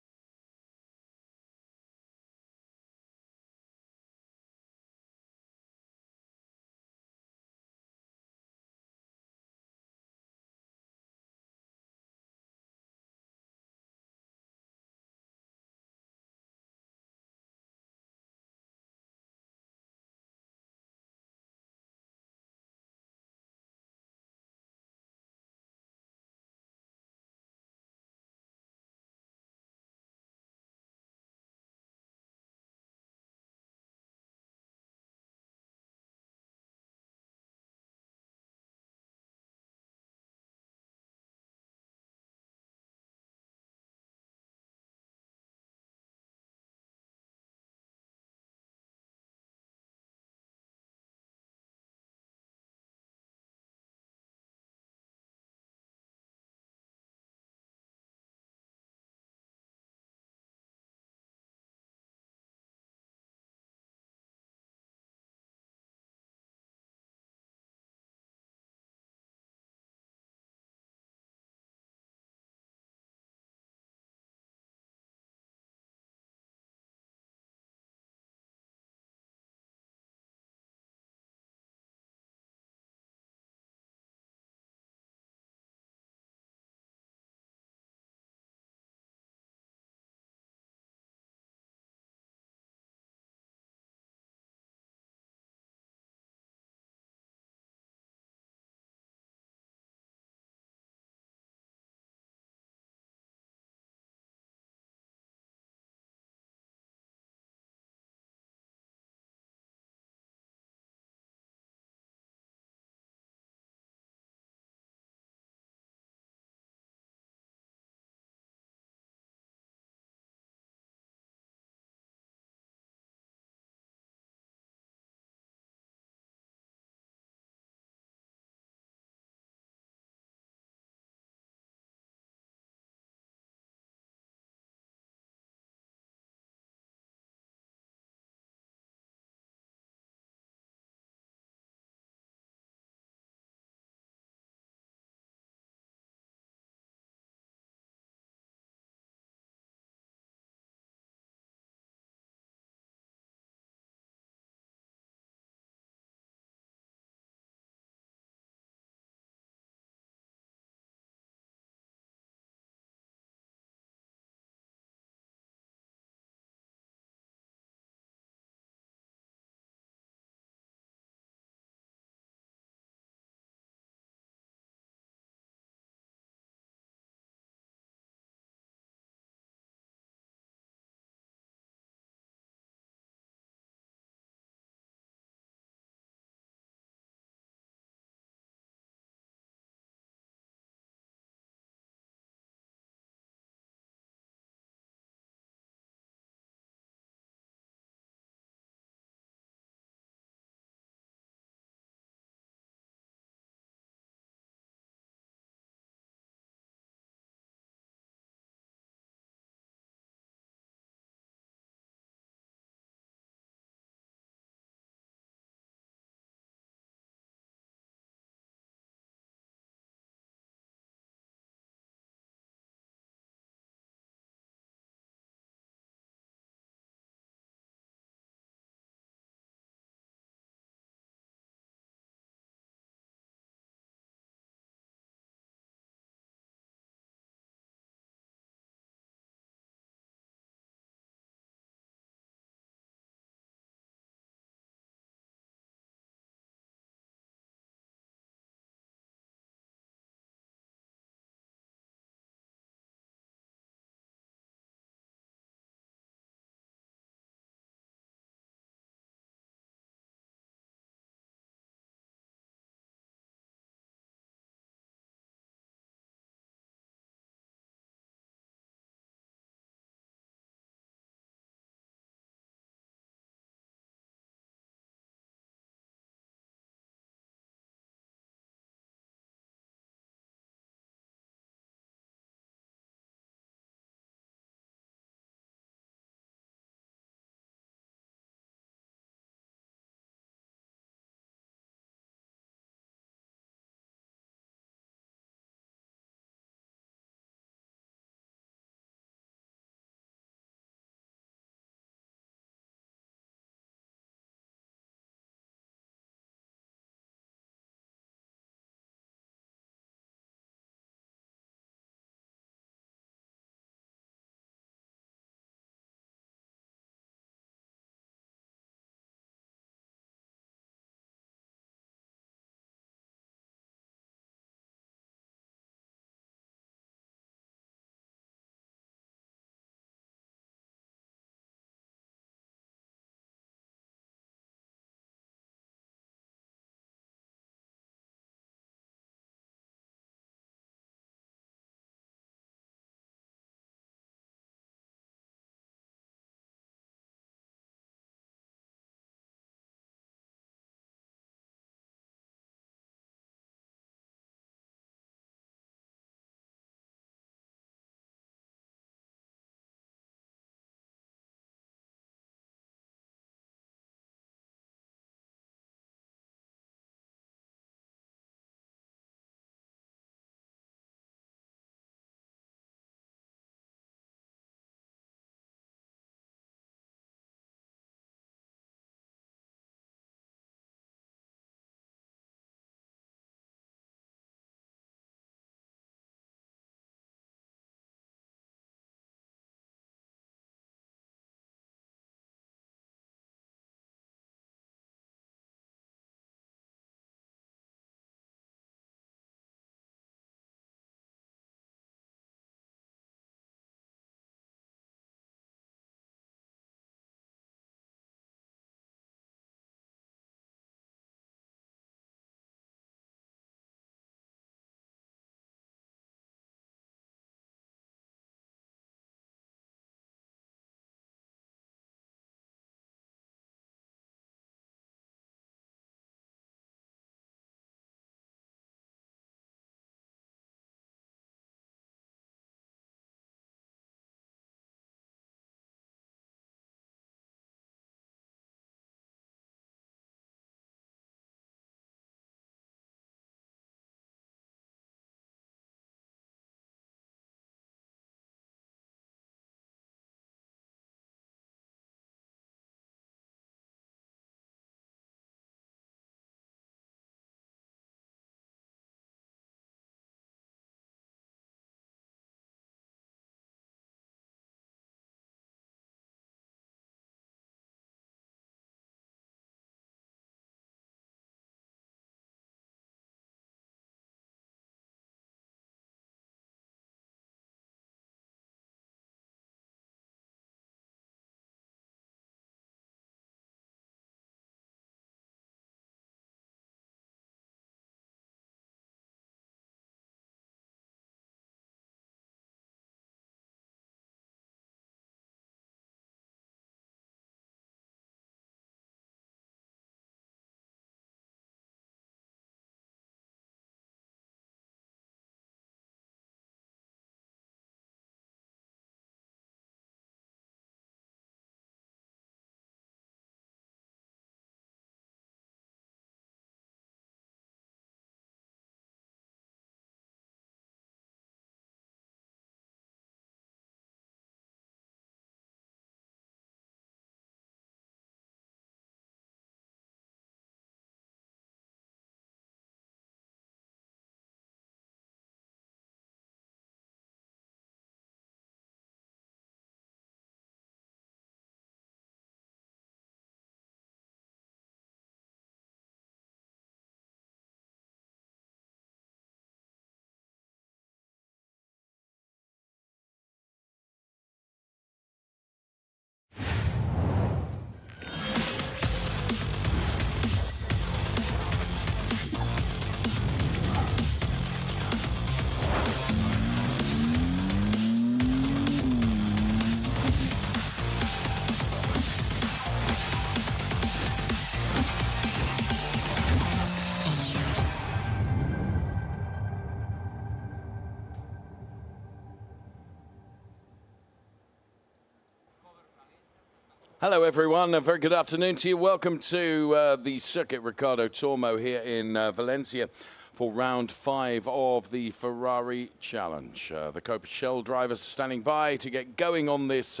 Hello, everyone. A very good afternoon to you. Welcome to the Circuit Ricardo Tormo here in Valencia for round 5 of the Ferrari Challenge. The Copa Shell drivers standing by to get going on this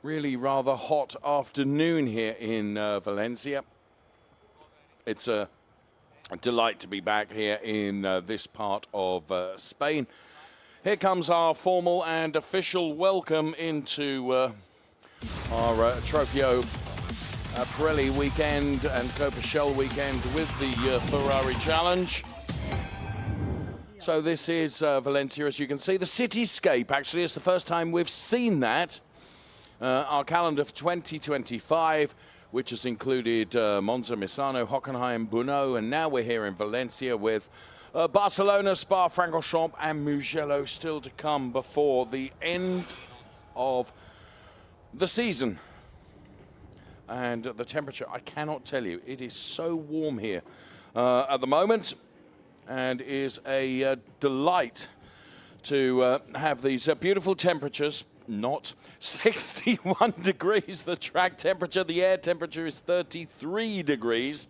really rather hot afternoon here in Valencia. It's a delight to be back here in this part of Spain. Here comes our formal and official welcome into our Trofeo Pirelli weekend and Copa Shell weekend with the Ferrari Challenge. So this is Valencia, as you can see. The cityscape, actually, it's the first time we've seen that. Our calendar for 2025, which has included Monza, Misano, Hockenheim, Brno, and now we're here in Valencia with Barcelona, Spa-Francorchamps, and Mugello still to come before the end of the season. And the temperature, I cannot tell you, it is so warm here at the moment, and is a delight to have these beautiful temperatures. Not 61 degrees, the track temperature. The air temperature is 33 degrees.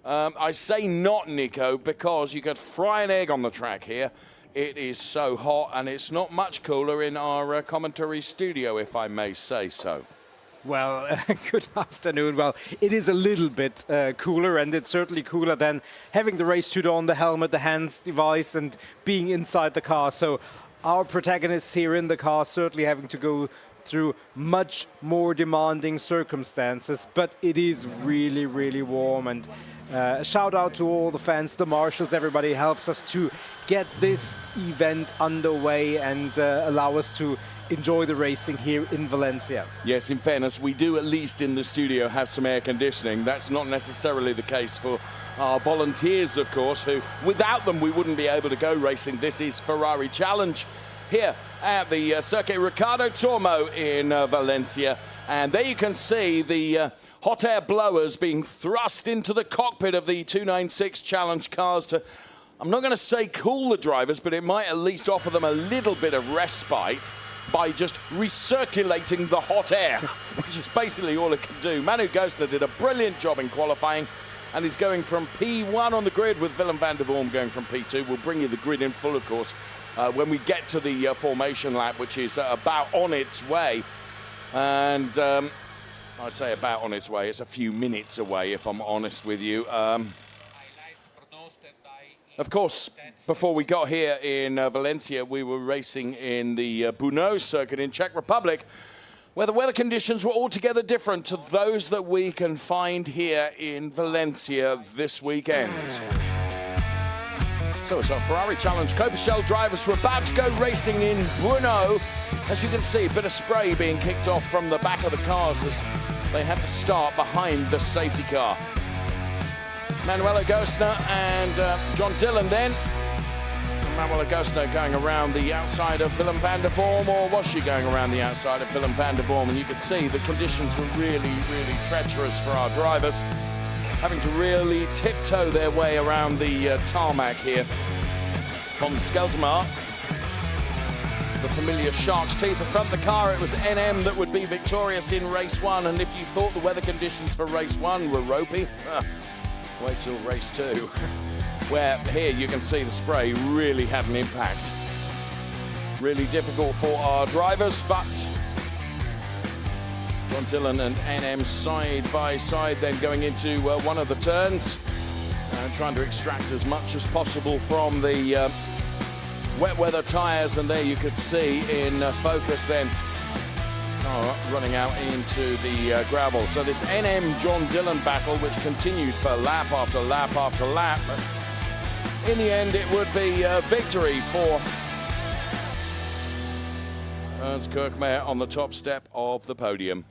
I say not, Nico, because you could fry an egg on the track here. It is so hot, and it's not much cooler in our commentary studio, if I may say so. Well, good afternoon. Well, it is a little bit cooler, and it's certainly cooler than having the race suit on, the helmet, the hands device, and being inside the car. So our protagonists here in the car certainly having to go through much more demanding circumstances, but it is really, really warm. And a shout out to all the fans, the marshals, everybody helps us to get this event underway and allow us to enjoy the racing here in Valencia. Yes, in fairness, we do at least in the studio have some air conditioning. That's not necessarily the case for our volunteers, of course, who without them we wouldn't be able to go racing. This is Ferrari Challenge here at the Circuit Ricardo Tormo in Valencia. And there you can see the hot air blowers being thrust into the cockpit of the 296 Challenge cars to, I'm not going to say cool the drivers, but it might at least offer them a little bit of respite by just recirculating the hot air, which is basically all it can do. Manu Gosner did a brilliant job in qualifying and is going from P1 on the grid with Willem van der Vorm going from P2. We'll bring you the grid in full, of course, when we get to the formation lap, which is about on its way. And I say about on its way, it's a few minutes away, if I'm honest with you. Of course, before we got here in Valencia, we were racing in the Brno circuit in Czech Republic, where the weather conditions were altogether different to those that we can find here in Valencia this weekend. So it's our Ferrari Challenge Copa Shell drivers who are about to go racing in Bruno. As you can see, a bit of spray being kicked off from the back of the cars as they had to start behind the safety car. Manuela Gosner and John Dillon then. Manuela Gosner going around the outside of Willem van der Vorm, or was she going around the outside of Willem van der Vorm? And you could see the conditions were really, really treacherous for our drivers, having to really tiptoe their way around the tarmac here from Skeltermar. The familiar shark's teeth in front of the car. It was NM that would be victorious in race 1, and if you thought the weather conditions for race 1 were ropey, wait till race 2, where here you can see the spray really had an impact. Really difficult for our drivers, but John Dillon and NM side by side, then going into one of the turns, trying to extract as much as possible from the wet weather tyres, and there you could see in focus then running out into the gravel. So this NM John Dillon battle, which continued for lap after lap after lap, but in the end it would be victory for Ernst Kirchmeier on the top step of the podium.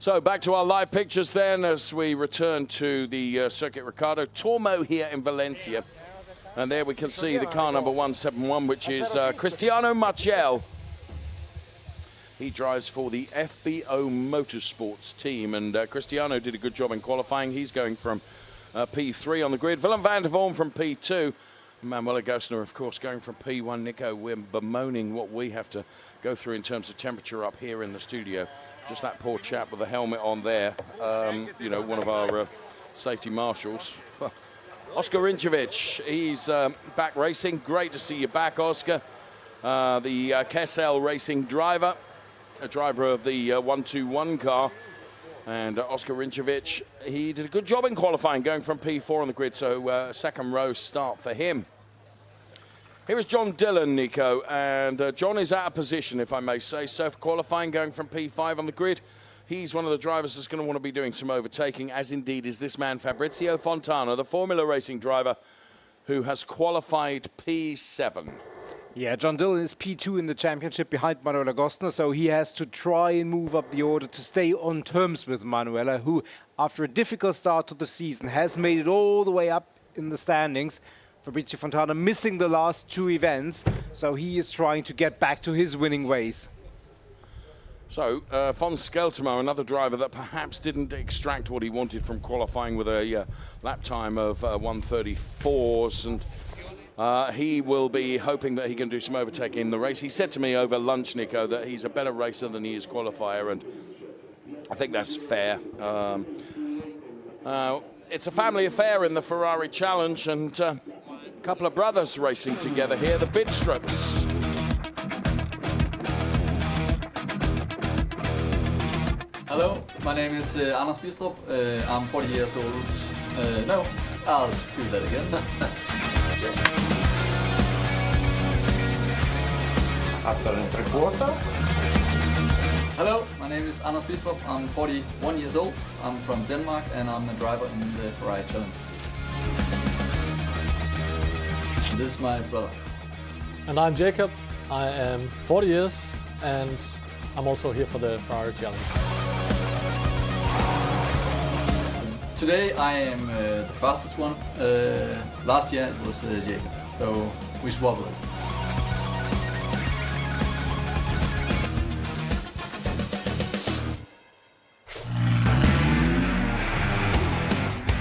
So back to our live pictures then as we return to the Circuit Ricardo Tormo here in Valencia. And there we can see the car number 171, which is Cristiano Marchel. He drives for the FBO Motorsports team, and Cristiano did a good job in qualifying. He's going from P3 on the grid. Willem van der Vorm from P2. Manuel Gosner, of course, going from P1. Nico, we're bemoaning what we have to go through in terms of temperature up here in the studio. Just that poor chap with the helmet on there, you know, one of our safety marshals. Well, Oscar Rinčević, he's back racing. Great to see you back, Oscar. The Kessel Racing driver, a driver of the 121 car. And Oscar Rinčević, he did a good job in qualifying, going from P4 on the grid, so second row start for him. Here is John Dillon, Nico, and John is out of position, if I may say so, for qualifying, going from P5 on the grid. He's one of the drivers that's going to want to be doing some overtaking, as indeed is this man, Fabrizio Fontana, the Formula Racing driver, who has qualified P7. Yeah, John Dillon is P2 in the championship behind Manuela Gosner, so he has to try and move up the order to stay on terms with Manuela, who, after a difficult start to the season, has made it all the way up in the standings. Fabrizio Fontana missing the last 2 events, so he is trying to get back to his winning ways. So, Von Skeltemo, another driver that perhaps didn't extract what he wanted from qualifying with a lap time of 1:34s, and he will be hoping that he can do some overtaking in the race. He said to me over lunch, Nico, that he's a better racer than he is qualifier, and I think that's fair. It's a family affair in the Ferrari Challenge, and a couple of brothers racing together here, the Bidstrups. Hello, my name is Anders Bistrup. I'm 40 years old. No, I'll do that again. After in 3/4. Hello, my name is Anders Bistrup. I'm 41 years old. I'm from Denmark and I'm a driver in the Ferrari Challenge. And this is my brother. And I'm Jacob. I am 40 years and I'm also here for the Ferrari Challenge. Today I am the fastest one. Last year it was Jacob, so we swapped it.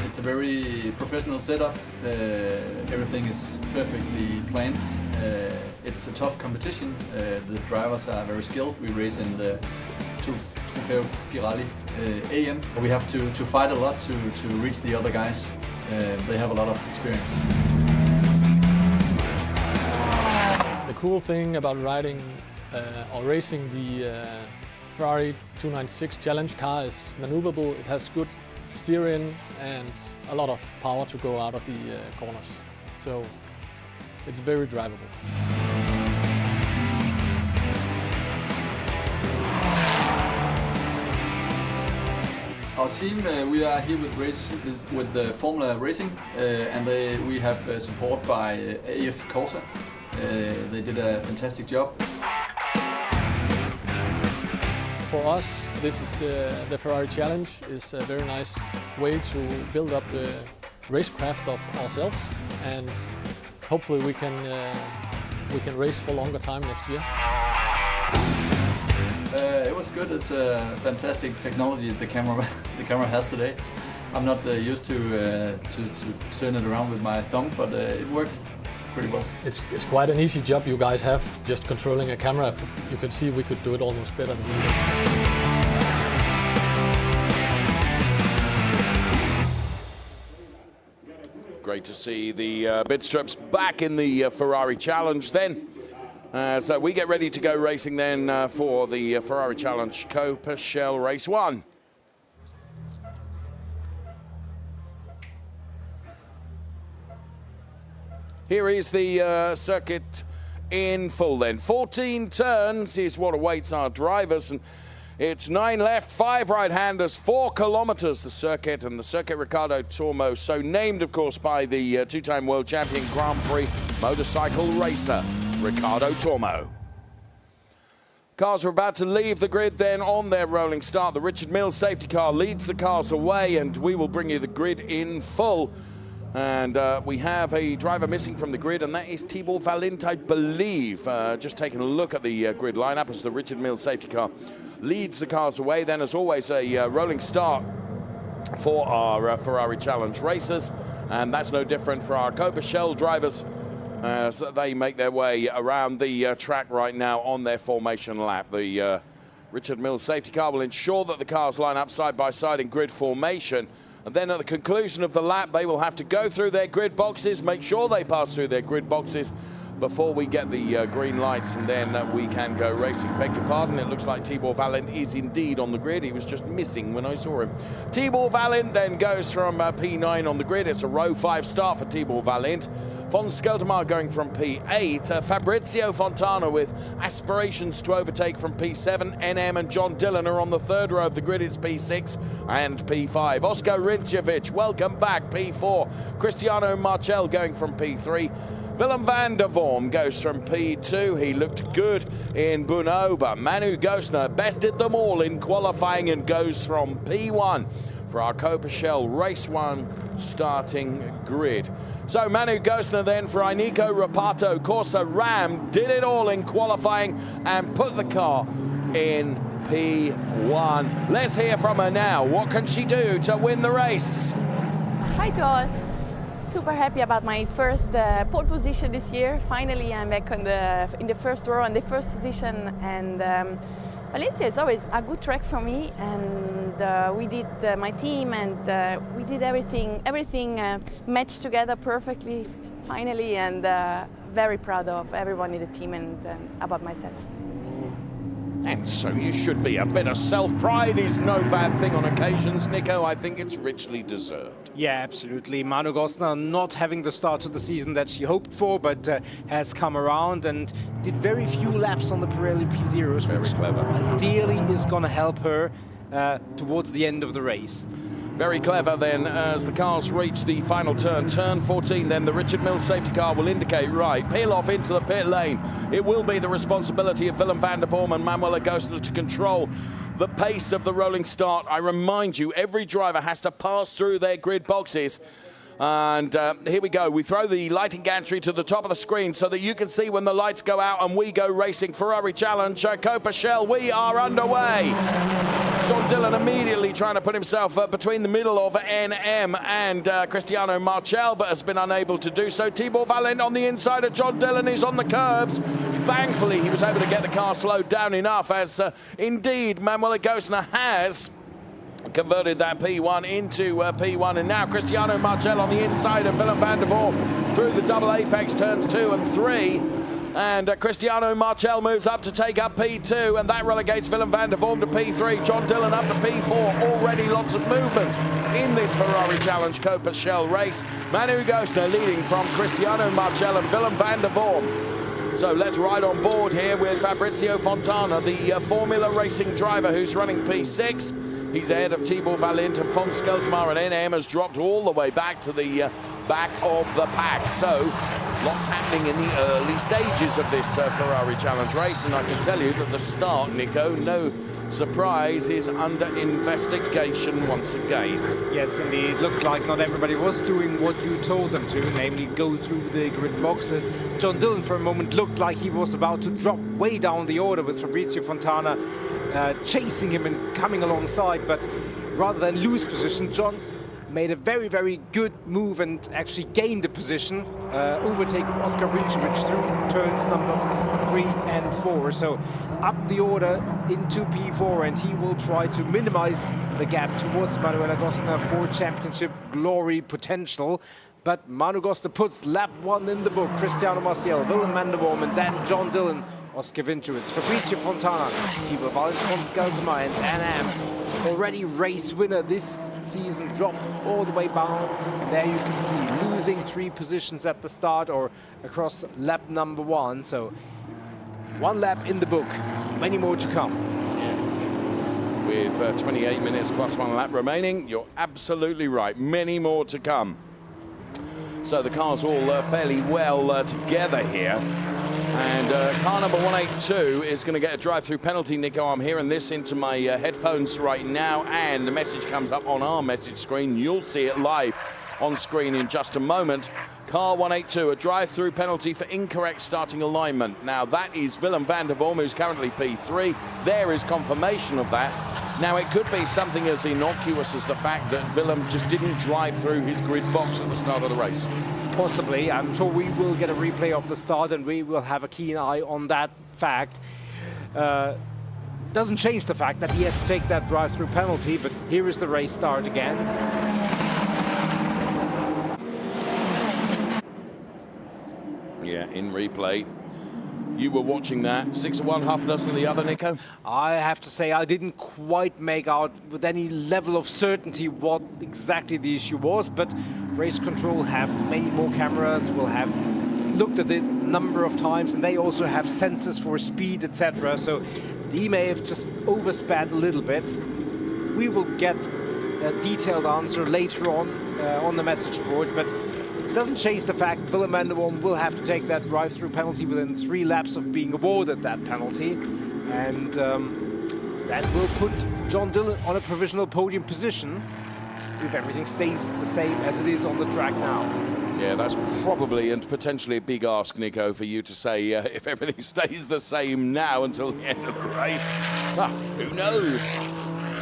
It's a very professional setup. Everything is perfectly planned. It's a tough competition. The drivers are very skilled. We race in the Trofeo Pirelli AM. We have to fight a lot to reach the other guys. They have a lot of experience. The cool thing about riding or racing the Ferrari 296 Challenge car is maneuverable. It has good steering and a lot of power to go out of the corners. So it's very drivable. Our team, we are here with the Formula Racing, and we have support by AF Corsa. They did a fantastic job. For us, this is the Ferrari Challenge is a very nice way to build up the racecraft of ourselves, and hopefully we can race for longer time next year. It was good. It's a fantastic technology the camera has today. I'm not used to turn it around with my thumb, but it worked pretty well. It's quite an easy job you guys have, just controlling a camera. You can see we could do it almost better than you do. Great to see the Bidstrups back in the Ferrari Challenge then. So we get ready to go racing then for the Ferrari Challenge Copa Shell Race 1. Here is the circuit in full then. 14 turns is what awaits our drivers, and it's 9 left, 5 right-handers, 4 kilometers the circuit, and the circuit Ricardo Tormo, so named of course by the two-time world champion Grand Prix motorcycle racer Ricardo Tormo. Cars are about to leave the grid then on their rolling start. The Richard Mills safety car leads the cars away, and we will bring you the grid in full. And we have a driver missing from the grid, and that is Tibor Valint, I believe. Just taking a look at the grid lineup as the Richard Mills safety car leads the cars away. Then, as always, a rolling start for our Ferrari Challenge racers. And that's no different for our Copa Shell drivers as they make their way around the track right now on their formation lap. The Richard Mills safety car will ensure that the cars line up side by side in grid formation. And then at the conclusion of the lap, they will have to go through their grid boxes, make sure they pass through their grid boxes before we get the green lights, and then we can go racing. Beg your pardon, it looks like Tibor Valent is indeed on the grid. He was just missing when I saw him. Tibor Valent then goes from P9 on the grid. It's a row 5 start for Tibor Valent. Von Skeltermar going from P8. Fabrizio Fontana with aspirations to overtake from P7. NM and John Dillon are on the 3rd row of the grid. It's P6 and P5. Oskar Rincevich, welcome back, P4. Cristiano Marchel going from P3. Willem van der Vorm goes from P2. He looked good in Brno, but Manu Gosner bested them all in qualifying and goes from P1 for our Copa-Shell Race 1 starting grid. So Manu Gosner then for Ainiko Rapato Corsa Ram did it all in qualifying and put the car in P1. Let's hear from her now. What can she do to win the race? Hi to all. Super happy about my first pole position this year. Finally, I'm back in the first row in the first position, and Valencia is always a good track for me. And we did my team, and we did everything matched together perfectly. Finally, and very proud of everyone in the team and about myself. And so you should be. A bit of self-pride is no bad thing on occasions, Nico. I think it's richly deserved. Yeah, absolutely. Manu Gosner not having the start of the season that she hoped for, but has come around and did very few laps on the Pirelli P0s, Very clever. Ideally is going to help her towards the end of the race. Very clever then as the cars reach the final turn, turn 14. Then the Richard Mills safety car will indicate, right, peel off into the pit lane. It will be the responsibility of Willem van der Vorm and Manuel Gosner to control the pace of the rolling start. I remind you, every driver has to pass through their grid boxes. And here we go. We throw the lighting gantry to the top of the screen so that you can see when the lights go out and we go racing. Ferrari Challenge, Copa-Shell, we are underway. John Dillon immediately trying to put himself between the middle of NM and Cristiano Marchel, but has been unable to do so. Tibor Valent on the inside of John Dillon is on the curbs. Thankfully, he was able to get the car slowed down enough, as indeed Manuel Gosner has converted that P1 into P1, and now Cristiano Marchel on the inside of Willem van der Vorm through the double apex turns 2 and 3. And Cristiano Marchel moves up to take up P2, and that relegates Willem van der Vorm to P3. John Dillon up to P4. Already lots of movement in this Ferrari Challenge Copa-Shell race. Manu Gosner leading from Cristiano Marchel and Willem van der Vorm. So let's ride on board here with Fabrizio Fontana, the Formula Racing driver who's running P6. He's ahead of Tibor Valent, and Von Skeltermar and NM has dropped all the way back to the back of the pack. So lots happening in the early stages of this Ferrari Challenge race, and I can tell you that the start, Nico, no surprise, is under investigation once again. Yes, indeed. It looked like not everybody was doing what you told them to, namely go through the grid boxes. John Dillon for a moment looked like he was about to drop way down the order with Fabrizio Fontana chasing him and coming alongside, but rather than lose position, John made a very, very good move and actually gained the position, overtaking Oskar Rincevich through turns number 3 and 4. So up the order into P4, and he will try to minimize the gap towards Manuel Gosner for championship glory potential. But Manu Gosner puts lap 1 in the book. Cristiano Marchel, Willem van der Vorm, and then John Dillon, Oskar Rincevich, Fabrizio Fontana, Tibor Valent, Von Skeltermar, and NM. Already race winner this season, dropped all the way down. And there you can see losing 3 positions at the start or across lap number 1. So 1 lap in the book, many more to come. With 28 minutes plus 1 lap remaining, you're absolutely right. Many more to come. So the car's all fairly well together here. And car number 182 is going to get a drive-through penalty, Nico. I'm hearing this into my headphones right now, and the message comes up on our message screen. You'll see it live on screen in just a moment. Car 182, a drive-through penalty for incorrect starting alignment. Now, that is Willem van der Vorm, who's currently P3. There is confirmation of that. Now, it could be something as innocuous as the fact that Willem just didn't drive through his grid box at the start of the race. possibly. I'm sure we will get a replay of the start and we will have a keen eye on that fact. Doesn't change the fact that he has to take that drive-through penalty, but here is the race start again. Yeah, in replay. You were watching that. 6 of one, half a dozen of the other, Nico? I have to say I didn't quite make out with any level of certainty what exactly the issue was, but race control have many more cameras, will have looked at it a number of times, and they also have sensors for speed, etc. So he may have just oversped a little bit. We will get a detailed answer later on the message board, but it doesn't change the fact Willem van der Boom will have to take that drive-through penalty within 3 laps of being awarded that penalty. And that will put John Dillon on a provisional podium position if everything stays the same as it is on the track now. Yeah, that's probably and potentially a big ask, Nico, for you to say if everything stays the same now until the end of the race. Who knows?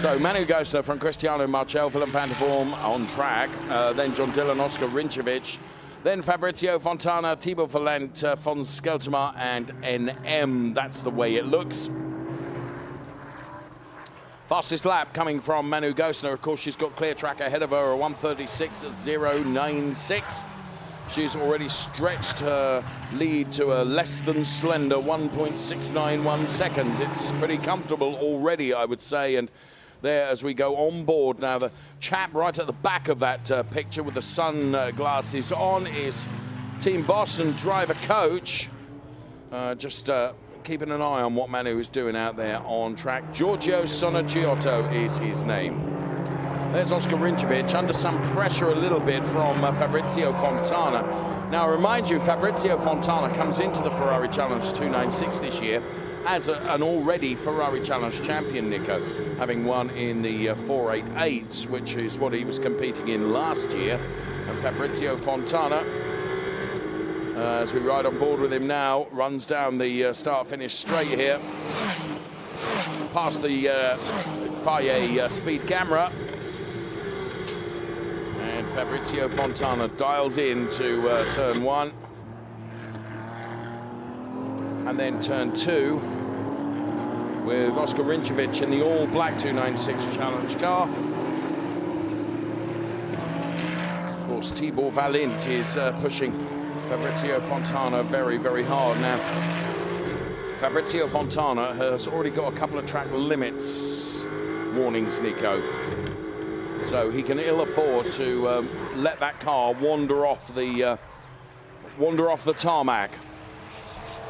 So Manu Gosler from Cristiano Marchel, Willem van der Boom on track, then John Dillon, Oscar Rinčević, then Fabrizio Fontana, Thibaut Valent, von Skelterma and NM. That's the way it looks. Fastest lap coming from Manu Gosler. Of course, she's got clear track ahead of her, a 1:36.096. She's already stretched her lead to a less than slender 1.691 seconds. It's pretty comfortable already, I would say. And there, as we go on board now, the chap right at the back of that picture with the sunglasses on is team boss and driver coach. Just keeping an eye on what Manu is doing out there on track. Giorgio Sonacciotto is his name. There's Oscar Rinčević under some pressure a little bit from Fabrizio Fontana. Now, I remind you, Fabrizio Fontana comes into the Ferrari Challenge 296 this year as an already Ferrari Challenge champion, Nico, having won in the 488s, which is what he was competing in last year. And Fabrizio Fontana, as we ride on board with him now, runs down the start-finish straight here, past the FIA speed camera. And Fabrizio Fontana dials in to turn 1. And then turn 2 with Oscar Rinčević in the all-black 296 Challenge car. Of course, Thibaut Valent is pushing Fabrizio Fontana very, very hard. Now, Fabrizio Fontana has already got a couple of track limits warnings, Nico. So he can ill afford to let that car wander off the tarmac.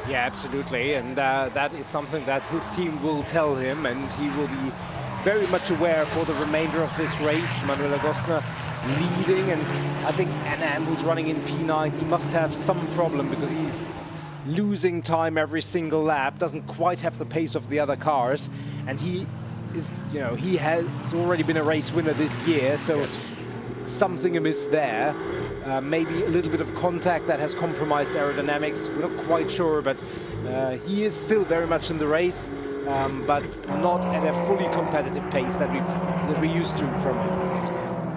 Yeah, absolutely, and that is something that his team will tell him, and he will be very much aware for the remainder of this race. Manuel Agostner leading, and I think NM, who's running in P9, he must have some problem because he's losing time every single lap, doesn't quite have the pace of the other cars, and he is, you know, he has already been a race winner this year, so something amiss there. Maybe a little bit of contact that has compromised aerodynamics. We're not quite sure, but he is still very much in the race, but not at a fully competitive pace that we're used to from him.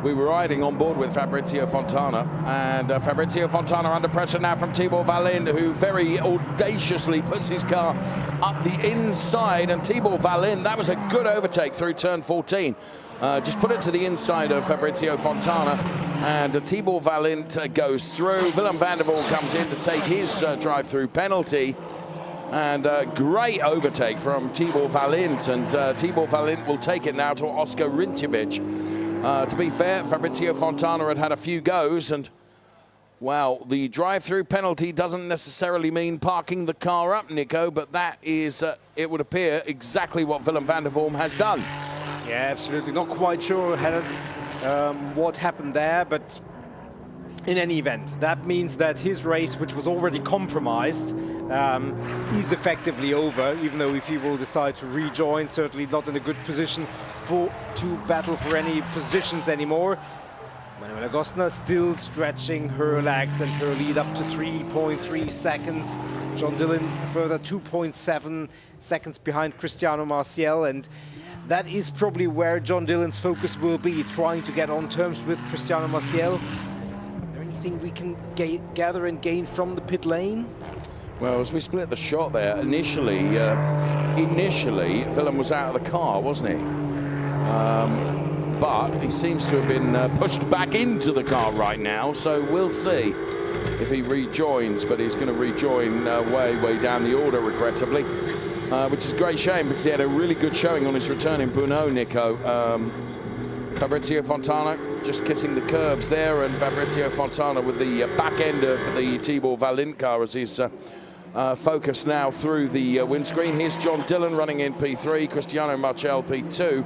We were riding on board with Fabrizio Fontana, and Fabrizio Fontana under pressure now from Thibaut Valent, who very audaciously puts his car up the inside, and Thibaut Valent, that was a good overtake through turn 14. Just put it to the inside of Fabrizio Fontana, and Thibaut Valent goes through. Willem van der Boom comes in to take his drive-through penalty, and great overtake from Thibaut Valent, and Thibaut Valent will take it now to Oscar Rinčević. To be fair, Fabrizio Fontana had a few goes, and well, the drive-through penalty doesn't necessarily mean parking the car up, Nico, but that is, it would appear, exactly what Willem van der Boom has done. Yeah, absolutely. Not quite sure what happened there, but in any event, that means that his race, which was already compromised, is effectively over, even though if he will decide to rejoin, certainly not in a good position to battle for any positions anymore. Manuela Agostner still stretching her legs and her lead up to 3.3 seconds. John Dillon a further 2.7 seconds behind Cristiano Marcial, and that is probably where John Dillon's focus will be, trying to get on terms with Cristiano Marcial. I mean, anything we can gather and gain from the pit lane? Well, as we split the shot there, initially Willem was out of the car, wasn't he? But he seems to have been pushed back into the car right now, so we'll see if he rejoins, but he's going to rejoin way down the order, regrettably, which is a great shame because he had a really good showing on his return in Brno, Nico. Fabrizio Fontana just kissing the curbs there, and Fabrizio Fontana with the back end of the Tibor Valint car as he's focused now through the windscreen. Here's John Dillon running in P3, Cristiano Marchel P2.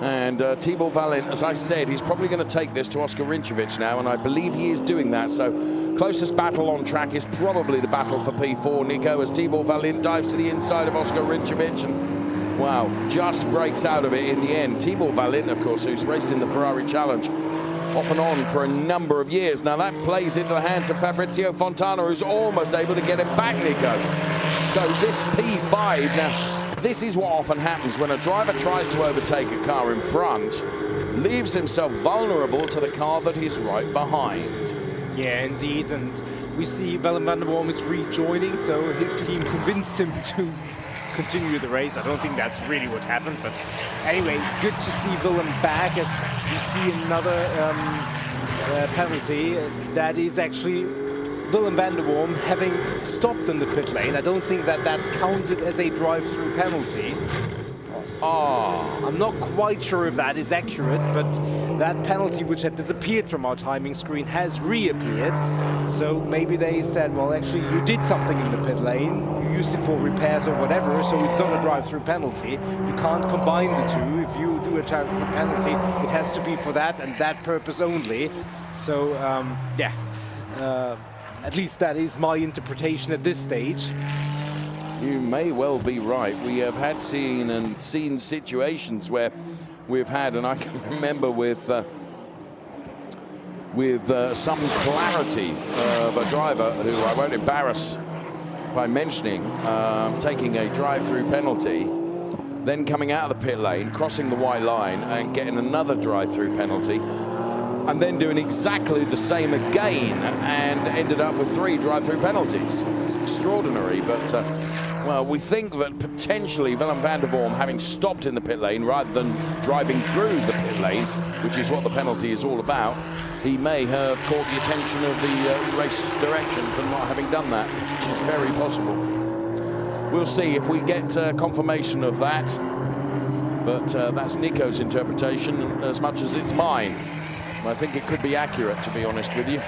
And Tibor Valint, as I said, he's probably going to take this to Oscar Rinčević now, and I believe he is doing that. So closest battle on track is probably the battle for P4, Nico, as Tibor Valint dives to the inside of Oscar Rinčević and, wow, just breaks out of it in the end. Tibor Valint, of course, who's raced in the Ferrari Challenge off and on for a number of years. Now that plays into the hands of Fabrizio Fontana, who's almost able to get him back, Nico. So this P5 now... This is what often happens when a driver tries to overtake a car in front, leaves himself vulnerable to the car that is right behind. Yeah, indeed, and we see Willem van der Worm is rejoining, so his team convinced him to continue the race. I don't think that's really what happened, but anyway, good to see Willem back as we see another penalty. That is actually Willem van der Worm having stopped in the pit lane. I don't think that counted as a drive-through penalty. I'm not quite sure if that is accurate, but that penalty, which had disappeared from our timing screen, has reappeared. So maybe they said, well, actually, you did something in the pit lane. You used it for repairs or whatever, so it's not a drive-through penalty. You can't combine the two. If you do a drive-through penalty, it has to be for that and that purpose only. So, yeah. At least that is my interpretation at this stage. You may well be right. We have had seen situations where we've had, and I can remember with some clarity of a driver who I won't embarrass by mentioning, taking a drive-through penalty, then coming out of the pit lane, crossing the white line and getting another drive-through penalty, and then doing exactly the same again and ended up with 3 drive-through penalties. It's extraordinary, but well, we think that potentially Willem van der Worm, having stopped in the pit lane rather than driving through the pit lane, which is what the penalty is all about, he may have caught the attention of the race direction for not having done that, which is very possible. We'll see if we get confirmation of that, but that's Nico's interpretation as much as it's mine. I think it could be accurate, to be honest with you.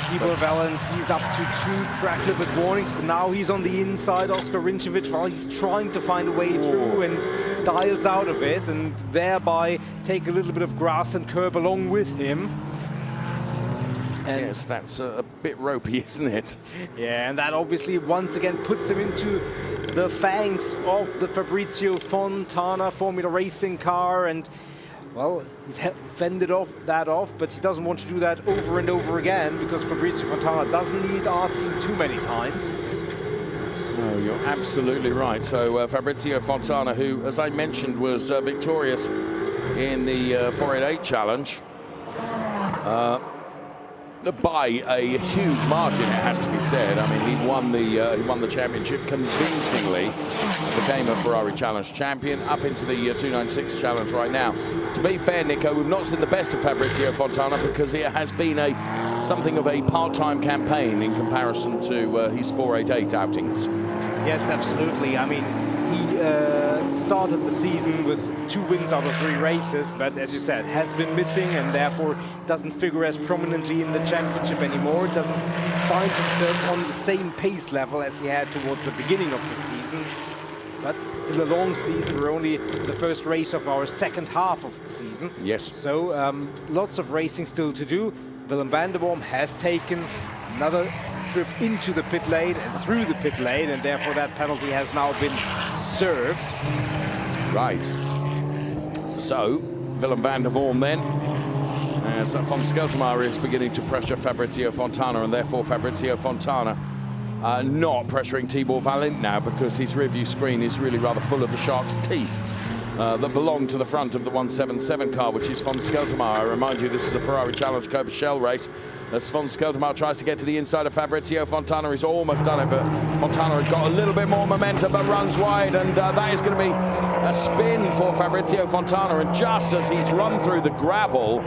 Tibor Valint, he's up to 2 track limit warnings, but now he's on the inside. Oscar Rinčević, while he's trying to find a way through and dials out of it, and thereby take a little bit of grass and curb along with him. And yes, that's a bit ropey, isn't it? Yeah, and that obviously once again puts him into the fangs of the Fabrizio Fontana Formula Racing car, and well, he's fended that off, but he doesn't want to do that over and over again because Fabrizio Fontana doesn't need asking too many times. No, you're absolutely right. So Fabrizio Fontana, who, as I mentioned, was victorious in the 488 Challenge by a huge margin, it has to be said. I mean, he won the championship convincingly, became a Ferrari Challenge champion, up into the 296 Challenge right now. To be fair, Nico, we've not seen the best of Fabrizio Fontana because it has been something of a part-time campaign in comparison to his 488 outings. Yes, absolutely. I mean, he started the season with 2 wins out of 3 races, but as you said, has been missing and therefore doesn't figure as prominently in the championship anymore. Doesn't find himself on the same pace level as he had towards the beginning of the season. But still a long season. We're only the first race of our second half of the season. Yes. So lots of racing still to do. Willem van der Worm has taken another trip into the pit lane and through the pit lane, and therefore that penalty has now been served. Right. So, Willem van der Worm then, as von Skeltermaier is beginning to pressure Fabrizio Fontana, and therefore Fabrizio Fontana not pressuring Tibor Valint now because his rear view screen is really rather full of the shark's teeth. that belong to the front of the 177 car, which is von Skeltermar. I remind you, this is a Ferrari Challenge Cobra Shell race. As von Skeltermar tries to get to the inside of Fabrizio Fontana, he's almost done it, but Fontana has got a little bit more momentum, but runs wide, and that is going to be a spin for Fabrizio Fontana. And just as he's run through the gravel,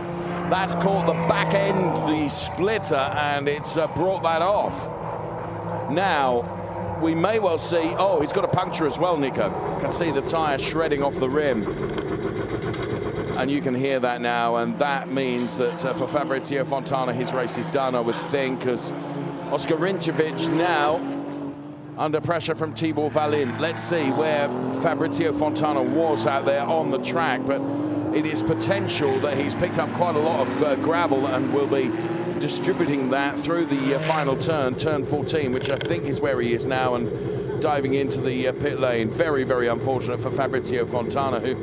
that's caught the back end, the splitter, and it's brought that off. Now, we may well see, oh, he's got a puncture as well, Nico. You can see the tyre shredding off the rim. And you can hear that now, and that means that for Fabrizio Fontana, his race is done, I would think, as Oscar Rinčević now under pressure from Tibor Valin. Let's see where Fabrizio Fontana was out there on the track, but it is potential that he's picked up quite a lot of gravel and will be distributing that through the final turn, turn 14, which I think is where he is now, and diving into the pit lane. Very, very unfortunate for Fabrizio Fontana, who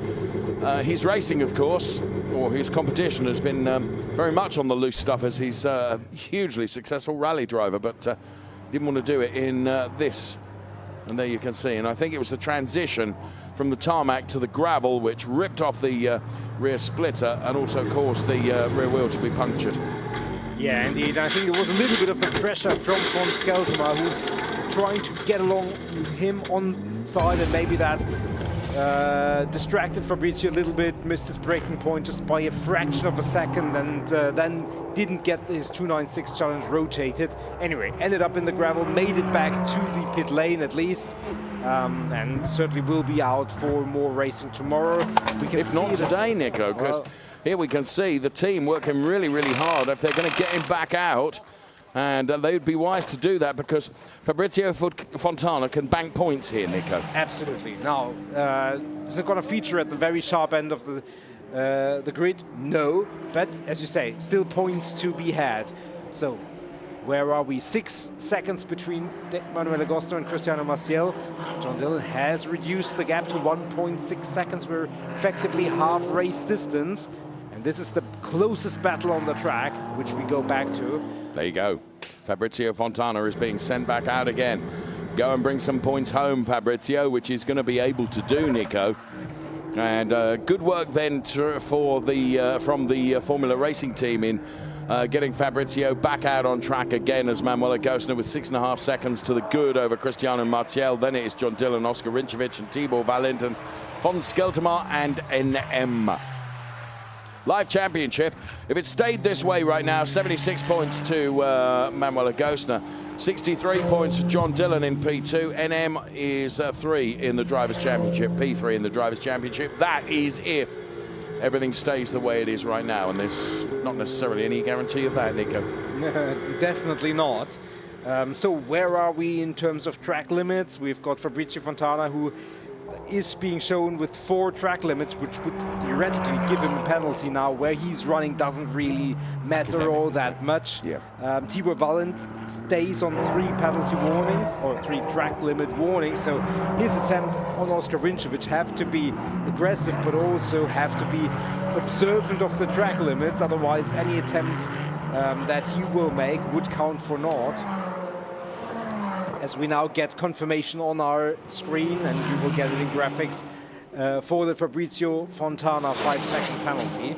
he's racing, of course, or his competition has been very much on the loose stuff, as he's a hugely successful rally driver, but didn't want to do it in this. And there you can see, and I think it was the transition from the tarmac to the gravel which ripped off the rear splitter and also caused the rear wheel to be punctured. Yeah, indeed. I think it was a little bit of the pressure from von Skeltermar, who's trying to get along with him on side, and maybe that distracted Fabrizio a little bit, missed his braking point just by a fraction of a second, and then didn't get his 296 challenge rotated. Anyway, ended up in the gravel, made it back to the pit lane at least, and certainly will be out for more racing tomorrow. We can if not today, Nico, because here we can see the team working really, really hard if they're going to get him back out. And they would be wise to do that, because Fabrizio Fontana can bank points here, Nico. Absolutely. Now, is it going to feature at the very sharp end of the grid? No, but as you say, still points to be had. So, where are we? 6 seconds between Manuel Agosto and Cristiano Maciel. John Dillon has reduced the gap to 1.6 seconds. We're effectively half race distance. And this is the closest battle on the track, which we go back to. There you go. Fabrizio Fontana is being sent back out again. Go and bring some points home, Fabrizio, which he's going to be able to do, Nico. And good work then for the from the Formula Racing team in getting Fabrizio back out on track again, as Manuel Agosto with 6.5 seconds to the good over Cristiano Maciel. Then it is John Dillon, Oscar Rinčević, and Tibor Valin, and von Skeltermar and NM. Live Championship, if it stayed this way right now, 76 points to Manuel Agosto, 63 points for John Dillon in P2. NM is 3 in the Drivers' Championship, P3 in the Drivers' Championship. That is if everything stays the way it is right now, and there's not necessarily any guarantee of that, Nico. Definitely not. So where are we in terms of track limits? We've got Fabrizio Fontana, who is being shown with 4 track limits, which would theoretically give him a penalty now. Where he's running doesn't really matter all that much. Yeah. Tibor Valin stays on 3 penalty warnings, or 3 track limit warnings, so his attempt on Oscar Rinčević have to be aggressive, but also have to be observant of the track limits, otherwise any attempt that he will make would count for naught. As we now get confirmation on our screen, and you will get it in graphics, for the Fabrizio Fontana 5-second penalty.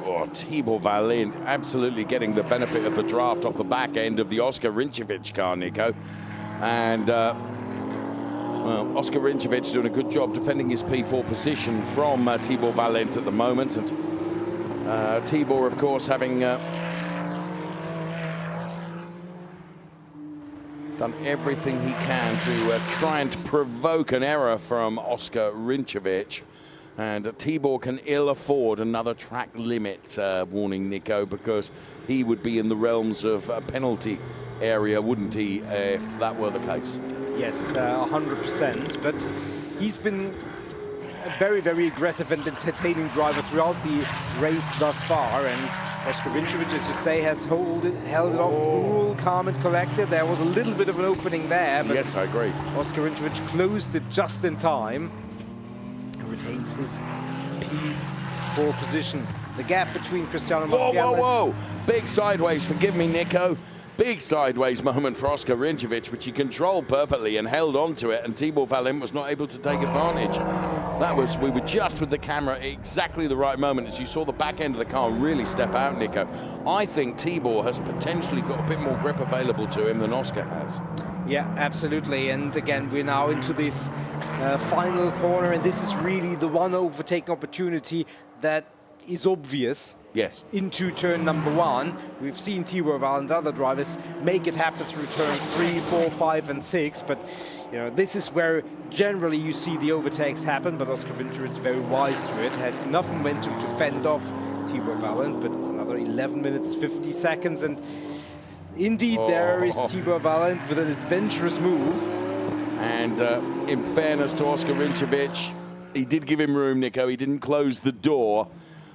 Oh, Tibor Valin absolutely getting the benefit of the draft off the back end of the Oscar Rinčević car, Nico. And, well, Oscar Rinčević doing a good job defending his P4 position from Tibor Valin at the moment. And Tibor, of course, having done everything he can to try and provoke an error from Oscar Rinčević. And Tibor can ill afford another track limit warning, Nico, because he would be in the realms of a penalty area, wouldn't he, if that were the case? Yes, 100%. But he's been a very, very aggressive and entertaining driver throughout the race thus far. And Oscar Rinčević, as you say, has held it off, cool, calm and collected. There was a little bit of an opening there, but yes, I agree. Oscar Rinčević closed it just in time and retains his P4 position. The gap between Cristiano Maciel Whoa! Big sideways, forgive me, Nico. Big sideways moment for Oskar Rinčević, which he controlled perfectly and held on to it, and Tibor Valent was not able to take advantage. We were just with the camera at exactly the right moment as you saw the back end of the car really step out, Nico. I think Tibor has potentially got a bit more grip available to him than Oskar has. Yeah, absolutely. And again, we're now into this final corner, and this is really the one overtaking opportunity that is obvious. Yes. Into turn number 1. We've seen Tibor Valent and other drivers make it happen through turns 3, 4, 5, and 6. But you know, this is where generally you see the overtakes happen. But Oskar Rinčević is very wise to it. Had enough momentum to fend off Tibor Valent, but it's another 11 minutes 50 seconds, and indeed there is Tibor Valent with an adventurous move. And in fairness to Oskar Rinčević, he did give him room, Nico. He didn't close the door.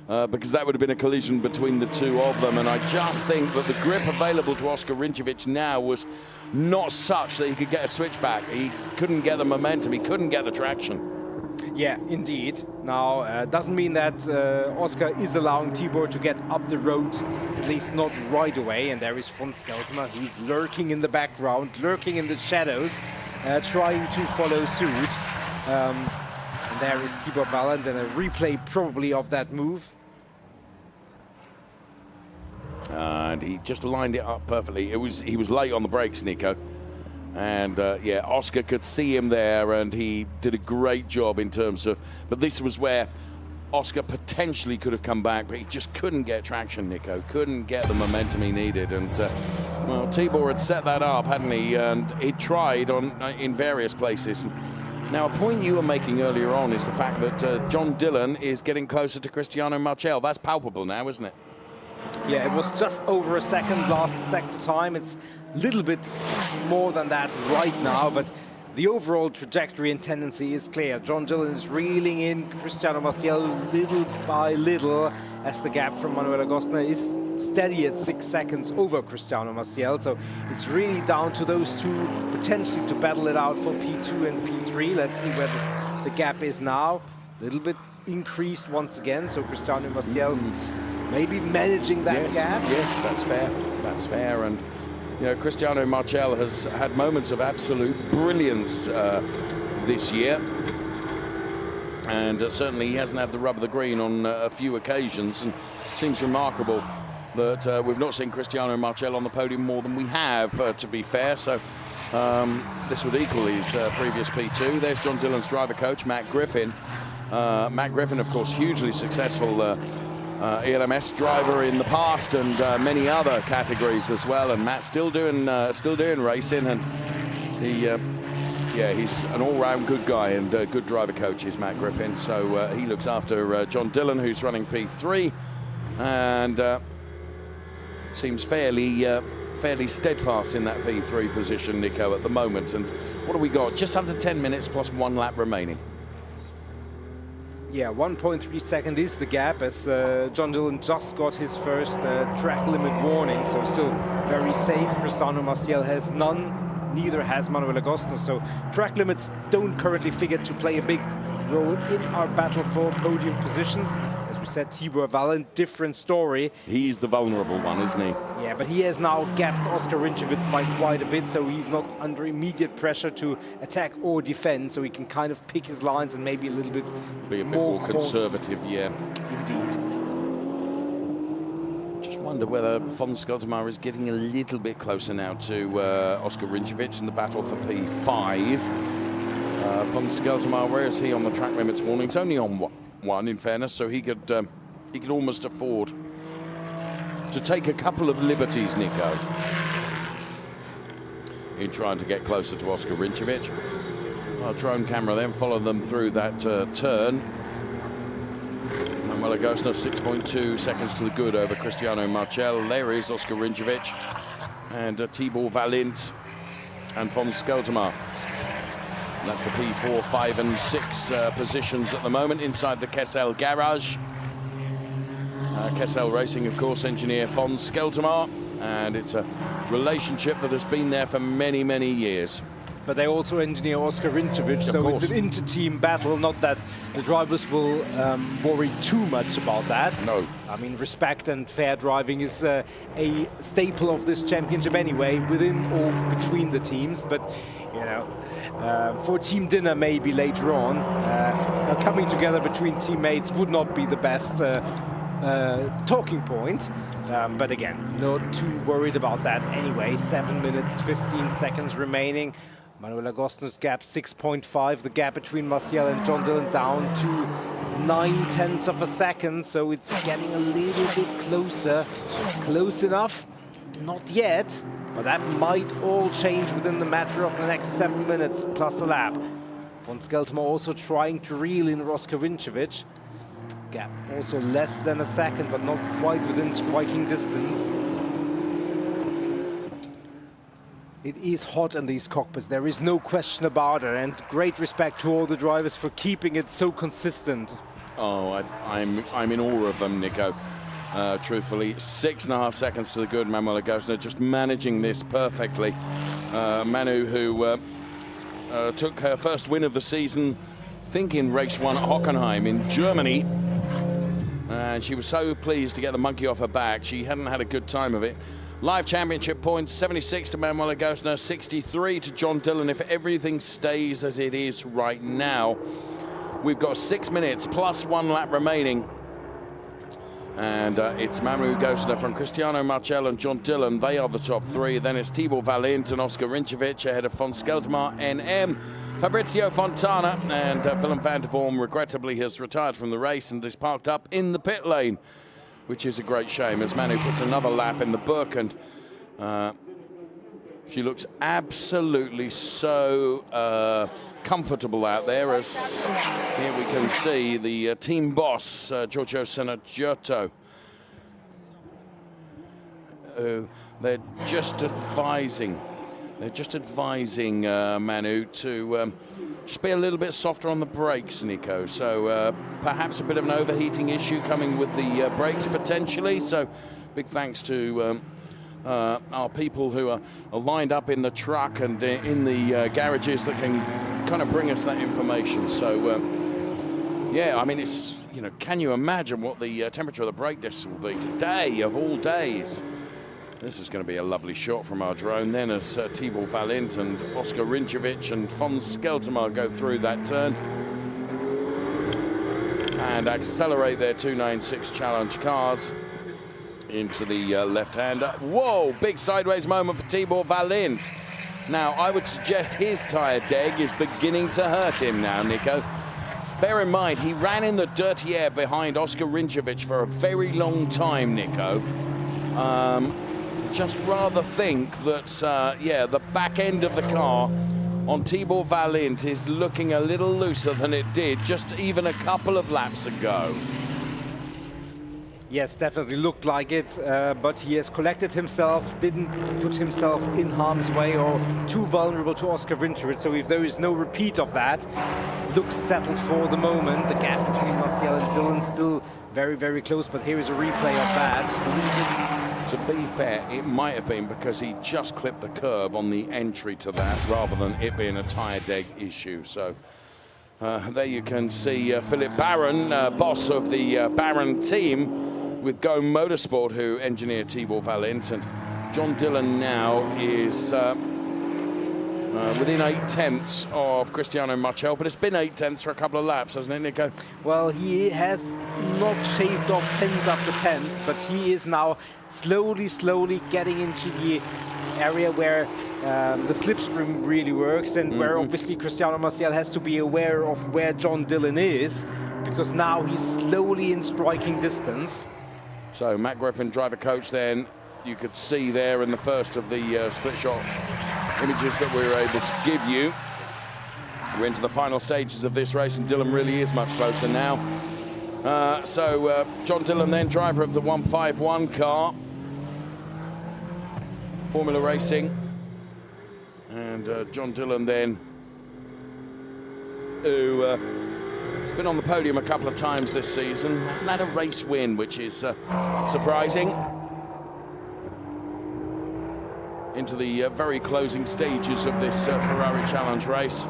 Because that would have been a collision between the two of them. And I just think that the grip available to Oskar Rinčević now was not such that he could get a switchback. He couldn't get the momentum, he couldn't get the traction. Yeah, indeed. Now, doesn't mean that Oskar is allowing Tibor to get up the road, at least not right away. And there is von Skeltema, who's lurking in the background, lurking in the shadows, trying to follow suit. And there is Tibor Valent, and a replay probably of that move. And he just lined it up perfectly. He was late on the brakes, Nico. And yeah, Oskar could see him there, and he did a great job in terms of... But this was where Oskar potentially could have come back, but he just couldn't get traction, Nico. Couldn't get the momentum he needed. And, well, Tibor had set that up, hadn't he? And he tried in various places. Now, a point you were making earlier on is the fact that John Dillon is getting closer to Cristiano Marchel. That's palpable now, isn't it? Yeah, it was just over a second last sector time. It's a little bit more than that right now, but the overall trajectory and tendency is clear. John Dillon is reeling in Cristiano Marchel little by little as the gap from Manuel Agostner is steady at 6 seconds over Cristiano Marchel. So it's really down to those two potentially to battle it out for P2 and P3. Let's see where the gap is now. A little bit increased once again. So Cristiano Marchel maybe managing that gap. Yes, that's fair. That's fair. And you know, Cristiano Marchel has had moments of absolute brilliance this year. And certainly he hasn't had the rub of the green on a few occasions. And it seems remarkable that we've not seen Cristiano Marchel on the podium more than we have, to be fair. So this would equal his previous P2. There's John Dillon's driver coach, Matt Griffin. Matt Griffin, of course, hugely successful ELMS driver in the past and many other categories as well. And Matt's still doing racing, and he's an all-round good guy and good driver coach is Matt Griffin. So he looks after John Dillon, who's running P3, and seems fairly steadfast in that P3 position, Nico, at the moment. And what have we got? Just under 10 minutes plus 1 lap remaining. Yeah, 1.3 seconds is the gap, as John Dillon just got his first track limit warning, so still very safe. Cristiano Marchel has none, neither has Manuel Agostner, so track limits don't currently figure to play a big role in our battle for podium positions. As we said, Tibor Valent, different story. He's the vulnerable one, isn't he? Yeah, but he has now gapped Oskar Rinčević by quite a bit, so he's not under immediate pressure to attack or defend, so he can kind of pick his lines and maybe a little bit be a bit more conservative, yeah. Indeed. Just wonder whether von Skeltema is getting a little bit closer now to Oskar Rinčević in the battle for P5. Von Skeltema, where is he on the track limits warning? It's only on one, in fairness, so he could almost afford to take a couple of liberties, Nico, in trying to get closer to Oskar Rinčević. Our drone camera then followed them through that turn. Manuel Agostner 6.2 seconds to the good over Cristiano Marchel. There is Oskar Rinčević and Tibor Valent and von Skeltema. That's the P4, 5 and 6 positions at the moment inside the Kessel garage. Kessel Racing, of course, engineer von Skeltema, and it's a relationship that has been there for many, many years. but they also engineer Oscar Rinčević, so course. it's an inter-team battle. Not that the drivers will worry too much about that. No. I mean, respect and fair driving is a staple of this championship anyway, within or between the teams. But, you know, for team dinner maybe later on, coming together between teammates would not be the best talking point. But again, not too worried about that anyway. 7 minutes, 15 seconds remaining. Manuel Agostino's gap 6.5. The gap between Maciel and John Dillon down to 9/10 of a second. So it's getting a little bit closer. Close enough? Not yet. But that might all change within the matter of the next 7 minutes plus a lap. Von Skeltema also trying to reel in Oscar Rinčević. Gap also less than a second, but not quite within striking distance. It is hot in these cockpits, there is no question about it, and great respect to all the drivers for keeping it so consistent. Oh, I'm in awe of them, Nico. Truthfully, 6.5 seconds to the good Manuel Agostino, just managing this perfectly. Manu, who took her first win of the season, I think in race 1 at Hockenheim in Germany. And she was so pleased to get the monkey off her back. She hadn't had a good time of it. Live championship points, 76 to Manuel Agostino, 63 to John Dillon. If everything stays as it is right now, we've got 6 minutes plus 1 lap remaining. And it's Manuel Agostino from Cristiano Marchel and John Dillon. They are the top 3. Then it's Thibaut Valent and Oscar Rinčević ahead of Von Skeltema, NM. Fabrizio Fontana and Willem van der Vorm regrettably has retired from the race and is parked up in the pit lane, which is a great shame as Manu puts another lap in the book, and she looks absolutely so comfortable out there, as here we can see the team boss, Giorgio Senaggiotto. They're just advising Manu to just be a little bit softer on the brakes, Nico. So perhaps a bit of an overheating issue coming with the brakes potentially. So big thanks to our people who are lined up in the truck and in the garages that can kind of bring us that information. So yeah, I mean, it's, you know, can you imagine what the temperature of the brake discs will be today of all days? This is going to be a lovely shot from our drone then as Thibaut Valent and Oscar Rinčević and Von Skeltema go through that turn and accelerate their 296 Challenge cars into the left-hander. Whoa, big sideways moment for Thibaut Valent. Now, I would suggest his tyre deg is beginning to hurt him now, Nico. Bear in mind, he ran in the dirty air behind Oscar Rinčević for a very long time, Nico. Just rather think that, yeah, the back end of the car on Thibaut Valent is looking a little looser than it did just even a couple of laps ago. Yes, definitely looked like it, but he has collected himself, didn't put himself in harm's way or too vulnerable to Oscar Rinčević, so if there is no repeat of that, looks settled for the moment. The gap between Maciel and Dillon still very, very close, but here is a replay of that. To be fair, it might have been because he just clipped the curb on the entry to that rather than it being a tyre deg issue. So there you can see Philip Barron, boss of the Barron team with Go Motorsport, who engineered Thibaut Valent, and John Dillon now is within 8/10 of Cristiano Marchel, but it's been 8/10 for a couple of laps, hasn't it, Nico? Well, he has not shaved off 10th after 10th, but he is now slowly getting into the area where the slipstream really works, and where obviously Cristiano Marchel has to be aware of where John Dillon is, because now he's slowly in striking distance. So Matt Griffin, driver coach, then you could see there in the first of the split shot images that we were able to give you. We're into the final stages of this race, and Dillon really is much closer now. So John Dillon then, driver of the 151 car, Formula Racing. And John Dillon then, who has been on the podium a couple of times this season, hasn't had a race win, which is surprising. into the very closing stages of this Ferrari Challenge race.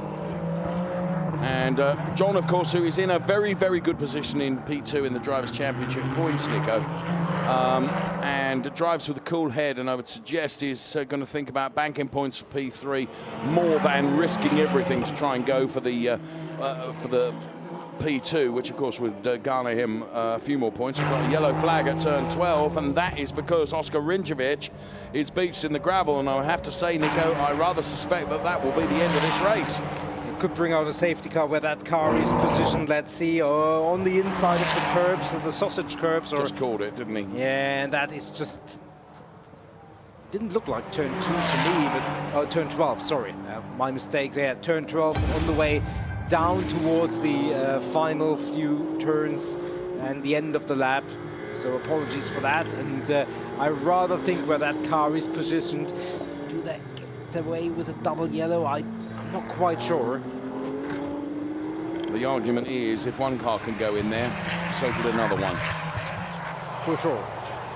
And John, of course, who is in a very, very good position in P2 in the Drivers' Championship points, Nico, and drives with a cool head, and I would suggest is going to think about banking points for P3 more than risking everything to try and go for the P2, which of course would garner him a few more points. We've got a yellow flag at turn 12, and that is because Oscar Rinjovic is beached in the gravel, and I have to say, Nico, I rather suspect that that will be the end of this race. Could bring out a safety car where that car is positioned, let's see, on the inside of the curbs, the sausage curbs. Or just called it, didn't he? Yeah, and that is just... didn't look like turn 2 to me, but... turn 12, sorry. My mistake there. Turn 12 on the way down towards the final few turns and the end of the lap. So apologies for that. And I rather think where that car is positioned, do they get away with a double yellow? I'm not quite sure. The argument is if one car can go in there, so could another one. For sure.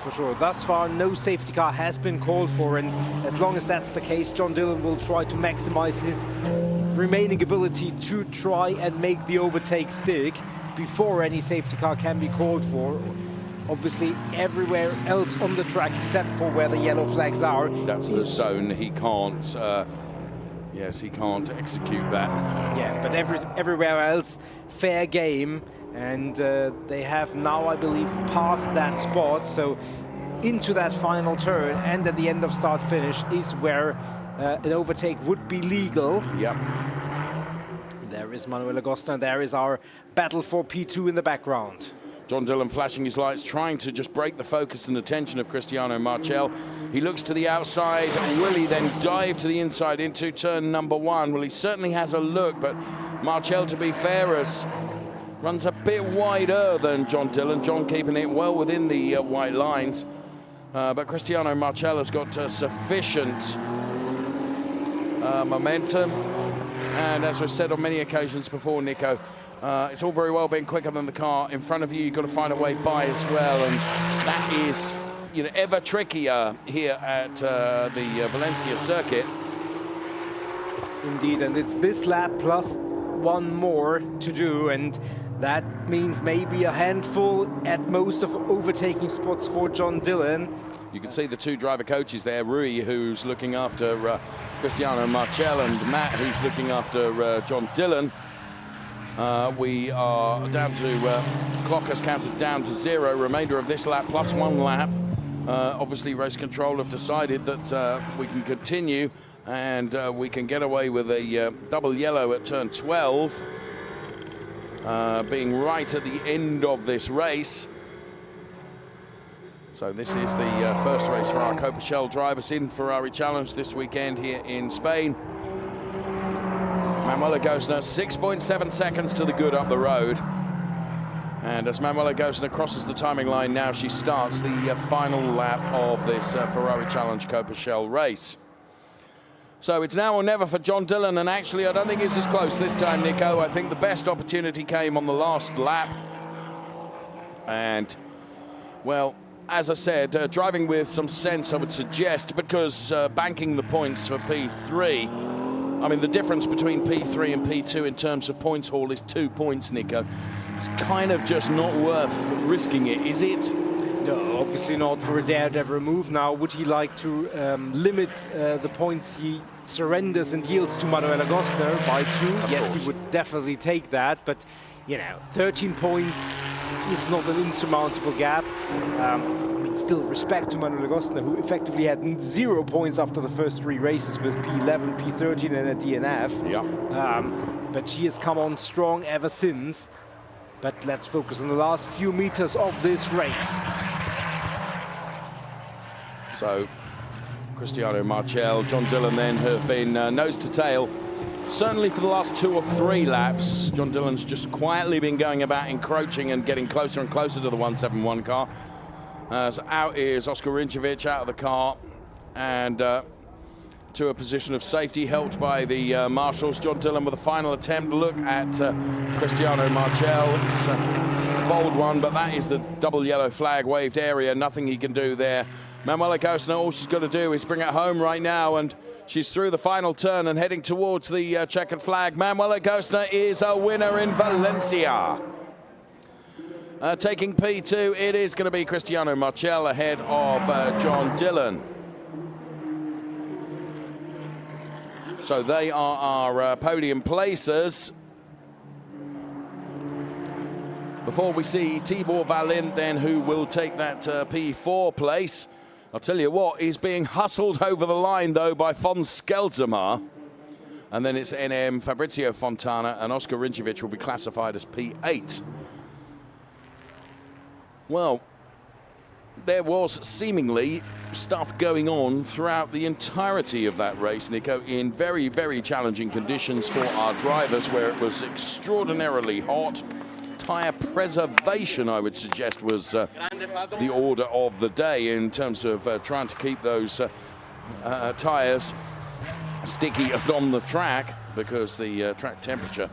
For sure. Thus far, no safety car has been called for, and as long as that's the case, John Dillon will try to maximize his remaining ability to try and make the overtake stick before any safety car can be called for. Obviously, everywhere else on the track, except for where the yellow flags are. That's the zone. He can't. Yes, he can't execute that. Yeah, but everywhere else, fair game. And they have now, I believe, passed that spot. So into that final turn and at the end of start-finish is where an overtake would be legal. Yep. There is Manuel Agosta, and there is our battle for P2 in the background. John Dillon flashing his lights, trying to just break the focus and attention of Cristiano Marchel. He looks to the outside. Will he then dive to the inside into turn number 1? Well, he certainly has a look, but Marchel, to be fair, runs a bit wider than John Dillon. John keeping it well within the white lines. But Cristiano Marchel has got sufficient momentum. And as we've said on many occasions before, Nico, it's all very well being quicker than the car in front of you. You've got to find a way by as well. And that is, you know, ever trickier here at the Valencia circuit. Indeed, and it's this lap plus one more to do, and that means maybe a handful at most of overtaking spots for John Dillon. You can see the two driver coaches there, Rui, who's looking after Cristiano Marchel, and Matt, who's looking after John Dillon. We are down to, clock has counted down to 0, remainder of this lap plus 1 lap. Obviously, race control have decided that we can continue and we can get away with a double yellow at turn 12, being right at the end of this race. So this is the first race for our Copa Shell drivers in Ferrari Challenge this weekend here in Spain. Manuela Gosner, 6.7 seconds to the good up the road. And as Manuela Gosner crosses the timing line now, she starts the final lap of this Ferrari Challenge Copa Shell race. So it's now or never for John Dillon, and actually I don't think it's as close this time, Nico. I think the best opportunity came on the last lap. And, well, as I said, driving with some sense, I would suggest, because banking the points for P3, I mean, the difference between P3 and P2 in terms of points haul is 2 points, Nico. It's kind of just not worth risking it, is it? No, obviously not for a daredevil move. Now, would he like to limit the points he surrenders and yields to Manuel Agosta by 2? Yes, he would definitely take that, but, you know, 13 points is not an insurmountable gap. I mean, still respect to Manuel Agosta, who effectively had 0 points after the first 3 races with P11, P13 and a DNF. Yeah. But she has come on strong ever since. But let's focus on the last few meters of this race. So, Cristiano Marchel, John Dillon then have been nose to tail. Certainly for the last 2 or 3 laps, John Dillon's just quietly been going about encroaching and getting closer and closer to the 171 car. So out is Oscar Rinjovic out of the car and to a position of safety, helped by the marshals. John Dillon with a final attempt. Look at Cristiano Marchel. It's a bold one, but that is the double yellow flag waved area. Nothing he can do there. Manuela Gosner, all she's got to do is bring it home right now, and she's through the final turn and heading towards the checkered flag. Manuela Gosner is a winner in Valencia. Taking P2, it is going to be Cristiano Marchel ahead of John Dillon. So they are our podium placers. Before we see Tibor Valent then, who will take that P4 place. I'll tell you what, he's being hustled over the line, though, by von Skelzemar. And then it's NM, Fabrizio Fontana, and Oscar Rinčević will be classified as P8. Well, there was seemingly stuff going on throughout the entirety of that race, Nico, in very, very challenging conditions for our drivers, where it was extraordinarily hot. Tyre preservation, I would suggest, was the order of the day in terms of trying to keep those tyres sticky and on the track, because the track temperature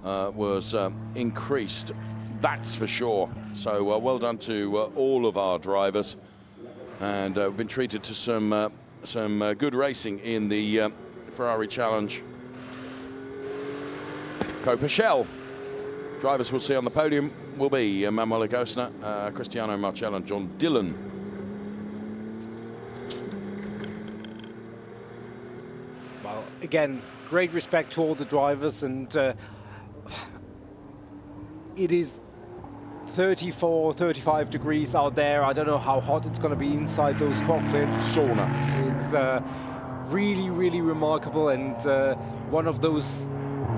was increased, that's for sure. So well done to all of our drivers, and we've been treated to some good racing in the Ferrari Challenge. Copa Shell. Drivers we'll see on the podium will be Manuela Gosner, Cristiano Marchel and John Dillon. Well, again, great respect to all the drivers, and it is 34, 35 degrees out there. I don't know how hot it's going to be inside those cockpits. Sauna. It's really, really remarkable, and one of those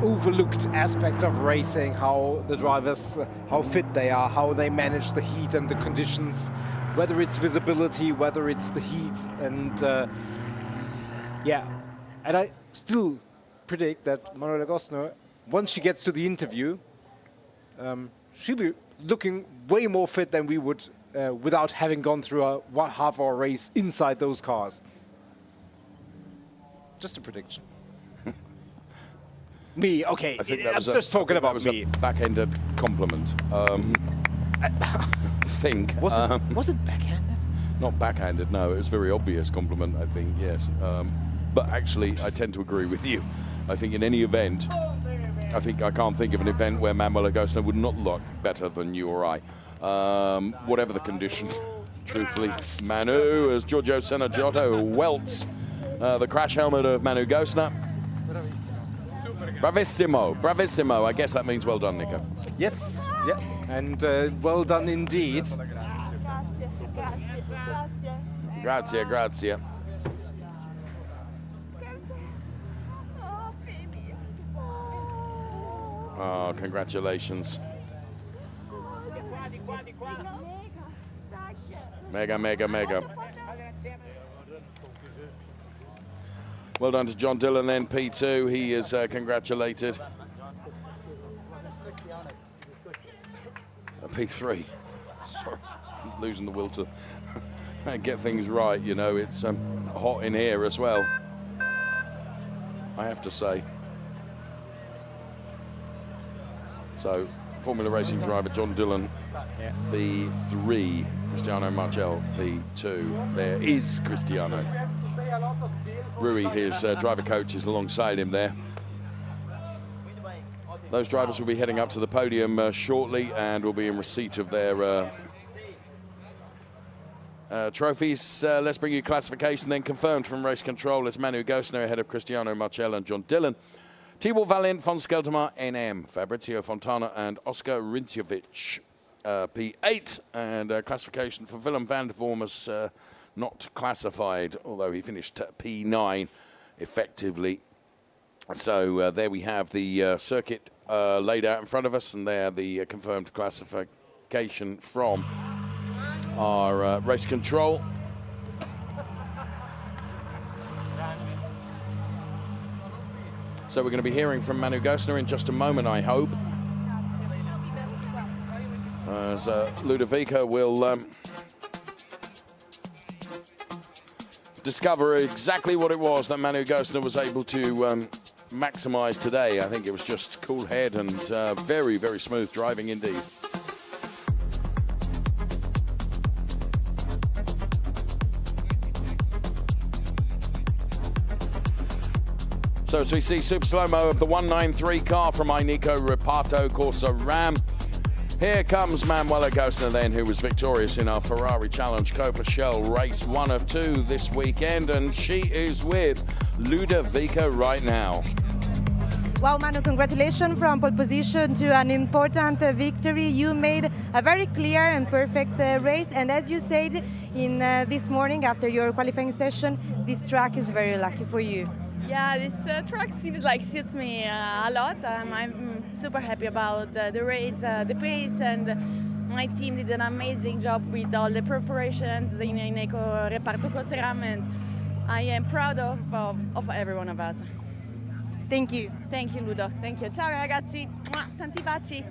overlooked aspects of racing, how the drivers, how fit they are, how they manage the heat and the conditions, whether it's visibility, whether it's the heat, and yeah. And I still predict that Manuela Gosner, once she gets to the interview, she'll be looking way more fit than we would without having gone through a half-hour race inside those cars. Just a prediction. Me, okay. I think that was just talking about me. A backhanded compliment. I think. Was it backhanded? Not backhanded, no. It was a very obvious compliment, I think, yes. But actually, I tend to agree with you. I think in any event, I can't think of an event where Manuela Gosner would not look better than you or I. Whatever the condition, truthfully. Manu, as Giorgio Senna-Giotto welts the crash helmet of Manu Gosner. Bravissimo, bravissimo. I guess that means well done, Nico. Yes, yeah, and well done indeed. Grazie, grazie. Oh, congratulations. Mega, mega, mega. Well done to John Dillon then, P2. He is congratulated. P3. Sorry, I'm losing the will to get things right, you know. It's hot in here as well, I have to say. So, Formula Racing driver John Dillon, P3. Cristiano Marchel, P2. There is Cristiano. Rui, his driver coach, is alongside him there. Those drivers will be heading up to the podium shortly and will be in receipt of their trophies. Let's bring you classification then. Confirmed from race control as Manu Gosner ahead of Cristiano Marchel and John Dillon. Tibor Valent, von Skelzemar, NM. Fabrizio Fontana and Oscar Rinčević, P8. And classification for Willem van der Vorm not classified, although he finished P9 effectively. So there we have the circuit laid out in front of us, and there the confirmed classification from our race control. So we're going to be hearing from Manu Gosner in just a moment, I hope. As Ludovica will discover exactly what it was that Manu Gosner was able to maximize today. I think it was just cool head and very, very smooth driving indeed. So as we see super slow-mo of the 193 car from Ineco Reparto Corsa Ram. Here comes Manuela Gosner then, who was victorious in our Ferrari Challenge Copa Shell race 1 of 2 this weekend, and she is with Ludovica right now. Wow, Manu, congratulations from pole position to an important victory. You made a very clear and perfect race, and as you said in this morning after your qualifying session, this track is very lucky for you. Yeah, this track seems like suits me a lot. I'm super happy about the race, the pace, and my team did an amazing job with all the preparations in Ineco Reparto Corsa Ram, and I am proud of every one of us. Thank you. Thank you, Ludo. Thank you. Ciao ragazzi. Mwah, tanti baci.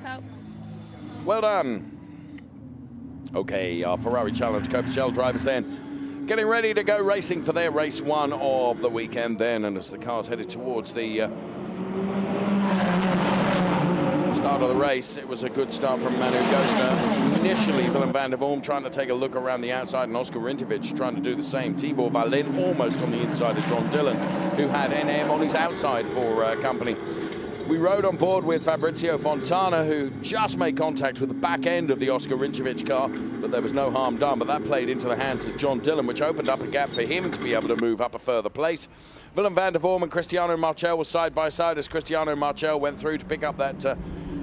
Ciao. Well done. Okay, our Ferrari Challenge Copa Shell drivers then getting ready to go racing for their race 1 of the weekend then, and as the cars headed towards the start of the race, it was a good start from Manu Gosner. Initially, Willem van der Vorm trying to take a look around the outside, and Oscar Rintovic trying to do the same. Tibor Valin almost on the inside of John Dillon, who had NM on his outside for company. We rode on board with Fabrizio Fontana, who just made contact with the back end of the Oscar Rintovic car, but there was no harm done. But that played into the hands of John Dillon, which opened up a gap for him to be able to move up a further place. Willem van der Vorm and Cristiano Marchel were side by side as Cristiano Marchel went through to pick up that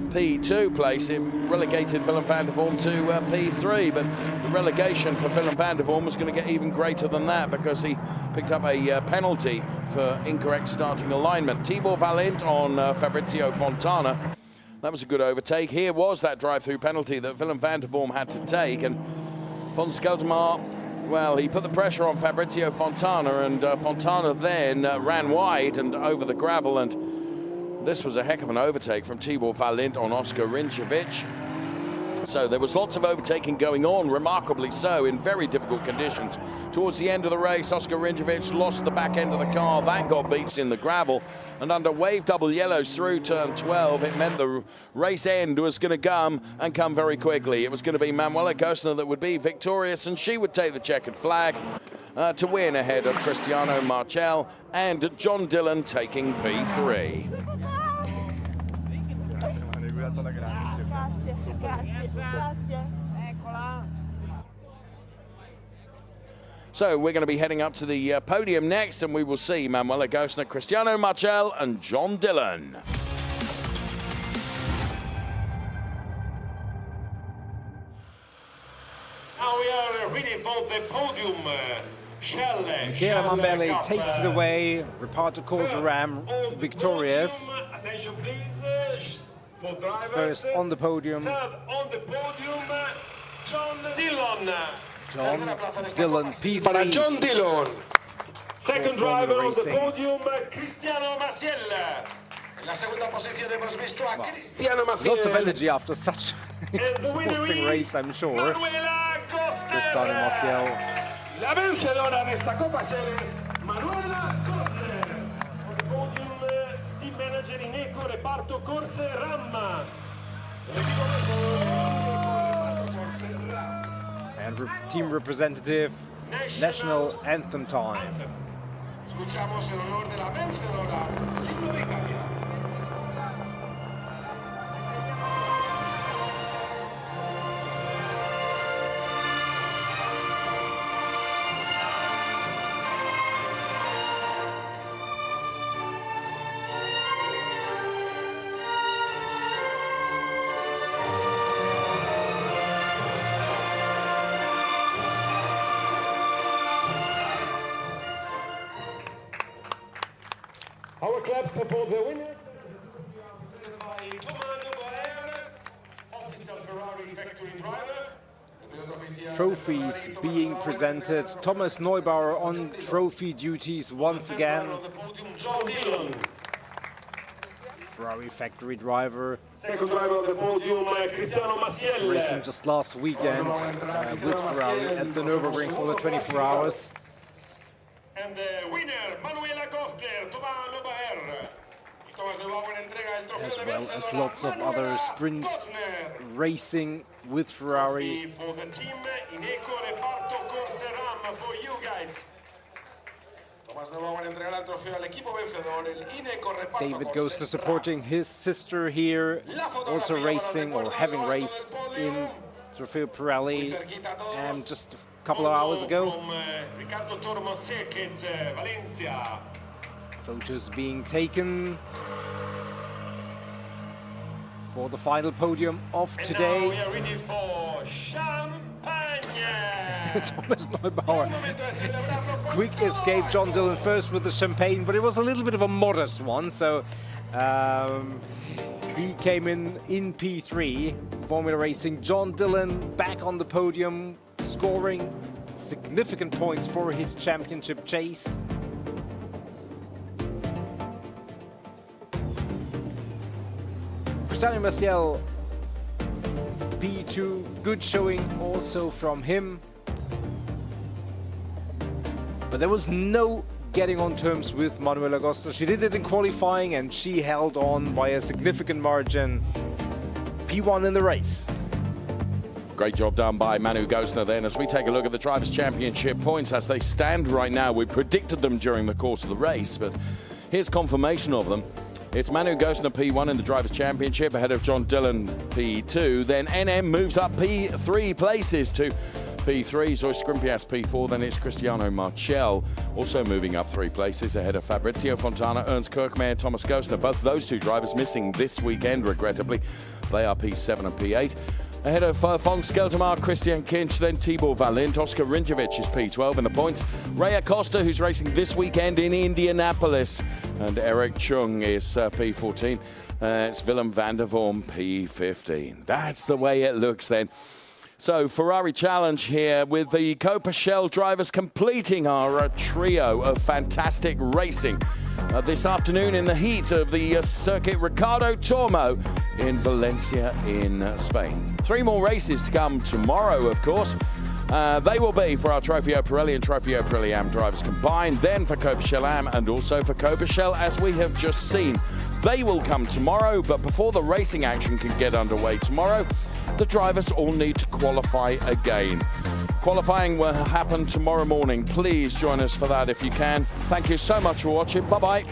P2 place. It relegated Willem van der Vorm to P3, but the relegation for Willem van der Vorm was going to get even greater than that because he picked up a penalty for incorrect starting alignment. Tibor Valent on Fabrizio Fontana. That was a good overtake. Here was that drive-through penalty that Willem van der Vorm had to take, and Von Skeltermar, well, he put the pressure on Fabrizio Fontana, and Fontana then ran wide and over the gravel, and this was a heck of an overtake from Tibor Valent on Oscar Rintovic. So there was lots of overtaking going on, remarkably so, in very difficult conditions. Towards the end of the race, Oscar Rintovic lost the back end of the car. That got beached in the gravel. And under wave double yellows through turn 12, it meant the race end was going to come very quickly. It was going to be Manuela Gosner that would be victorious, and she would take the checkered flag to win ahead of Cristiano Marchel and John Dillon taking P3. So we're going to be heading up to the podium next, and we will see Manuela Gosner, Cristiano Marchel and John Dillon. Now we are ready for the podium. Michele Mambelli takes it away. Reparto Corsa Ram victorious. Attention please. For drivers, first on the podium. Third on the podium, John Dillon. John Dillon, P3. Para John Dillon. Second driver on the podium, Cristiano Marchel. La segunda posición hemos visto a Cristiano Marchel. Lots of energy after such exhausting race, I'm sure. Cristiano Marchel. La vencedora de esta Copa Shell es Manuela Gosner. On the podium, team manager Ineco Reparto Corsa Ram. And team representative, national anthem time. Escuchamos el honor de la vencedora, el himno de Italia. Our claps for the winners. Official Ferrari factory driver. Trophies being presented. Thomas Neubauer on trophy duties once again. John Dillon. Ferrari factory driver. Second driver of the podium, Cristiano Marchel. Racing just last weekend with Ferrari at the Nürburgring for the 24 hours. And the winner, Manuela Gosner, Thomas Neubaer. As well as lots of other sprint racing with Ferrari. For the team, Ineco Reparto Corsa Ram for you guys. David goes to supporting his sister here, also racing or having raced in Trofeo Pirelli just a couple of hours ago. Photos being taken for the final podium of today. Now we are ready for champagne. Thomas Neubauer. Quick escape, John Dillon first with the champagne, but it was a little bit of a modest one, so he came in P3. Formula Racing, John Dillon back on the podium, scoring significant points for his championship chase. Cristiano Maciel, P2, good showing also from him. But there was no getting on terms with Manuela Agosta. She did it in qualifying and she held on by a significant margin. P1 in the race. Great job done by Manu Gostner then. As we take a look at the Drivers' Championship points as they stand right now, we predicted them during the course of the race, but here's confirmation of them. It's Manu Gostner P1 in the Drivers' Championship ahead of John Dillon P2. Then NM moves up P3 places to P3, Zoe Scrimpias P4, then it's Cristiano Marchel also moving up 3 places ahead of Fabrizio Fontana, Ernst Kirkmaier, Thomas Gostner. Both those 2 drivers missing this weekend, regrettably. They are P7 and P8. Ahead of von Skeltermar, Christian Kinch, then Tibor Valint. Oscar Rinjovic is P12 in the points. Ray Acosta, who's racing this weekend in Indianapolis. And Eric Chung is P14. It's Willem van der Vorm, P15. That's the way it looks then. So Ferrari Challenge here with the Copa-Shell drivers completing our trio of fantastic racing this afternoon in the heat of the circuit Ricardo Tormo in Valencia in Spain. 3 more races to come tomorrow, of course. They will be for our Trofeo Pirelli and Trofeo Pirelli AM drivers combined, then for Copa-Shell AM and also for Copa-Shell, as we have just seen. They will come tomorrow, but before the racing action can get underway tomorrow, the drivers all need to qualify again. Qualifying will happen tomorrow morning. Please join us for that if you can. Thank you so much for watching. Bye-bye.